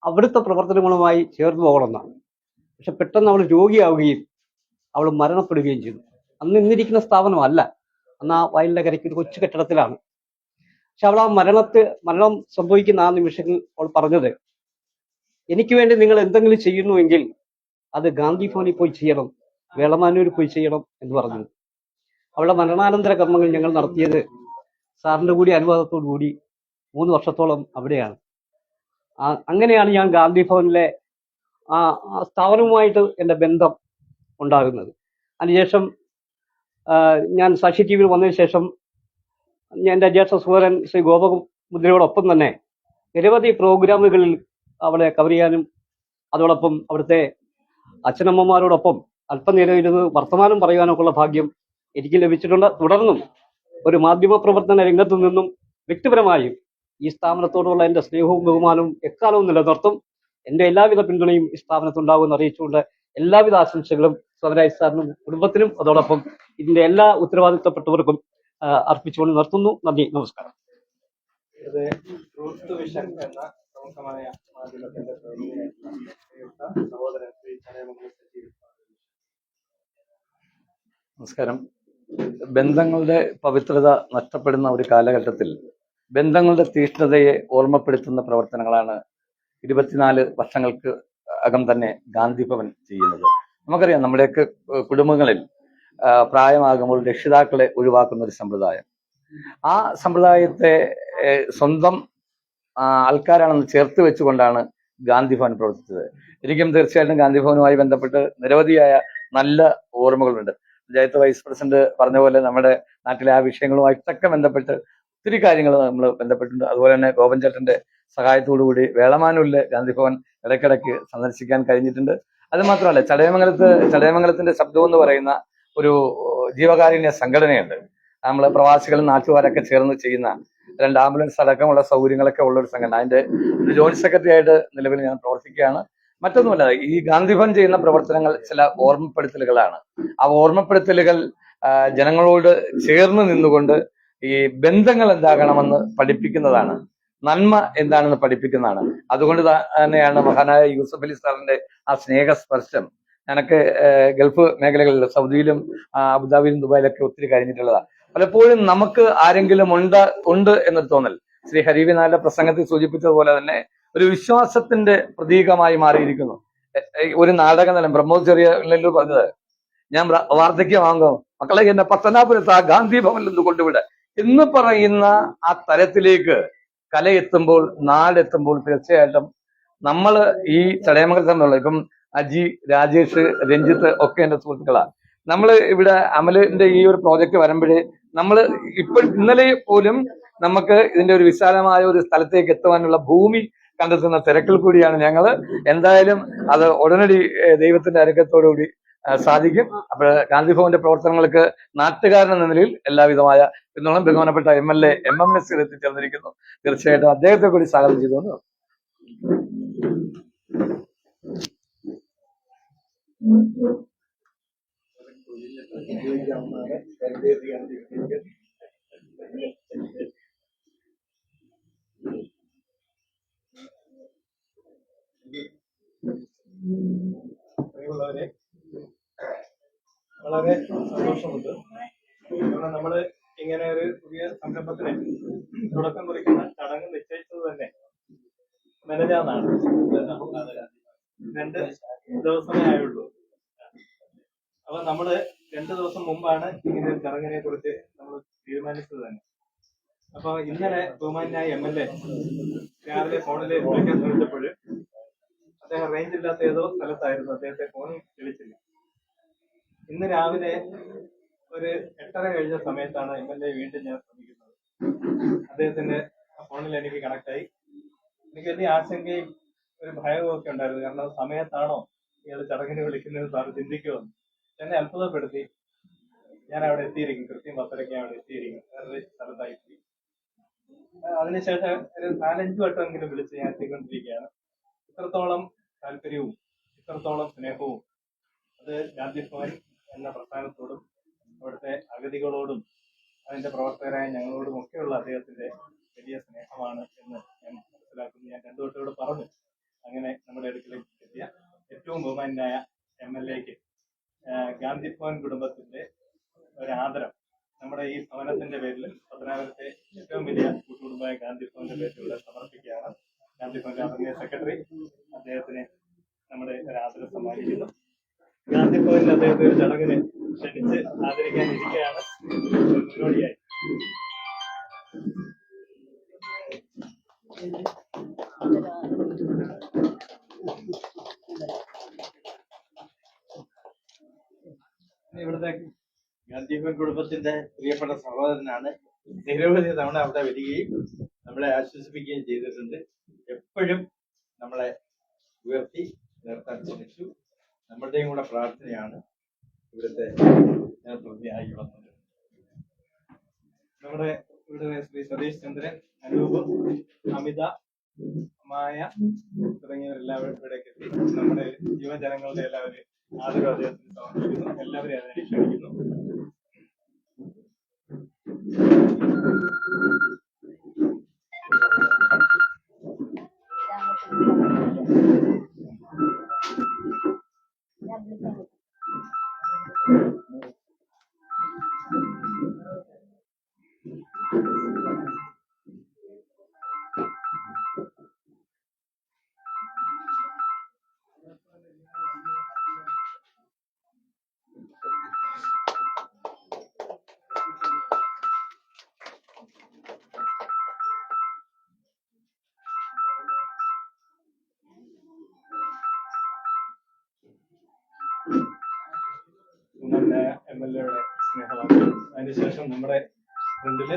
Speaker 2: അവിടുത്തെ പ്രവർത്തനങ്ങളുമായി ചേർന്ന് പോകണമെന്നാണ്. പക്ഷെ പെട്ടെന്ന് അവൾ രോഗിയാവുകയും അവൾ മരണപ്പെടുകയും ചെയ്തു. അന്ന് ഇന്നിരിക്കുന്ന സ്ഥാപനമല്ല, അന്ന് ആ വയലിൻ്റെ കരയ്ക്ക് ഒരു കൊച്ചു കെട്ടിടത്തിലാണ്. പക്ഷെ അവൾ ആ മരണം സംഭവിക്കുന്ന ആ നിമിഷത്തിൽ അവൾ പറഞ്ഞത്, എനിക്ക് വേണ്ടി നിങ്ങൾ എന്തെങ്കിലും ചെയ്യുന്നുവെങ്കിൽ അത് ഗാന്ധി ഭവനിൽ പോയി ചെയ്യണം, വേളമാനൂരിൽ പോയി ചെയ്യണം എന്ന് പറഞ്ഞു. അവളുടെ മരണാനന്തര കർമ്മങ്ങൾ ഞങ്ങൾ നടത്തിയത് സാറിൻ്റെ കൂടി അനുവാദത്തോടു കൂടി 3 വർഷത്തോളം അവിടെയാണ്. അങ്ങനെയാണ് ഞാൻ ഗാന്ധി ഭവനിലെ ആ സ്ഥാപനവുമായിട്ട് എൻ്റെ ബന്ധം ഉണ്ടാകുന്നത്. അതിനുശേഷം ഞാൻ സാക്ഷി ടി വിയിൽ വന്നതിന് ശേഷം എൻ്റെ ജ്യേഷ്ഠ സഹോദരൻ ശ്രീ ഗോപമുദ്രയോടൊപ്പം തന്നെ നിരവധി പ്രോഗ്രാമുകളിൽ അവളെ കവർ ചെയ്യാനും അതോടൊപ്പം അവിടുത്തെ അച്ഛനമ്മമാരോടൊപ്പം അല്പനേരം ഇരുന്ന് വർത്തമാനം പറയാനൊക്കെ ഉള്ള ഭാഗ്യം എനിക്ക് ലഭിച്ചിട്ടുണ്ട്. തുടർന്നും ഒരു മാധ്യമ പ്രവർത്തന രംഗത്തു നിന്നും വ്യക്തിപരമായും ഈ സ്ഥാപനത്തോടുള്ള എൻ്റെ സ്നേഹവും ബഹുമാനവും എക്കാലവും നിലനിർത്തും. എൻ്റെ എല്ലാവിധ പിന്തുണയും ഈ സ്ഥാപനത്തുണ്ടാകുമെന്ന് അറിയിച്ചുകൊണ്ട് എല്ലാവിധ ആശംസകളും സ്വരാജ് സാറിനും കുടുംബത്തിനും അതോടൊപ്പം ഇതിൻ്റെ എല്ലാ ഉത്തരവാദിത്തപ്പെട്ടവർക്കും അർപ്പിച്ചുകൊണ്ട് നിർത്തുന്നു. നന്ദി, നമസ്കാരം.
Speaker 1: ഇത് ട്രൂത്ത് വിഷൻ എന്ന പ്രമുഖമായ മാധ്യമത്തിന്റെ സഹോദരൻ ശ്രീ ചടയമംഗലം സജീവ്.
Speaker 15: നമസ്കാരം. ബന്ധങ്ങളുടെ പവിത്രത നഷ്ടപ്പെടുന്ന ഒരു കാലഘട്ടത്തിൽ ബന്ധങ്ങളുടെ തീഷ്ണതയെ ഓർമ്മപ്പെടുത്തുന്ന പ്രവർത്തനങ്ങളാണ് 24 വർഷങ്ങൾക്ക് അകം തന്നെ ഗാന്ധി ഭവൻ ചെയ്യുന്നത്. നമുക്കറിയാം, നമ്മുടെയൊക്കെ കുടുംബങ്ങളിൽ പ്രായമാകുമ്പോൾ രക്ഷിതാക്കളെ ഒഴിവാക്കുന്ന ഒരു സമ്പ്രദായം. ആ സമ്പ്രദായത്തെ സ്വന്തം ആൾക്കാരാണെന്ന് ചേർത്ത് വെച്ചുകൊണ്ടാണ് ഗാന്ധി ഭവൻ പ്രവർത്തിച്ചത്. എനിക്കും തീർച്ചയായിട്ടും ഗാന്ധി ഭവനുമായി ബന്ധപ്പെട്ട് നിരവധിയായ നല്ല ഓർമ്മകളുണ്ട്. പഞ്ചായത്ത് വൈസ് പ്രസിഡന്റ് പറഞ്ഞ പോലെ നമ്മുടെ നാട്ടിലെ ആ വിഷയങ്ങളുമായിട്ടൊക്കെ ബന്ധപ്പെട്ട് ഒത്തിരി കാര്യങ്ങൾ നമ്മൾ ബന്ധപ്പെട്ടിട്ടുണ്ട്. അതുപോലെ തന്നെ ഗോപൻ ചേട്ടന്റെ സഹായത്തോടു കൂടി വേളമാനൂരിലെ ഗാന്ധി ഭവൻ ഇടയ്ക്കിടയ്ക്ക് സന്ദർശിക്കാൻ കഴിഞ്ഞിട്ടുണ്ട്. അത് മാത്രമല്ല, ചടയമംഗലത്തിന്റെ ശബ്ദം എന്ന് പറയുന്ന ഒരു ജീവകാരുണ്യ സംഘടനയുണ്ട്. നമ്മൾ പ്രവാസികളും നാട്ടുകാരൊക്കെ ചേർന്ന് ചെയ്യുന്ന 2 ആംബുലൻസ് അടക്കമുള്ള സൗകര്യങ്ങളൊക്കെ ഉള്ള ഒരു സംഘടന. അതിന്റെ ഒരു ജോയിന്റ് സെക്രട്ടറി ആയിട്ട് നിലവിൽ ഞാൻ പ്രവർത്തിക്കുകയാണ്. മറ്റൊന്നുമല്ല, ഈ ഗാന്ധി ഭവൻ ചെയ്യുന്ന പ്രവർത്തനങ്ങൾ ചില ഓർമ്മപ്പെടുത്തലുകളാണ്. ആ ഓർമ്മപ്പെടുത്തലുകൾ ജനങ്ങളോട് ചേർന്ന് നിന്നുകൊണ്ട് ഈ ബന്ധങ്ങൾ എന്താകണമെന്ന് പഠിപ്പിക്കുന്നതാണ്, നന്മ എന്താണെന്ന് പഠിപ്പിക്കുന്നതാണ്. അതുകൊണ്ട് തന്നെയാണ് മഹാനായ യൂസഫ് അലി സാറിന്റെ ആ സ്നേഹസ്പർശം. ഞാനൊക്കെ ഗൾഫ് മേഖലകളിൽ സൗദിയിലും അബുദാബിയിലും ദുബായിലൊക്കെ ഒത്തിരി കഴിഞ്ഞിട്ടുള്ളതാണ്. പലപ്പോഴും നമുക്ക് ആരെങ്കിലും ഉണ്ട് എന്നൊരു തോന്നൽ ശ്രീ ഹരീബി നായരുടെ പ്രസംഗത്തിൽ സൂചിപ്പിച്ചതുപോലെ തന്നെ ഒരു വിശ്വാസത്തിന്റെ പ്രതീകമായി മാറിയിരിക്കുന്നു. ഒരു നാടകനലം പ്രമോദ് ചെറിയല്ലൂർ പറഞ്ഞത്, ഞാൻ വാർദ്ധക്യമാകും മക്കളെ എന്നെ പത്തനാപുരത്ത് ആ ഗാന്ധി ഭവനിൽ നിന്ന് കൊണ്ടുവിട എന്ന് പറയുന്ന ആ തലത്തിലേക്ക് കലയെത്തുമ്പോൾ, നാടെത്തുമ്പോൾ തീർച്ചയായിട്ടും നമ്മൾ ഈ ചടയമംഗലത്ത് തമ്മിലുള്ള ഇപ്പം അജി, രാജേഷ്, രഞ്ജിത്ത് ഒക്കെ എന്റെ സുഹൃത്തുക്കളാണ്. നമ്മൾ ഇവിടെ അമലിന്റെ ഈ ഒരു പ്രോജക്റ്റ് വരുമ്പോഴേ നമ്മൾ ഇന്നലെ പോലും നമുക്ക് ഇതിന്റെ ഒരു വിശാലമായ ഒരു സ്ഥലത്തേക്ക് എത്തുവാനുള്ള ഭൂമി കണ്ടെത്തുന്ന തിരക്കിൽ കൂടിയാണ് ഞങ്ങൾ. എന്തായാലും അത് ഉടനടി ദൈവത്തിന്റെ അനുഗ്രഹത്തോടുകൂടി സാധിക്കും. അപ്പോൾ ഗാന്ധി ഭവന്റെ പ്രവർത്തനങ്ങൾക്ക് നാട്ടുകാരൻ എന്ന നിലയിൽ എല്ലാവിധമായ പിന്തുണ ബഹുമാനപ്പെട്ട MLA MMS എത്തിച്ചേർന്നിരിക്കുന്നു. തീർച്ചയായിട്ടും അദ്ദേഹത്തെ കൂടി സ്വാഗതം ചെയ്തുകൊണ്ട്
Speaker 1: വളരെ സന്തോഷമുണ്ട്. കാരണം നമ്മള് ഇങ്ങനെ ഒരു പുതിയ സംരംഭത്തിന് തുടക്കം കുറിക്കുന്ന ചടങ്ങ് നിശ്ചയിച്ചത് തന്നെ മെനഞ്ഞാന്നാണ്. 2 ദിവസമേ ആയുള്ളൂ. അപ്പൊ നമ്മള് 2 ദിവസം മുമ്പാണ് ഇങ്ങനെ ഒരു ചടങ്ങിനെ കുറിച്ച് നമ്മൾ തീരുമാനിച്ചത് തന്നെ. അപ്പൊ ഇന്നലെ ബഹുമാന്യായ MLA രാവിലെ ഫോണിൽ വിളിക്കാൻ ശ്രമിച്ചപ്പോൾ അദ്ദേഹം റേഞ്ച് ഇല്ലാത്ത ഏതോ സ്ഥലത്തായിരുന്നു, അദ്ദേഹത്തെ ഫോണിൽ വിളിച്ചില്ല. ഇന്ന് രാവിലെ ഒരു 8:30 കഴിഞ്ഞ സമയത്താണ് MLA വീണ്ടും ഞാൻ ശ്രമിക്കുന്നത്. അദ്ദേഹത്തിന്റെ ഫോണിൽ എനിക്ക് കണക്റ്റായി. എനിക്ക് വലിയ ആശങ്കയും ഒരു ഭയവും ഒക്കെ ഉണ്ടായിരുന്നു. കാരണം സമയത്താണോ ഇയാൾ ചടങ്ങിന് വിളിക്കുന്നത് സാറ് ചിന്തിക്കുമെന്ന് എന്നെ അത്ഭുതപ്പെടുത്തി. ഞാൻ അവിടെ എത്തിയിരിക്കും, കൃത്യം 10:30 അവിടെ എത്തിയിരിക്കും. വേറൊരു സ്ഥലത്തായി. അതിനുശേഷം ഒരു 4-5 വട്ടമെങ്കിലും വിളിച്ച് ഞാൻ എത്തിക്കൊണ്ടിരിക്കുകയാണ്. ഇത്രത്തോളം താല്പര്യവും ഇത്രത്തോളം സ്നേഹവും അത് ഗാന്ധി ഭവൻ എന്ന പ്രസ്ഥാനത്തോടും അവിടുത്തെ അഗതികളോടും അതിന്റെ പ്രവർത്തകരായ ഞങ്ങളോടും ഒക്കെയുള്ള അദ്ദേഹത്തിന്റെ വലിയ സ്നേഹമാണ് എന്ന് ഞാൻ മനസ്സിലാക്കുന്നു. ഞാൻ 2 വട്ടത്തോട് പറഞ്ഞു. അങ്ങനെ നമ്മുടെ അടുക്കലേക്ക് എത്തിയ ഏറ്റവും ബഹുമാനായ MLA-ക്ക് ഗാന്ധി ഭവൻ കുടുംബത്തിന്റെ ഒരു ആദരം നമ്മുടെ ഈ ഭവനത്തിന്റെ പേരിൽ പത്തനാപുരത്തെ ഏറ്റവും വലിയ കൂട്ടുകുടുംബമായ ഗാന്ധി ഭവന്റെ പേരിലൂടെ സമർപ്പിക്കുകയാണ്. ഗാന്ധി ഭവന്റെ ആദരണീയ സെക്രട്ടറി അദ്ദേഹത്തിന് നമ്മുടെ ഒരു ആദരം സമ്മാനിക്കുന്നു. ഗാന്ധി ഭവനിൽ അദ്ദേഹത്തെ ഒരു ചടങ്ങിന് ക്ഷണിച്ച് ആദരിക്കാനിരിക്കുകയാണ്. മുന്നോടിയായി
Speaker 5: ഇവിടുത്തെ ഗാന്ധി ഭവൻ കുടുംബത്തിന്റെ പ്രിയപ്പെട്ട സഹോദരനാണ്. നിരവധി തവണ അവിടെ വരികയും നമ്മളെ ആശ്വസിപ്പിക്കുകയും ചെയ്തിട്ടുണ്ട്. എപ്പോഴും നമ്മളെ ഉയർത്തി നിർത്താൻ ശ്രമിച്ചു. നമ്മളുടെയും കൂടെ പ്രാർത്ഥനയാണ് ഇവിടുത്തെ പ്രതിയായി വന്നത്.
Speaker 1: നമ്മുടെ ഇവിടെ ശ്രീ സതീഷ് ചന്ദ്രൻ, അനൂപ്, അമിത, മായ തുടങ്ങിയവരെല്ലാവരും ഇവിടേക്ക് എത്തി നമ്മുടെ യുവജനങ്ങളുടെ എല്ലാവരും ആദരവ് അദ്ദേഹത്തിന് സമർപ്പിക്കുന്നു. എല്ലാവരെയും അതിനെ ക്ഷണിക്കുന്നു. MLA-യുടെ സ്നേഹവാക്യം. അതിനുശേഷം നമ്മുടെ ഫ്രണ്ടില്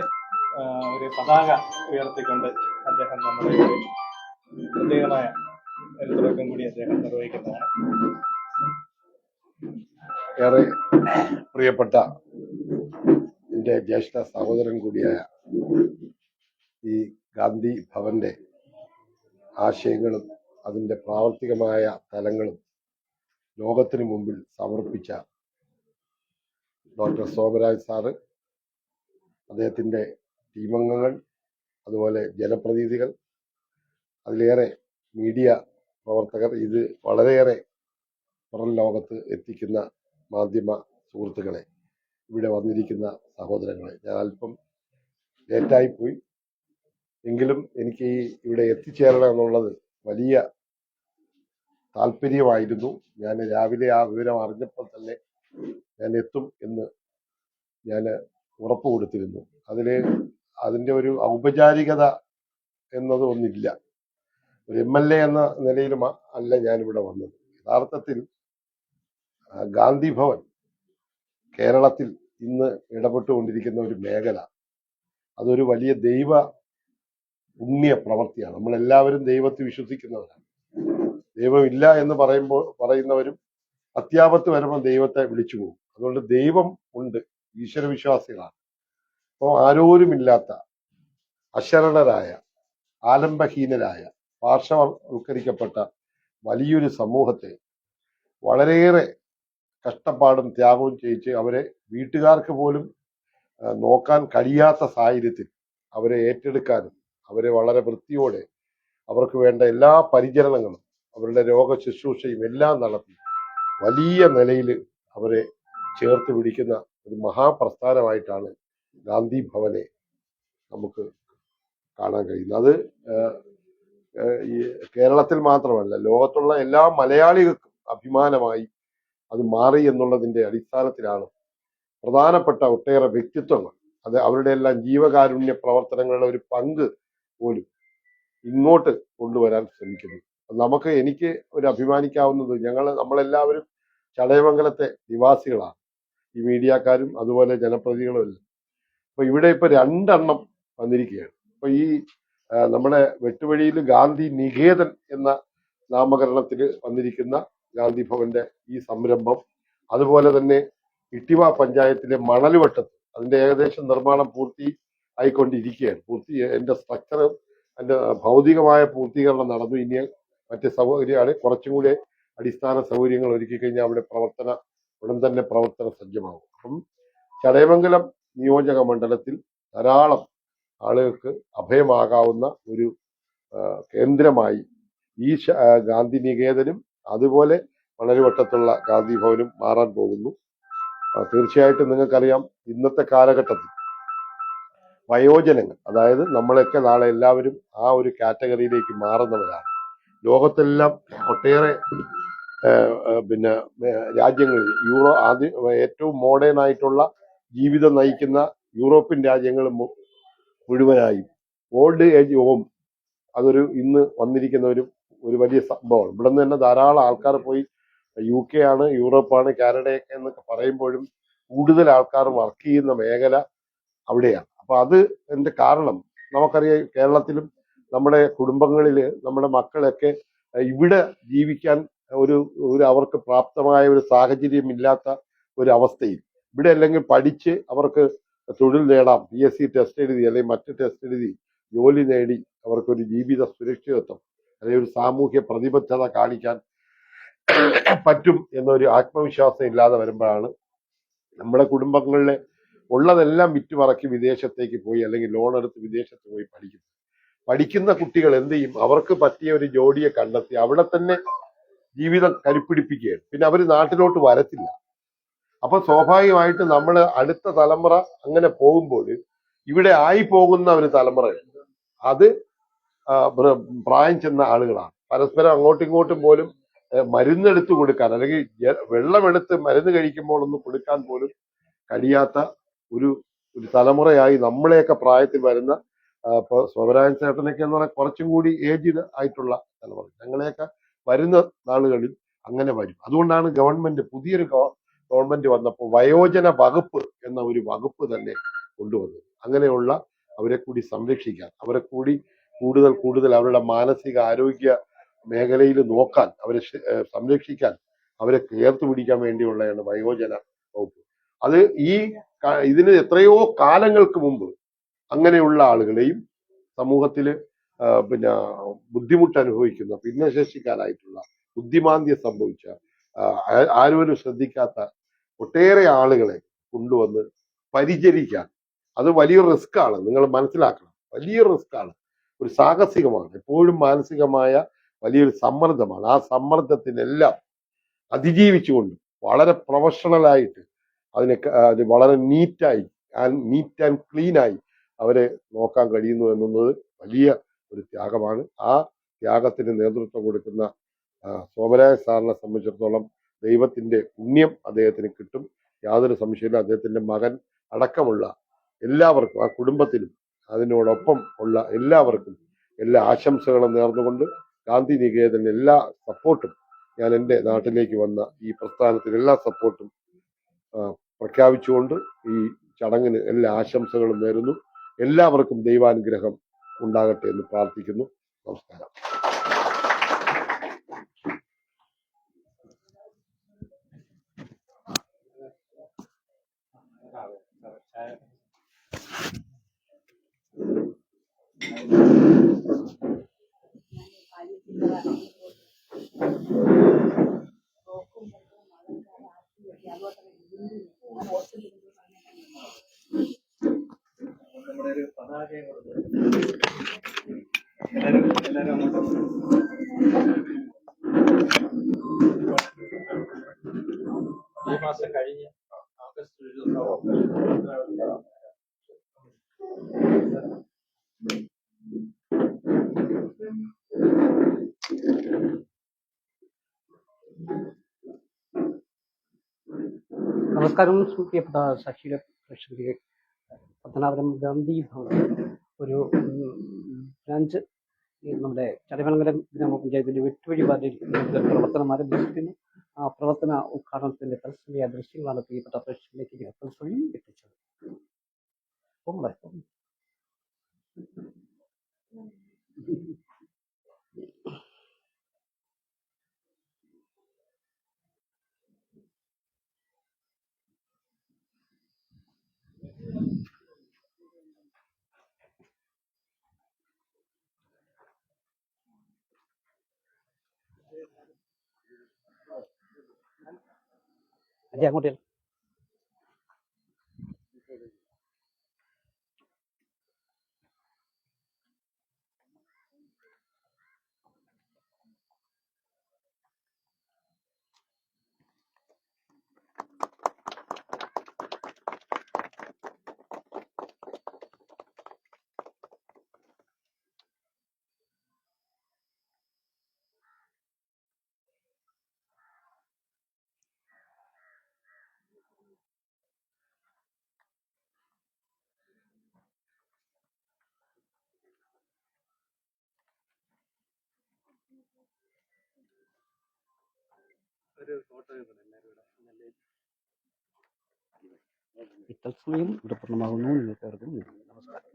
Speaker 1: ഒരു പതാക ഉയർത്തിക്കൊണ്ട് അദ്ദേഹം നമ്മുടെ ഒരു പ്രത്യേകമായ ഒരു തുടക്കം കൂടി അദ്ദേഹം നിർവഹിക്കുന്നതാണ്.
Speaker 16: ഏറെ പ്രിയപ്പെട്ട എൻ്റെ ജ്യേഷ്ഠ സഹോദരൻ കൂടിയായ ഈ ഗാന്ധി ഭവന്റെ ആശയങ്ങളും അതിൻ്റെ പ്രാവർത്തികമായ തലങ്ങളും ലോകത്തിന് മുമ്പിൽ സമർപ്പിച്ച ഡോക്ടർ സോമരാജ് സാറ്, അദ്ദേഹത്തിൻ്റെ ടീമംഗങ്ങൾ, അതുപോലെ ജനപ്രതിനിധികൾ, അതിലേറെ മീഡിയ പ്രവർത്തകർ, ഇത് വളരെയേറെ പുറം ലോകത്ത് എത്തിക്കുന്ന മാധ്യമ സുഹൃത്തുക്കളെ, ഇവിടെ വന്നിരിക്കുന്ന സഹോദരങ്ങളെ, ഞാൻ അല്പം ലേറ്റായിപ്പോയി എങ്കിലും എനിക്ക് ഇവിടെ എത്തിച്ചേരണം എന്നുള്ളത് വലിയ താല്പര്യമായിരുന്നു. ഞാൻ രാവിലെ ആ വിവരം അറിഞ്ഞപ്പോൾ തന്നെ ഞാൻ എത്തും എന്ന് ഞാൻ ഉറപ്പ് കൊടുത്തിരുന്നു. അതിൻ്റെ ഒരു ഔപചാരികത എന്നത് ഒന്നില്ല. ഒരു MLA എന്ന നിലയിലും അല്ല ഞാനിവിടെ വന്നത്. യഥാർത്ഥത്തിൽ ഗാന്ധി ഭവൻ കേരളത്തിൽ ഇന്ന് ഇടപെട്ടുകൊണ്ടിരിക്കുന്ന ഒരു മേഖല, അതൊരു വലിയ ദൈവ പുണ്യ പ്രവൃത്തിയാണ്. നമ്മളെല്ലാവരും ദൈവത്തെ വിശ്വസിക്കുന്നവരാണ്. ദൈവമില്ല എന്ന് പറയുന്നവരും അത്യാപത്ത് വരുമ്പോൾ ദൈവത്തെ വിളിച്ചു പോകും. അതുകൊണ്ട് ദൈവം ഉണ്ട്, ഈശ്വരവിശ്വാസികളാണ്. അപ്പോൾ ആരോരുമില്ലാത്ത, അശരണരായ, ആലംബഹീനരായ, പാർശ്വവൽക്കരിക്കപ്പെട്ട വലിയൊരു സമൂഹത്തെ വളരെയേറെ കഷ്ടപ്പാടും ത്യാഗവും ചെയ്യിച്ച് അവരെ വീട്ടുകാർക്ക് പോലും നോക്കാൻ കഴിയാത്ത സാഹചര്യത്തിൽ അവരെ ഏറ്റെടുക്കാനും അവരെ വളരെ വൃത്തിയോടെ അവർക്ക് വേണ്ട എല്ലാ പരിചരണങ്ങളും അവരുടെ രോഗ ശുശ്രൂഷയും എല്ലാം നടത്തി വലിയ നിലയിൽ അവരെ ചേർത്ത് പിടിക്കുന്ന ഒരു മഹാപ്രസ്ഥാനമായിട്ടാണ് ഗാന്ധി ഭവനെ നമുക്ക് കാണാൻ കഴിയുന്നത്. അത് ഈ കേരളത്തിൽ മാത്രമല്ല, ലോകത്തുള്ള എല്ലാ മലയാളികൾക്കും അഭിമാനമായി അത് മാറി എന്നുള്ളതിൻ്റെ അടിസ്ഥാനത്തിലാണ് പ്രധാനപ്പെട്ട ഒട്ടേറെ വ്യക്തിത്വങ്ങൾ, അത് അവരുടെ എല്ലാം ജീവകാരുണ്യ പ്രവർത്തനങ്ങളുടെ ഒരു പങ്ക് പോലും ഇങ്ങോട്ട് കൊണ്ടുവരാൻ ശ്രമിക്കുന്നു. എനിക്ക് ഒരു അഭിമാനിക്കാവുന്നത്, നമ്മളെല്ലാവരും ചടയമംഗലത്തെ നിവാസികളാണ്, ഈ മീഡിയക്കാരും അതുപോലെ ജനപ്രതിനിധികളും എല്ലാം. അപ്പൊ ഇവിടെ ഇപ്പൊ 2 എണ്ണം വന്നിരിക്കുകയാണ്. അപ്പൊ ഈ നമ്മുടെ വെട്ടുവഴിയിൽ ഗാന്ധി നികേതൻ എന്ന നാമകരണത്തിൽ വന്നിരിക്കുന്ന ഗാന്ധി ഭവന്റെ ഈ സംരംഭം, അതുപോലെ തന്നെ ഇട്ടിവ പഞ്ചായത്തിലെ മണൽവട്ടത്ത് അതിന്റെ ഏകദേശം നിർമ്മാണം പൂർത്തി ആയിക്കൊണ്ടിരിക്കുകയാണ്. എൻ്റെ സ്ട്രക്ചർ, എൻ്റെ ഭൗതികമായ പൂർത്തീകരണം നടന്നു. ഇനി മറ്റ് സൗകര്യമാണ്, കുറച്ചും കൂടി അടിസ്ഥാന സൗകര്യങ്ങൾ ഒരുക്കി കഴിഞ്ഞാൽ അവിടെ ഉടൻ തന്നെ പ്രവർത്തന സജ്ജമാകും. അപ്പം ചടയമംഗലം നിയോജക മണ്ഡലത്തിൽ ധാരാളം ആളുകൾക്ക് അഭയമാകാവുന്ന ഒരു കേന്ദ്രമായി ഈ ഗാന്ധി നികേതനും അതുപോലെ മണൽവട്ടത്തുള്ള ഗാന്ധി ഭവനും മാറാൻ പോകുന്നു. തീർച്ചയായിട്ടും നിങ്ങൾക്കറിയാം, ഇന്നത്തെ കാലഘട്ടത്തിൽ വയോജനങ്ങൾ, അതായത് നമ്മളൊക്കെ നാളെ എല്ലാവരും ആ ഒരു കാറ്റഗറിയിലേക്ക് മാറുന്നവരാണ്. ലോകത്തെല്ലാം ഒട്ടേറെ രാജ്യങ്ങളിൽ ഏറ്റവും മോഡേൺ ആയിട്ടുള്ള ജീവിതം നയിക്കുന്ന യൂറോപ്യൻ രാജ്യങ്ങൾ മുഴുവനായും ഓൾഡ് ഏജ് ഹോം അതൊരു ഇന്ന് വന്നിരിക്കുന്ന ഒരു വലിയ സംഭവമാണ്. ഇവിടെ നിന്ന് തന്നെ ധാരാളം ആൾക്കാർ പോയി UK ആണ്, യൂറോപ്പാണ്, കാനഡയൊക്കെ എന്നൊക്കെ പറയുമ്പോഴും കൂടുതൽ ആൾക്കാർ വർക്ക് ചെയ്യുന്ന മേഖല അവിടെയാണ്. അപ്പൊ അത് എന്റെ കാരണം നമുക്കറിയാം, കേരളത്തിലും നമ്മുടെ കുടുംബങ്ങളിൽ നമ്മുടെ മക്കളൊക്കെ ഇവിടെ ജീവിക്കാൻ അവർക്ക് പ്രാപ്തമായ ഒരു സാഹചര്യം ഇല്ലാത്ത ഒരു അവസ്ഥയിൽ ഇവിടെ അല്ലെങ്കിൽ പഠിച്ച് അവർക്ക് തൊഴിൽ നേടാം, PSC ടെസ്റ്റ് എഴുതി അല്ലെങ്കിൽ മറ്റ് ടെസ്റ്റ് എഴുതി ജോലി നേടി അവർക്കൊരു ജീവിത സുരക്ഷിതത്വം അല്ലെങ്കിൽ ഒരു സാമൂഹ്യ പ്രതിബദ്ധത കാണിക്കാൻ പറ്റും എന്നൊരു ആത്മവിശ്വാസം ഇല്ലാതെ വരുമ്പോഴാണ് നമ്മുടെ കുടുംബങ്ങളിലെ ഉള്ളതെല്ലാം വിറ്റുമറക്കി വിദേശത്തേക്ക് പോയി അല്ലെങ്കിൽ ലോൺ എടുത്ത് വിദേശത്ത് പോയി പഠിക്കുന്ന കുട്ടികൾ എന്ത് ചെയ്യും? അവർക്ക് പറ്റിയ ഒരു ജോഡിയെ കണ്ടെത്തി അവിടെ തന്നെ ജീവിതം കരുപ്പിടിപ്പിക്കുകയാണ്. പിന്നെ അവർ നാട്ടിലോട്ട് വരത്തില്ല. അപ്പൊ സ്വാഭാവികമായിട്ട് നമ്മൾ അടുത്ത തലമുറ അങ്ങനെ പോകുമ്പോൾ ഇവിടെ ആയി പോകുന്ന ഒരു തലമുറയുണ്ട്. അത് പ്രായം ചെന്ന ആളുകളാണ്. പരസ്പരം അങ്ങോട്ടും ഇങ്ങോട്ടും പോലും മരുന്നെടുത്ത് കൊടുക്കാൻ അല്ലെങ്കിൽ വെള്ളമെടുത്ത് മരുന്ന് കഴിക്കുമ്പോൾ ഒന്ന് കൊടുക്കാൻ പോലും കഴിയാത്ത ഒരു തലമുറയായി നമ്മളെയൊക്കെ പ്രായത്തിൽ വരുന്ന ഇപ്പൊ സോമരാജൻ ചേട്ടനൊക്കെ എന്ന് പറഞ്ഞാൽ കുറച്ചും കൂടി ഏജ്ഡ് ആയിട്ടുള്ള തലമുറ, ഞങ്ങളെയൊക്കെ വരുന്ന നാളുകളിൽ അങ്ങനെ വരും. അതുകൊണ്ടാണ് പുതിയൊരു ഗവൺമെന്റ് വന്നപ്പോൾ വയോജന വകുപ്പ് എന്ന ഒരു വകുപ്പ് തന്നെ കൊണ്ടുവന്നത്. അങ്ങനെയുള്ള അവരെ കൂടി സംരക്ഷിക്കാൻ, അവരെ കൂടി കൂടുതൽ അവരുടെ മാനസിക ആരോഗ്യ മേഖലയിൽ നോക്കാൻ, അവരെ സംരക്ഷിക്കാൻ, അവരെ ചേർത്ത് പിടിക്കാൻ വേണ്ടിയുള്ളതാണ് വയോജന വകുപ്പ്. അത് ഇതിന് എത്രയോ കാലങ്ങൾക്ക് മുമ്പ് അങ്ങനെയുള്ള ആളുകളെയും സമൂഹത്തിൽ ബുദ്ധിമുട്ട് അനുഭവിക്കുന്ന ഭിന്നശേഷിക്കാരായിട്ടുള്ള ബുദ്ധിമാന്ദ്യം സംഭവിച്ച ആരും ശ്രദ്ധിക്കാത്ത ഒട്ടേറെ ആളുകളെ കൊണ്ടുവന്ന് പരിചരിക്കാൻ, അത് വലിയൊരു റിസ്ക് ആണ്. നിങ്ങൾ മനസ്സിലാക്കണം, വലിയൊരു റിസ്ക് ആണ്, ഒരു സാഹസികമാണ്, എപ്പോഴും മാനസികമായ വലിയൊരു സമ്മർദ്ദമാണ്. ആ സമ്മർദ്ദത്തിനെല്ലാം അതിജീവിച്ചുകൊണ്ട് വളരെ പ്രൊഫഷണലായിട്ട് അത് വളരെ നീറ്റ് ആൻഡ് ക്ലീൻ ആയി അവരെ നോക്കാൻ കഴിയുന്നു എന്നുള്ളത് വലിയ ഒരു ത്യാഗമാണ്. ആ ത്യാഗത്തിന് നേതൃത്വം കൊടുക്കുന്ന സോമരാജൻ സാറിനെ സംബന്ധിച്ചിടത്തോളം ദൈവത്തിന്റെ പുണ്യം അദ്ദേഹത്തിന് കിട്ടും, യാതൊരു സംശയമില്ല. അദ്ദേഹത്തിന്റെ മകൻ അടക്കമുള്ള എല്ലാവർക്കും, ആ കുടുംബത്തിനും അതിനോടൊപ്പം ഉള്ള എല്ലാവർക്കും എല്ലാ ആശംസകളും നേർന്നുകൊണ്ട് ഗാന്ധി നികേതന് എല്ലാ സപ്പോർട്ടും, ഞാൻ എൻ്റെ നാട്ടിലേക്ക് വന്ന ഈ പ്രസ്ഥാനത്തിന് എല്ലാ സപ്പോർട്ടും പ്രഖ്യാപിച്ചുകൊണ്ട് ഈ ചടങ്ങിന് എല്ലാ ആശംസകളും നേരുന്നു. എല്ലാവർക്കും ദൈവാനുഗ്രഹം ഉണ്ടാകട്ടെ എന്ന് പ്രാർത്ഥിക്കുന്നു. നമസ്കാരം.
Speaker 1: നമ്മുടെ ഒരു പതാകയും എല്ലാവരും ഈ മാസം കഴിഞ്ഞ് ആഗസ്റ്റ് 22
Speaker 2: നമസ്കാരം പ്രിയപ്പെട്ട സാക്ഷിയുടെ പ്രേക്ഷകരെ. പത്തനാപുരം ഗാന്ധി ഭവൻ ഒരു ബ്രാഞ്ച് നമ്മുടെ ചടയമംഗലം ഗ്രാമപഞ്ചായത്തിന്റെ വെട്ടുവഴി വാർഡിൽ പ്രവർത്തനം ആരംഭിച്ചിരിക്കുന്നു. ആ പ്രവർത്തന ഉദ്ഘാടനത്തിന്റെ തത്സമയ ദൃശ്യങ്ങളാണ് പ്രിയപ്പെട്ട പ്രേക്ഷകരിലേക്ക് തത്സമയം എത്തിച്ചത്. അല്ലേ അങ്ങോട്ട് ചെല്ല്.
Speaker 1: ഒരു ഫോട്ടോ എടുക്കണം എല്ലാവരും കൂടെ.
Speaker 2: ഈ തത്സമയം ഇവിടെ പൂർണ്ണമാകുന്നു. നിങ്ങൾക്ക് നമസ്കാരം.